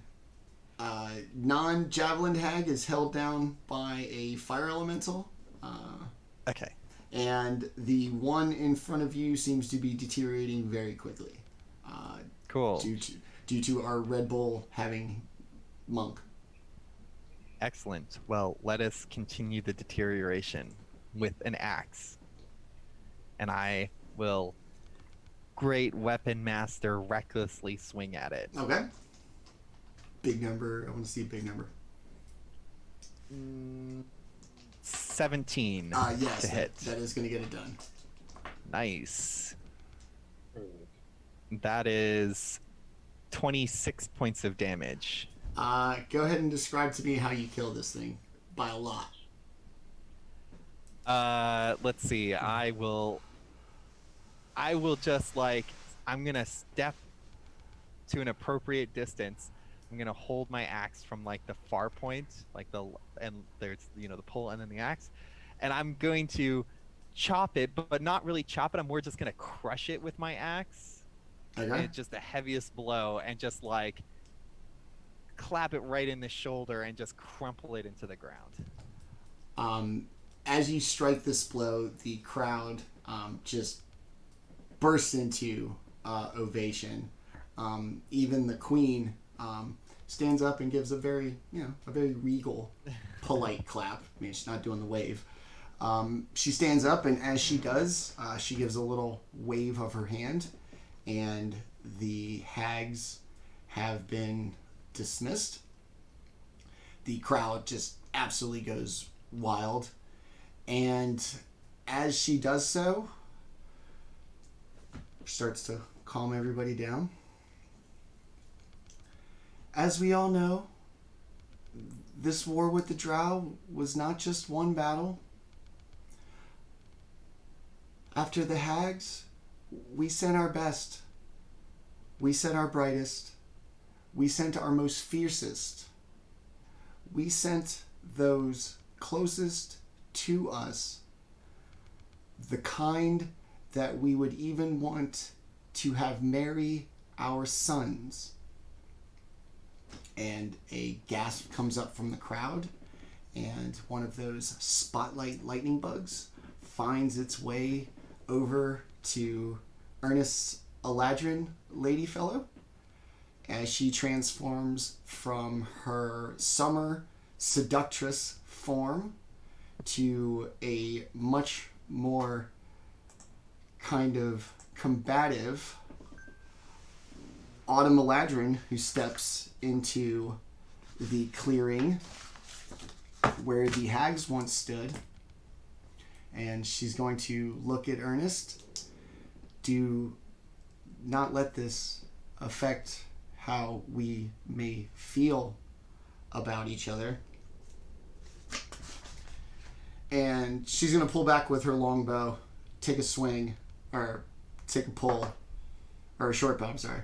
non-javelin hag is held down by a fire elemental. okay. And the one in front of you seems to be deteriorating very quickly. Cool. Due to our Red Bull having monk. Excellent. Well, let us continue the deterioration with an axe. And I will great weapon master recklessly swing at it. Okay. Big number. I want to see a big number. 17 yes, to hit. that is going to get it done. Nice. That is 26 points of damage. Go ahead and describe to me how you kill this thing by a lot. Let's see. I will just I'm gonna step to an appropriate distance. I'm gonna hold my axe from like the far point, and there's the pole and then the axe, and I'm going to chop it, but not really chop it. I'm more just going to crush it with my axe. Okay. And just the heaviest blow, and just like clap it right in the shoulder and just crumple it into the ground. As you strike this blow, the crowd just bursts into ovation. Even the queen stands up and gives a very regal, polite clap. I mean, she's not doing the wave. She stands up, and as she does, she gives a little wave of her hand, and the hags have been dismissed. The crowd just absolutely goes wild, and as she does so, starts to calm everybody down. As we all know, this war with the Drow was not just one battle. After the hags, we sent our best. We sent our brightest. We sent our most fiercest. We sent those closest to us, the kind that we would even want to have marry our sons. And a gasp comes up from the crowd, and one of those spotlight lightning bugs finds its way over to Ernest's Eladrin ladyfellow as she transforms from her summer seductress form to a much more kind of combative Autumn Eladrin, who steps into the clearing where the hags once stood, and she's going to look at Ernest. Do not let this affect how we may feel about each other. And she's going to pull back with her longbow, take a swing, or take a pull, or a short bow, I'm sorry,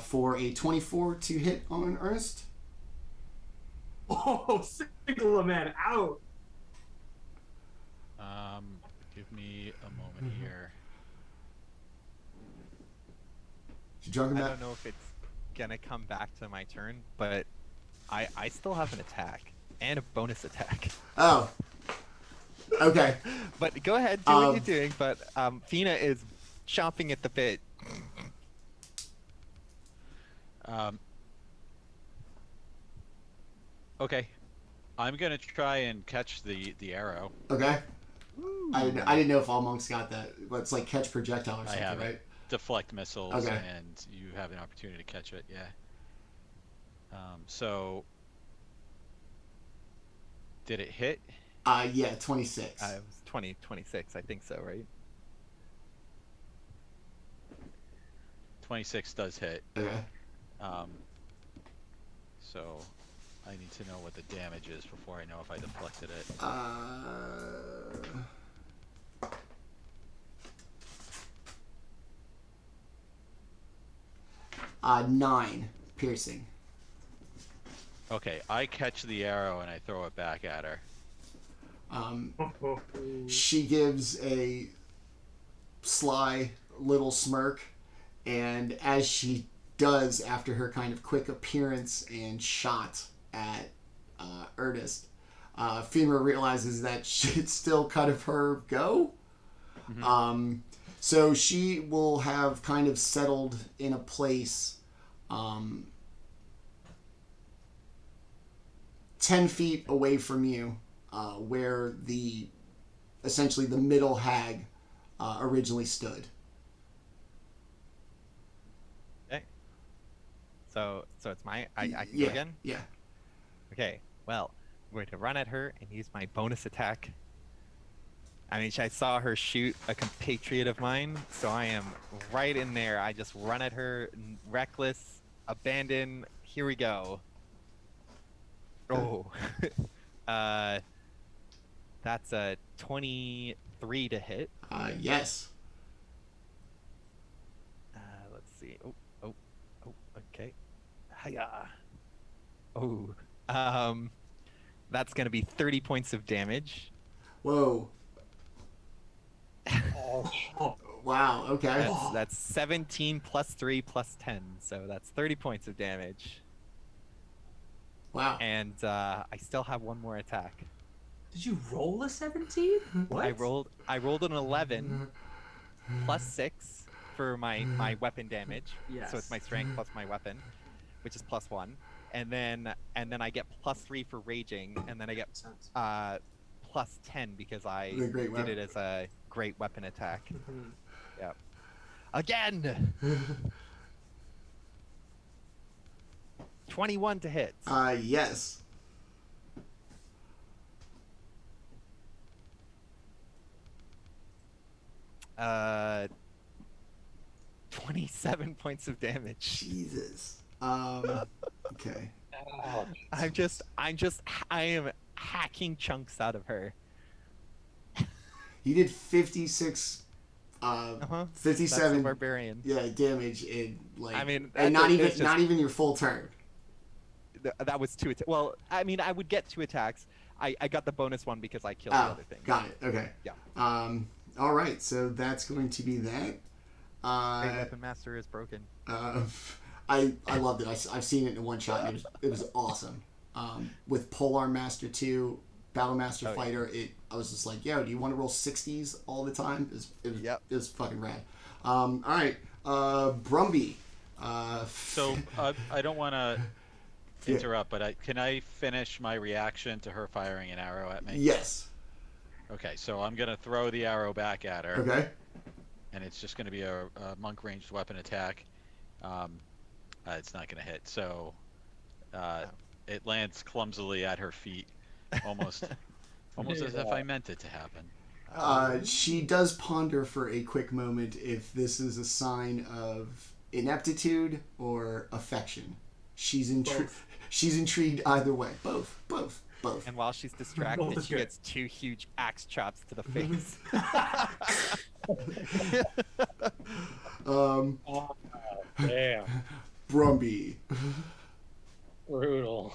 for a 24 to hit on Ernest. Oh, single a man out. Give me a moment here. You drunk I that? don't know if it's gonna come back to my turn, but I still have an attack and a bonus attack. Oh. Okay. But go ahead, do what you're doing. But Fina is chomping at the bit. Okay, I'm gonna try and catch the arrow. Okay. I didn't know if all monks got that. Well, it's like catch projectile or something, I have right? it. Deflect missiles, Okay. and you have an opportunity to catch it. Yeah. So, did it hit? Yeah, 26. It was 26, I think so, right? 26 does hit. Okay. So, I need to know what the damage is before I know if I deflected it. 9 piercing. Okay, I catch the arrow and I throw it back at her. She gives a sly little smirk, and as she does, after her kind of quick appearance and shot at Ernest, Fynra realizes that it's still kind of her go. Mm-hmm. So she will have kind of settled in a place 10 feet away from you, where essentially the middle hag originally stood. Okay. So it's I can Yeah, go again? yeah. Okay, well, I'm going to run at her and use my bonus attack. I mean, I saw her shoot a compatriot of mine, so I am right in there. I just run at her, reckless, abandon. Here we go. Oh, that's a 23 to hit. Yes. Let's see. Oh, okay. Hiya. Oh, that's gonna be 30 points of damage. Whoa. Oh, Wow. Okay. That's 17 plus 3 plus 10, so that's 30 points of damage. Wow. And I still have one more attack. did you roll a 17? What? I rolled an 11 plus 6 for my weapon damage. Yes. So it's my strength plus my weapon, which is plus 1. And then I get plus 3 for raging, and then I get plus 10 because I The great did weapon. it as a great weapon attack. Mhm. Yep. Again. 21 to hit. Yes. Uh, 27 points of damage. Jesus. Okay. Ouch. I am hacking chunks out of her. You did 56. That's a 57. barbarian. Yeah, damage in like. I mean, and that's not just- even your full turn. That was 2 attacks. Well, I mean, I would get 2 attacks. I got the bonus one because I killed the other thing. Got it. Okay. Yeah. All right. So that's going to be that. Great Weapon Master is broken. I loved it. I've seen it in one shot. And it was awesome. With Polearm Master 2, Battle Master Oh, yeah. Fighter, I was just like, yo, do you want to roll 60s all the time? It was fucking rad. All right. Brumbie. So I don't want to interrupt, but can I finish my reaction to her firing an arrow at me? Yes. Okay, so I'm gonna throw the arrow back at her. Okay. And it's just gonna be a monk ranged weapon attack. It's not gonna hit, so it lands clumsily at her feet, almost as if I meant it to happen. She does ponder for a quick moment if this is a sign of ineptitude or affection. She's intrigued either way. Both. And while she's distracted, Both is she good. gets 2 huge axe chops to the face. Oh, damn. Brumbie. Brutal.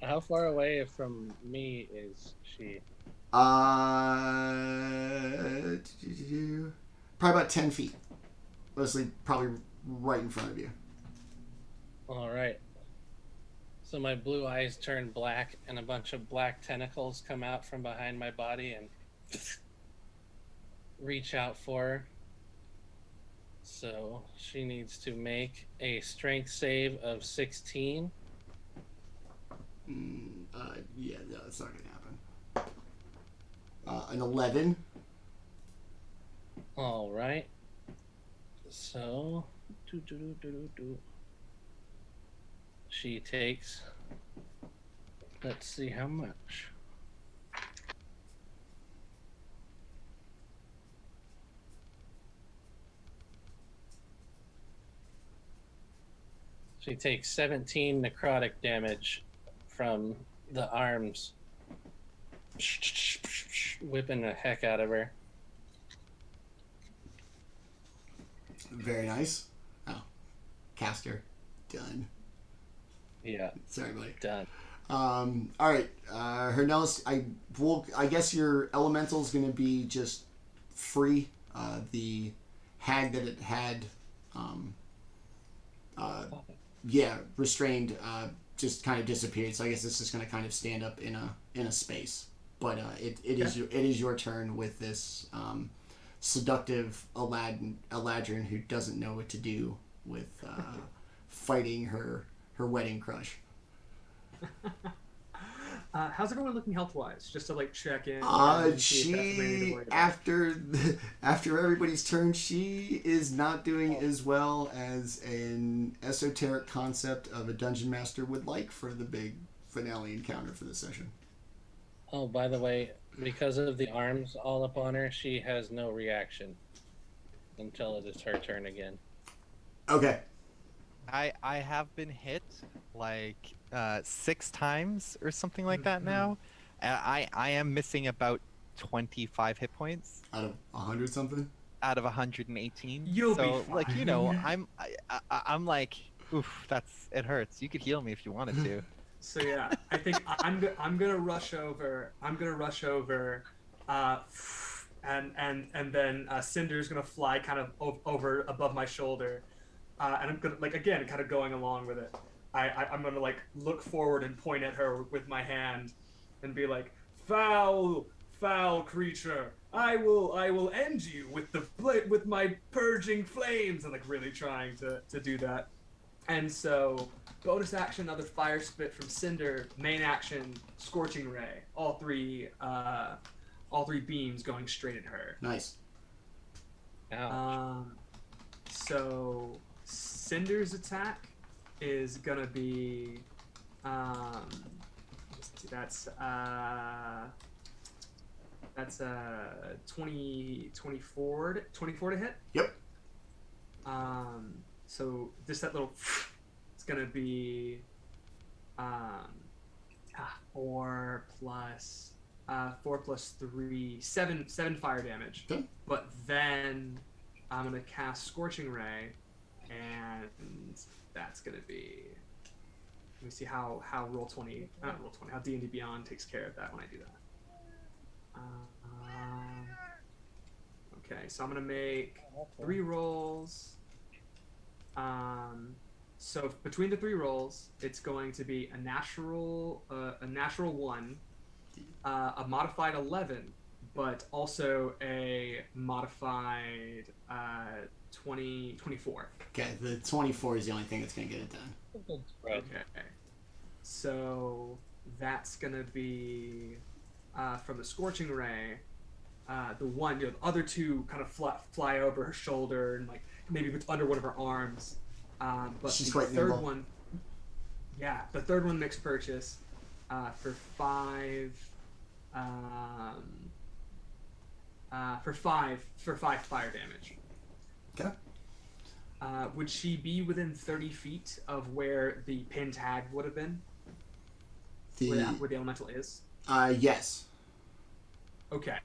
How far away from me is she? Probably about 10 feet. Mostly probably right in front of you. All right. So my blue eyes turn black, and a bunch of black tentacles come out from behind my body and reach out for her. So she needs to make a strength save of 16. Yeah, no, that's not gonna happen. An 11. All right. So, she takes. Let's see how much. She takes 17 necrotic damage from the arms, whipping the heck out of her. Very nice. Oh, caster, done. Yeah, Sorry, buddy. done. All right, Hernelis. I guess your elemental is going to be just free. The hag that it had, restrained, just kind of disappeared. So I guess it's just going to kind of stand up in a space. But it is your turn with this seductive Eladrin who doesn't know what to do with fighting her wedding crush. How's everyone looking health-wise? Just to check in. and see if that's something we need to worry about. after everybody's turn, she is not doing as well as an esoteric concept of a dungeon master would like for the big finale encounter for the session. Oh, by the way, because of the arms all up on her, she has no reaction until it is her turn again. Okay. I have been hit 6 times or something like that now. I am missing about 25 hit points Out of 100 something. out of 118. You'll be so fine. I'm like, oof, it hurts. You could heal me if you wanted to. So yeah, I think I'm gonna rush over. And then Cinder's gonna fly kind of over above my shoulder, and I'm gonna like again kind of going along with it. I'm gonna like look forward and point at her with my hand, and be like, "Foul, foul creature! I will end you with my purging flames," and like really trying to do that. And so, bonus action, another fire spit from Cinder. Main action, scorching ray. All three beams going straight at her. Nice. Ouch. So Cinder's attack is gonna be, let's see, that's 24 to hit. Yep. So just that little, it's gonna be 4 plus 3, 7 fire damage. Okay. But then I'm gonna cast Scorching Ray, and that's gonna be. Let me see how Roll20, not Roll20, how D&D Beyond takes care of that when I do that. Okay, so I'm gonna make 3 rolls. So between the 3 rolls, it's going to be a natural 1, a modified 11, but also a modified 24. Okay, the 24 is the only thing that's going to get it done. Right. Okay, so that's gonna be from the Scorching Ray. The other 2 kind of fly over her shoulder and like maybe under one of her arms. But She's the quite third nimble. one, the third one makes purchase for 5 fire damage. Okay. Would she be within 30 feet of where the pin tag would have been? Where the elemental is? Yes. Okay.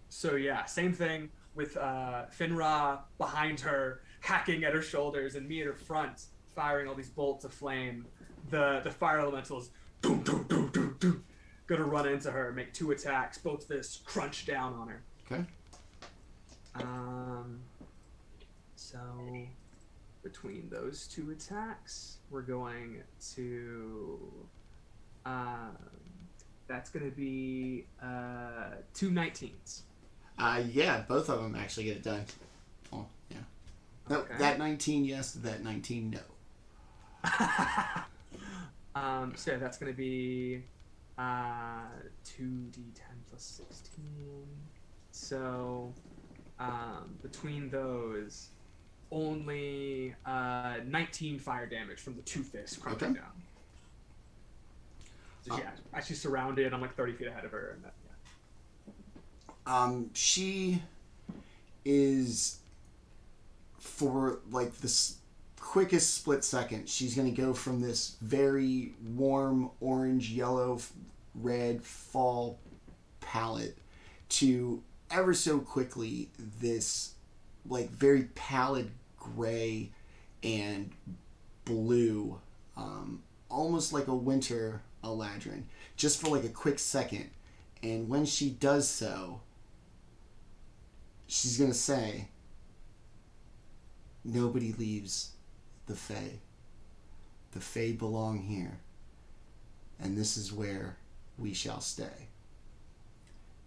So yeah, same thing with Fynra behind her, hacking at her shoulders, and me at her front, firing all these bolts of flame. The fire elementals, doom, doom, doom, doom, doom, gonna run into her, make 2 attacks, both this crunch down on her. Okay. So between those 2 attacks, we're going to that's gonna be 2 19s. Yeah, both of them actually get it done. Oh, yeah. No, Okay. that 19, yes. That 19, no. So yeah, that's gonna be 2d10 plus 16. So between those, only 19 fire damage from the 2 fists crunching Okay. down. So yeah, actually surrounded. I'm like 30 feet ahead of her, and that, yeah. She is, for like this quickest split second, she's going to go from this very warm orange, yellow, red fall palette to ever so quickly this like very pallid gray and blue, almost like a winter Eladrin, just for like a quick second. And when she does so, she's going to say, "Nobody leaves the Fey. The Fey belong here. And this is where we shall stay."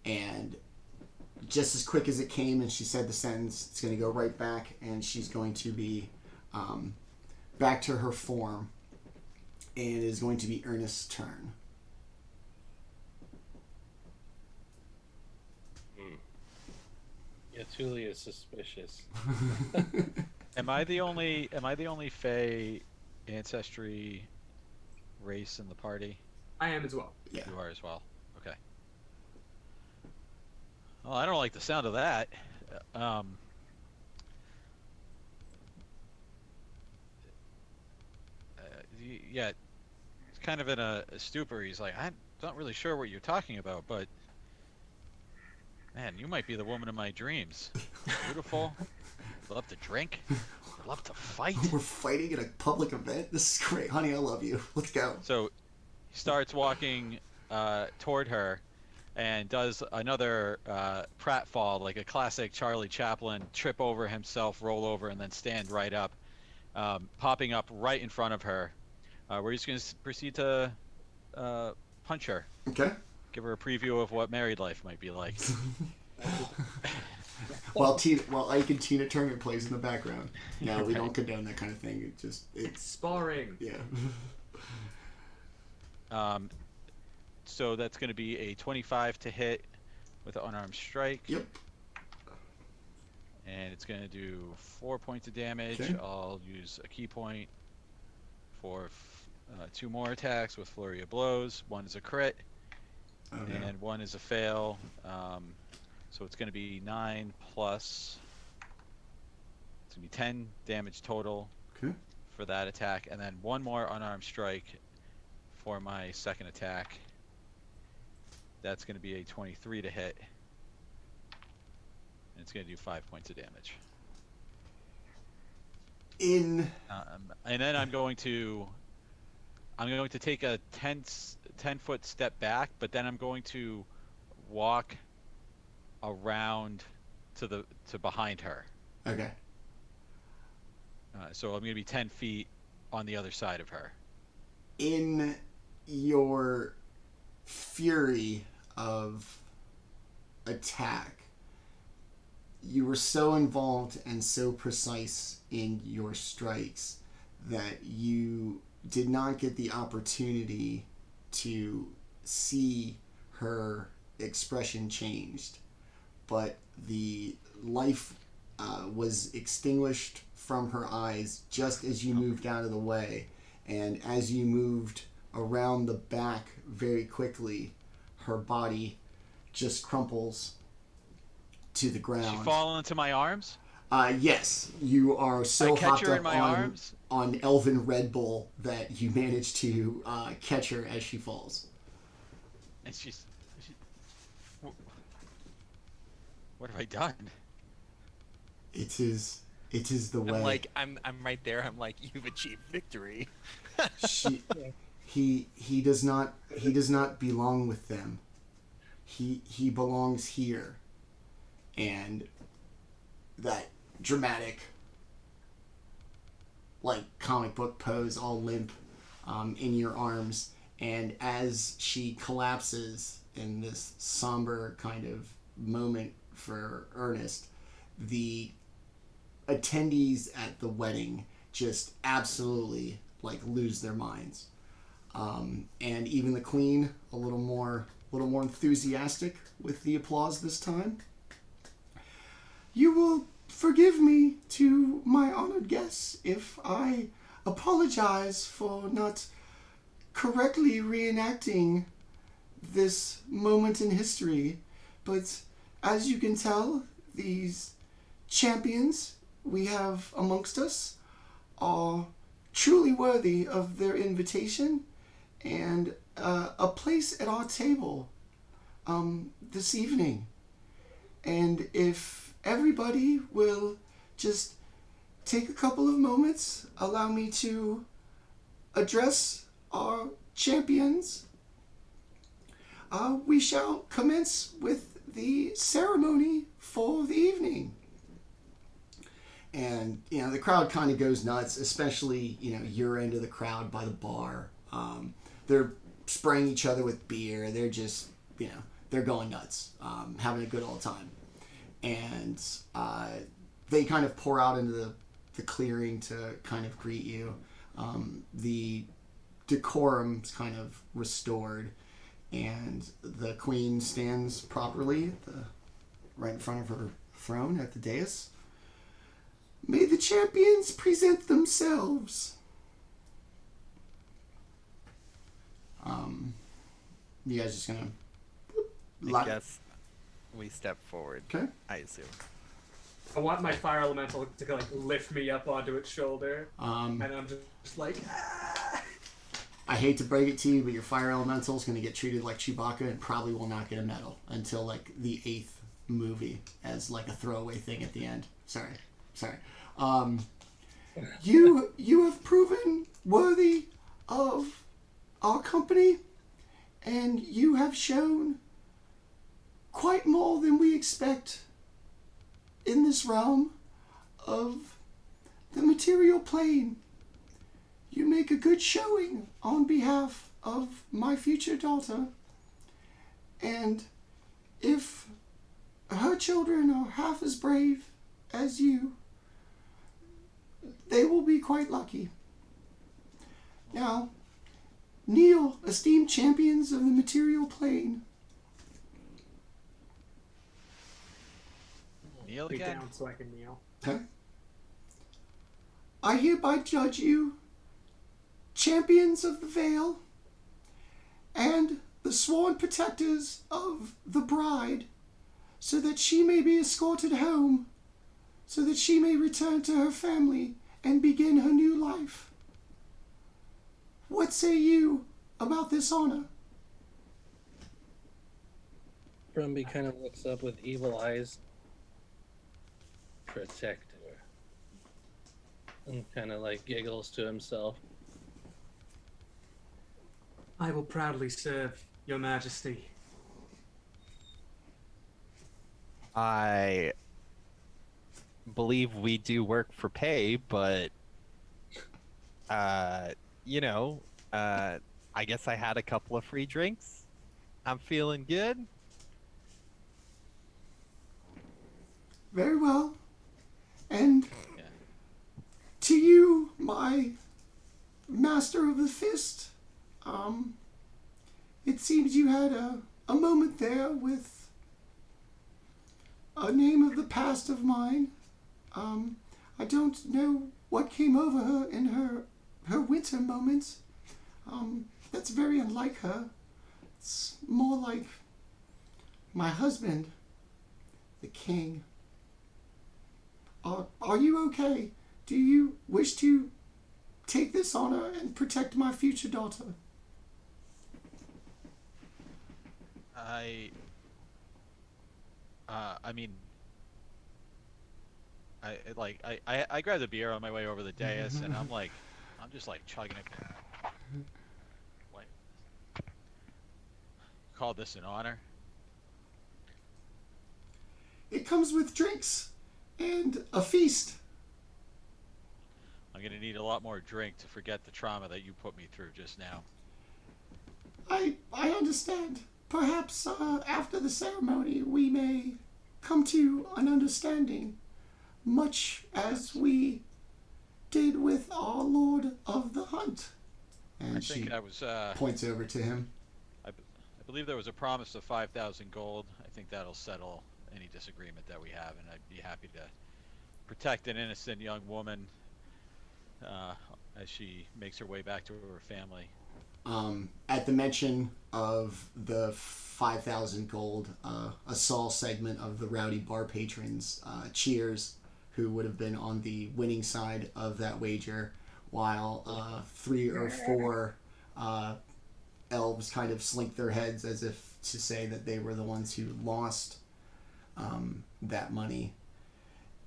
And just as quick as it came and she said the sentence, it's going to go right back, and she's going to be back to her form, and it is going to be Ernest's turn. Yeah, Thule is suspicious. Am I the only Fey ancestry race in the party? I am as well. Yeah. You are as well. Okay. Well, I don't like the sound of that. Yeah, it's kind of in a stupor. He's like, I'm not really sure what you're talking about, but man, you might be the woman of my dreams. Beautiful. Love to drink. Love to fight. We're fighting at a public event? This is great. Honey, I love you. Let's go. So, starts walking toward her and does another pratfall, like a classic Charlie Chaplin, trip over himself, roll over, and then stand right up, popping up right in front of her. We're just going to proceed to punch her. Okay. Give her a preview of what married life might be like. While Ike and Tina Turner plays in the background. No, we don't condone that kind of thing. It's Sparring. yeah. So that's going to be a 25 to hit with an unarmed strike. Yep. And it's going to do 4 points of damage. Okay. I'll use a key point for 2 more attacks with flurry of blows. 1 is a crit, and 1 is a fail. So it's going to be 9 plus. It's going to be 10 damage total for that attack, and then 1 more unarmed strike for my second attack. That's going to be a 23 to hit. And it's going to do 5 points of damage. And then I'm going to take a 10-foot step back, but then I'm going to walk around to behind her. Okay. So I'm going to be 10 feet on the other side of her. In your fury of attack, you were so involved and so precise in your strikes that you did not get the opportunity to see her expression changed. But the life was extinguished from her eyes just as you moved out of the way. And as you moved around the back very quickly, her body just crumples to the ground. She fall into my arms? Yes. You are so hopped up on Elven Red Bull that you manage to catch her as she falls. And what have I done? It is the way. I'm right there. I'm like, you've achieved victory. He does not belong with them. He belongs here. And that dramatic, like, comic book pose, all limp, in your arms, and as she collapses in this somber kind of moment for Ernest, the attendees at the wedding just absolutely lose their minds, and even the queen a little more enthusiastic with the applause this time. You will forgive me to my honored guests if I apologize for not correctly reenacting this moment in history, but as you can tell, these champions we have amongst us are truly worthy of their invitation and a place at our table this evening. And if everybody will just take a couple of moments, allow me to address our champions, we shall commence with the ceremony for the evening. And, the crowd kind of goes nuts, especially, your end of the crowd by the bar. They're spraying each other with beer. They're just, they're going nuts, having a good old time. And they kind of pour out into the clearing to kind of greet you. The decorum's kind of restored, and the queen stands properly right in front of her throne at the dais. May the champions present themselves. You guys just gonna... I guess we step forward. Okay. I assume. I want my fire elemental to lift me up onto its shoulder, and I'm just like, ah! I hate to break it to you, but your fire elemental is going to get treated like Chewbacca and probably will not get a medal until the 8th movie as a throwaway thing at the end. Sorry. You have proven worthy of our company, and you have shown quite more than we expect in this realm of the material plane. You make a good showing on behalf of my future daughter, and if her children are half as brave as you, they will be quite lucky. Now, kneel, esteemed champions of the material plane. Kneel Be again? down so I can kneel. Okay. I hereby judge you champions of the Vale and the sworn protectors of the bride, so that she may be escorted home, so that she may return to her family and begin her new life. What say you about this honor? Brumbie kind of looks up with evil eyes. Protector. And kind of like giggles to himself. I will proudly serve your majesty. I believe we do work for pay, but I guess I had a couple of free drinks. I'm feeling good. Very well. And Yeah. to you, my master of the fist, it seems you had a moment there with a name of the past of mine. I don't know what came over her in her winter moments. That's very unlike her. It's more like my husband, the king. Are you okay? Do you wish to take this honor and protect my future daughter? I grabbed a beer on my way over the dais, and I'm just like chugging it. Like, call this an honor? It comes with drinks and a feast. I'm gonna need a lot more drink to forget the trauma that you put me through just now. I understand. Perhaps after the ceremony we may come to an understanding, much as we did with our Lord of the Hunt. And I she think I was. points over to him. I believe there was a promise of 5,000 gold. I think that'll settle any disagreement that we have, and I'd be happy to protect an innocent young woman as she makes her way back to her family. At the mention of the 5,000 gold, a Saul segment of the rowdy bar patrons cheers, who would have been on the winning side of that wager, while 3 or 4 elves kind of slink their heads as if to say that they were the ones who lost that money.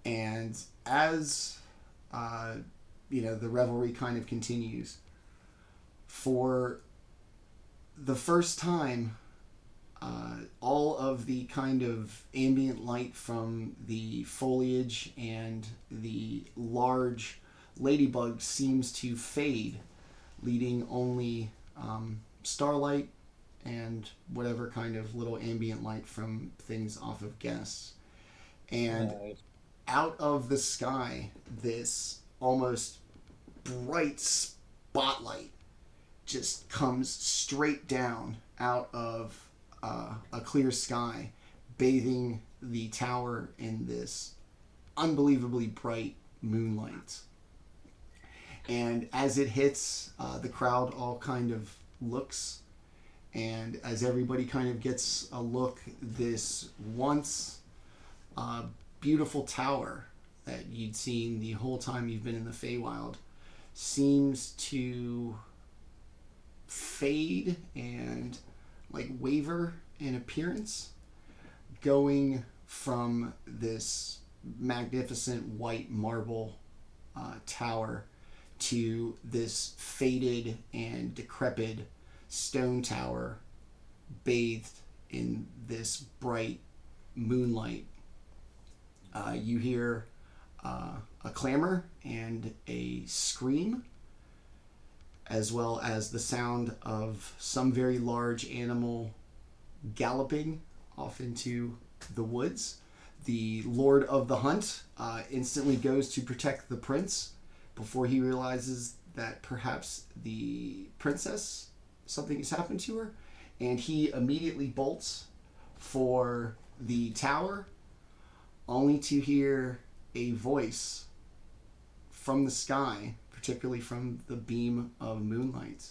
And as the revelry kind of continues, for the first time, all of the kind of ambient light from the foliage and the large ladybugs seems to fade, leaving only starlight and whatever kind of little ambient light from things off of guests. And out of the sky, this almost bright spotlight just comes straight down out of a clear sky, bathing the tower in this unbelievably bright moonlight. And as it hits, the crowd all kind of looks, and as everybody kind of gets a look, this once beautiful tower that you'd seen the whole time you've been in the Feywild seems to fade and like waver in appearance, going from this magnificent white marble tower to this faded and decrepit stone tower bathed in this bright moonlight. You hear a clamor and a scream, as well as the sound of some very large animal galloping off into the woods. The Lord of the Hunt instantly goes to protect the prince before he realizes that perhaps the princess, something has happened to her, and he immediately bolts for the tower, only to hear a voice from the sky, particularly from the beam of moonlight.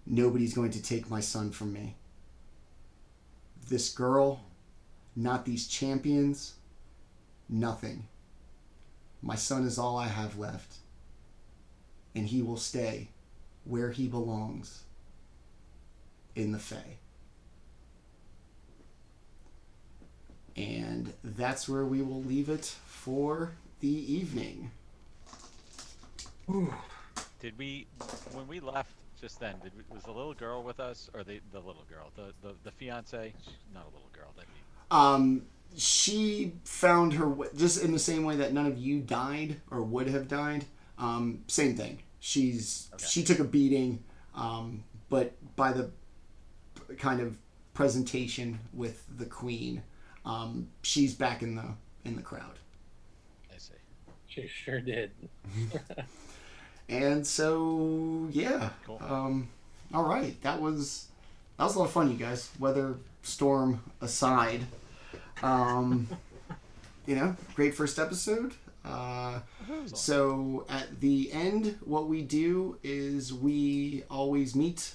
Nobody's going to take my son from me. This girl, not these champions, nothing. My son is all I have left, and he will stay where he belongs, in the Fey. And that's where we will leave it for the evening. Ooh. Did we, when we left just then, was the little girl with us, or the little girl, the fiance? She's not a little girl, She found her just in the same way that none of you died or would have died. Same thing. She took a beating, but by the kind of presentation with the queen, she's back in the crowd. I see. She sure did. And so yeah, Cool. All right, that was a lot of fun, you guys. Weather storm aside, great first episode. So at the end, what we do is we always meet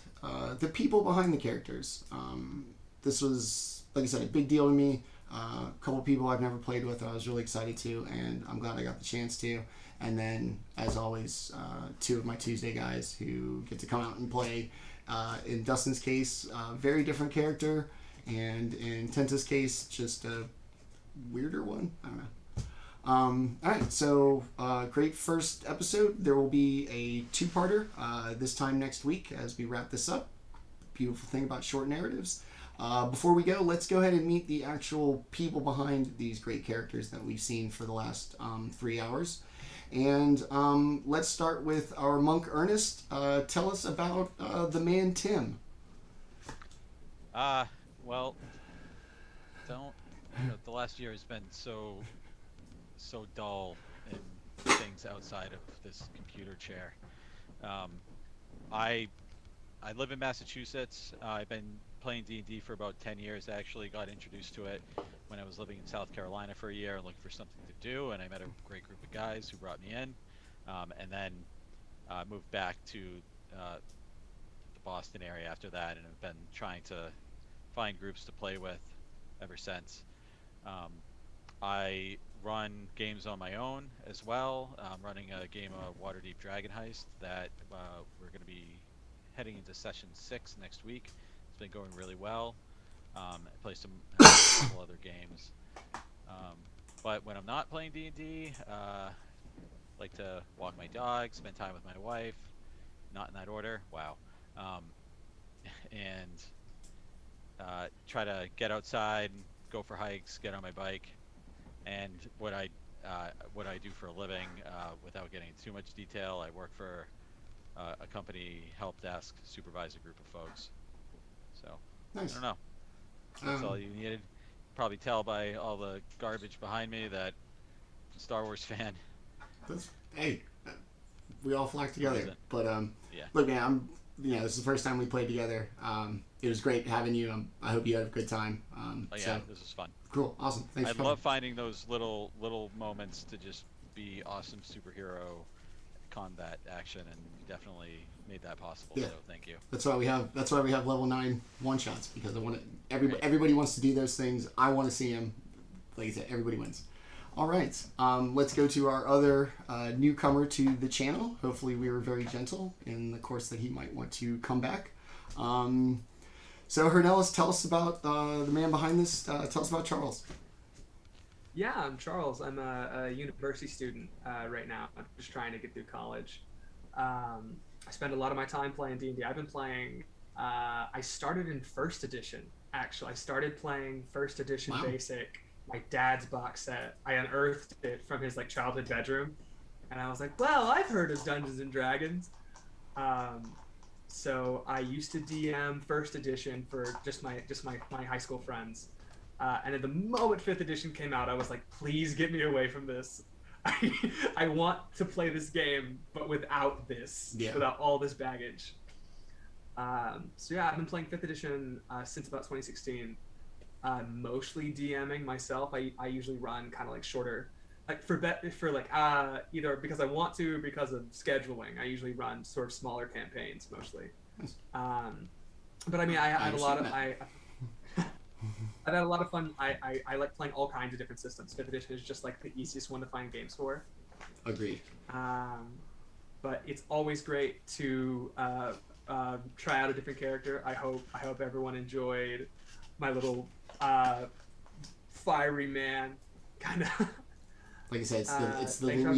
the people behind the characters. This was, like I said, a big deal to me. A couple people I've never played with, I was really excited to, and I'm glad I got the chance to. And then, as always, two of my Tuesday guys who get to come out and play. In Dustin's case, very different character, and in Tenta's case, just a weirder one. I don't know. All right, so great first episode. There will be a two-parter this time next week as we wrap this up. Beautiful thing about short narratives. Before we go, let's go ahead and meet the actual people behind these great characters that we've seen for the last 3 hours. And let's start with our monk Ernest. Tell us about the man Tim. Well, the last year has been so dull in things outside of this computer chair. I live in Massachusetts. I've been playing D&D for about 10 years. I actually got introduced to it when I was living in South Carolina for a year looking for something to do, and I met a great group of guys who brought me in, and then moved back to the Boston area after that, and have been trying to find groups to play with ever since. I run games on my own as well. I'm running a game of Waterdeep Dragon Heist that we're going to be heading into session 6 next week. It's been going really well. I play a couple other games. But when I'm not playing D&D, like to walk my dog, spend time with my wife, not in that order, wow. And try to get outside, go for hikes, get on my bike. And what I do for a living, without getting into too much detail, I work for a company help desk, supervise a group of folks. So, Nice. I don't know. That's all you needed. Probably tell by all the garbage behind me that I'm a Star Wars fan. Hey, we all flock together. But Yeah. look, man, this is the first time we played together. It was great having you. I hope you had a good time. This was fun. Cool, awesome. Thanks I for coming. love finding those little moments to just be awesome superhero combat action, and you definitely made that possible. Yeah. So thank you. That's why we have level 9 one shots, because I want everybody wants to do those things. I want to see them. Like I said, everybody wins. All right, let's go to our other newcomer to the channel. Hopefully, we were very gentle in the course that he might want to come back. So Hernelis, tell us about the man behind this. Tell us about Charles. Yeah, I'm Charles. I'm a university student right now. I'm just trying to get through college. I spend a lot of my time playing D&D. I've been playing. I started in first edition. Actually, I started playing first edition Wow. basic. My dad's box set. I unearthed it from his like childhood bedroom, and I was like, "Well, I've heard of Dungeons and Dragons." So I used to DM first edition for just my high school friends, and at the moment fifth edition came out, I was like, "Please get me away from this. I want to play this game, but without this, without all this baggage." So yeah, I've been playing fifth edition since about 2016. Mostly DMing myself. I usually run kind of like shorter, like for either because I want to, or because of scheduling. I usually run sort of smaller campaigns mostly. But I mean, I had a lot of I've had a lot of fun. I like playing all kinds of different systems. Fifth edition is just like the easiest one to find games for. Agreed. But it's always great to try out a different character. I hope everyone enjoyed my little fiery man kind of. Like I said, it's the yeah.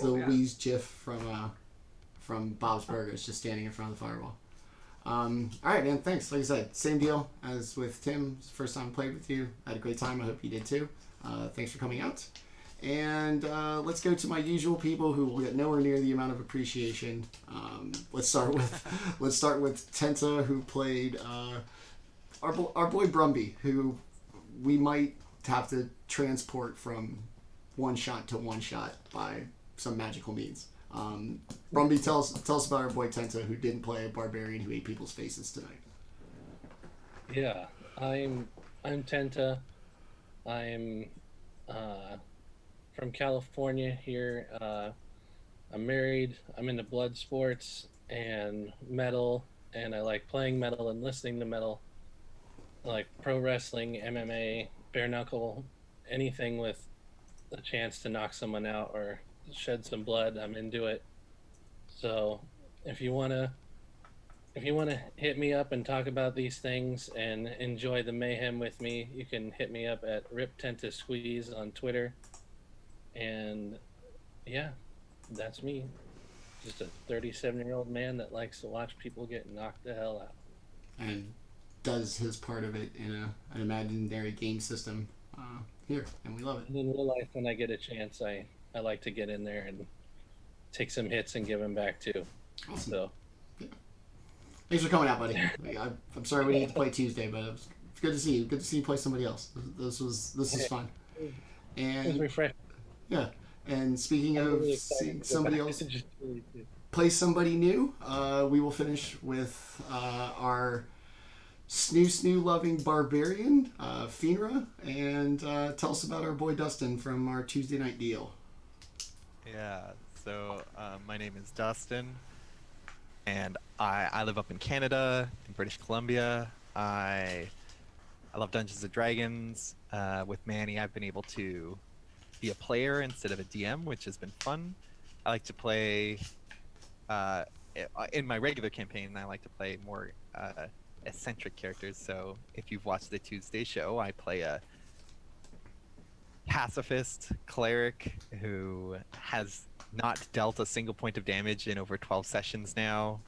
Louise GIF from Bob's Burgers, just standing in front of the firewall. All right, man. Thanks. Like I said, same deal as with Tim. It's the first time I played with you. I had a great time. I hope you did too. Thanks for coming out. And let's go to my usual people who will get nowhere near the amount of appreciation. Let's start with Tenta, who played our boy Brumbie, who we might have to transport from one shot to one shot by some magical means. Brumbie, tell us about our boy Tenta, who didn't play a barbarian who ate people's faces tonight. Yeah, I'm Tenta. I'm from California here. I'm married. I'm into blood sports and metal, and I like playing metal and listening to metal. I like pro wrestling, MMA, bare knuckle, anything with a chance to knock someone out or shed some blood. I'm into it. So if you wanna hit me up and talk about these things and enjoy the mayhem with me, you can hit me up at RipTentaSqueeze on Twitter. And yeah, that's me. Just a 37-year-old man that likes to watch people get knocked the hell out. And does his part of it in an imaginary game system here, and we love it. And in real life, when I get a chance, I like to get in there and take some hits and give them back too. Awesome. So, yeah. Thanks for coming out, buddy. I'm sorry we didn't get to play Tuesday, but it's good to see you. Good to see you play somebody else. This was fun. And it was refreshing. Yeah, and speaking of really seeing somebody else really play somebody new, we will finish with our snoo loving barbarian, Fynra, and tell us about our boy Dustin from our Tuesday night deal. Yeah, so my name is Dustin, and I live up in Canada, in British Columbia. I love Dungeons and Dragons. With Manny, I've been able to be a player instead of a DM, which has been fun. I like to play, in my regular campaign, I like to play more eccentric characters. So if you've watched the Tuesday show, I play a pacifist cleric who has not dealt a single point of damage in over 12 sessions now.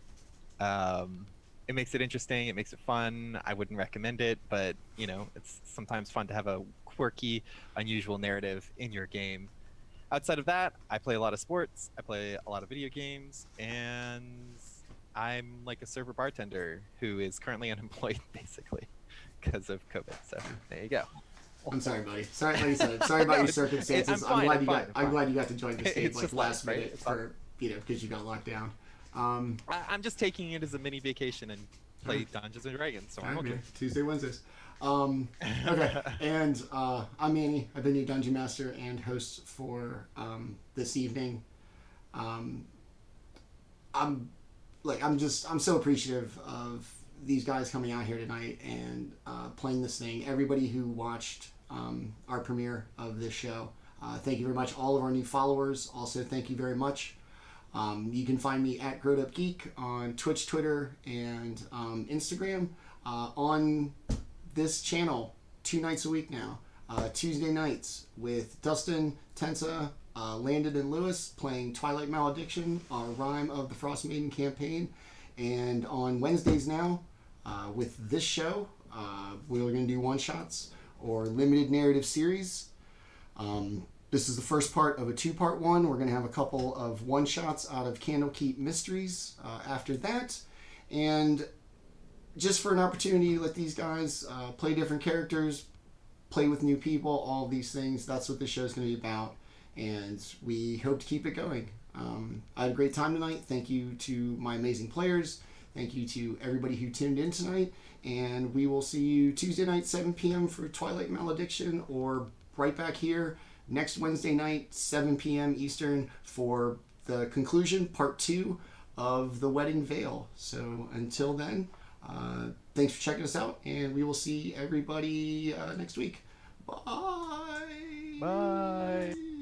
It makes it interesting, it makes it fun. I wouldn't recommend it, but you know, it's sometimes fun to have a quirky, unusual narrative in your game. Outside of that, I play a lot of sports, I play a lot of video games, and I'm like a server bartender who is currently unemployed basically because of COVID. So there you go. I'm sorry, buddy. Sorry, like you said, sorry about your circumstances. I'm glad you got to join this game It's like just last life, right? minute It's for because you got locked down. I'm just taking it as a mini vacation and play Dungeons and Dragons, so I'm okay. Man. Tuesday, Wednesdays. Okay, and I'm Manny. I've been your dungeon master and host for this evening. I'm so appreciative of these guys coming out here tonight and playing this thing. Everybody who watched our premiere of this show, thank you very much. All of our new followers, also thank you very much. You can find me at GrowedUpGeek on Twitch, Twitter, and Instagram. On this channel 2 nights a week now, Tuesday nights with Dustin, Tenta, Landon and Lewis playing Twilight Malediction, our Rime of the Frost Maiden campaign. And on Wednesdays now, with this show, we're going to do one-shots or limited narrative series. This is the first part of a two-part one. We're going to have a couple of one-shots out of Candlekeep Mysteries after that. And just for an opportunity to let these guys play different characters, play with new people, all of these things. That's what this show is going to be about. And we hope to keep it going. I had a great time tonight. Thank you to my amazing players. Thank you to everybody who tuned in tonight. And we will see you Tuesday night, 7 p.m. for Twilight Malediction, or right back here next Wednesday night, 7 p.m. Eastern, for the conclusion, part 2 of The Wedding Veil. So until then, thanks for checking us out, and we will see everybody next week. Bye. Bye.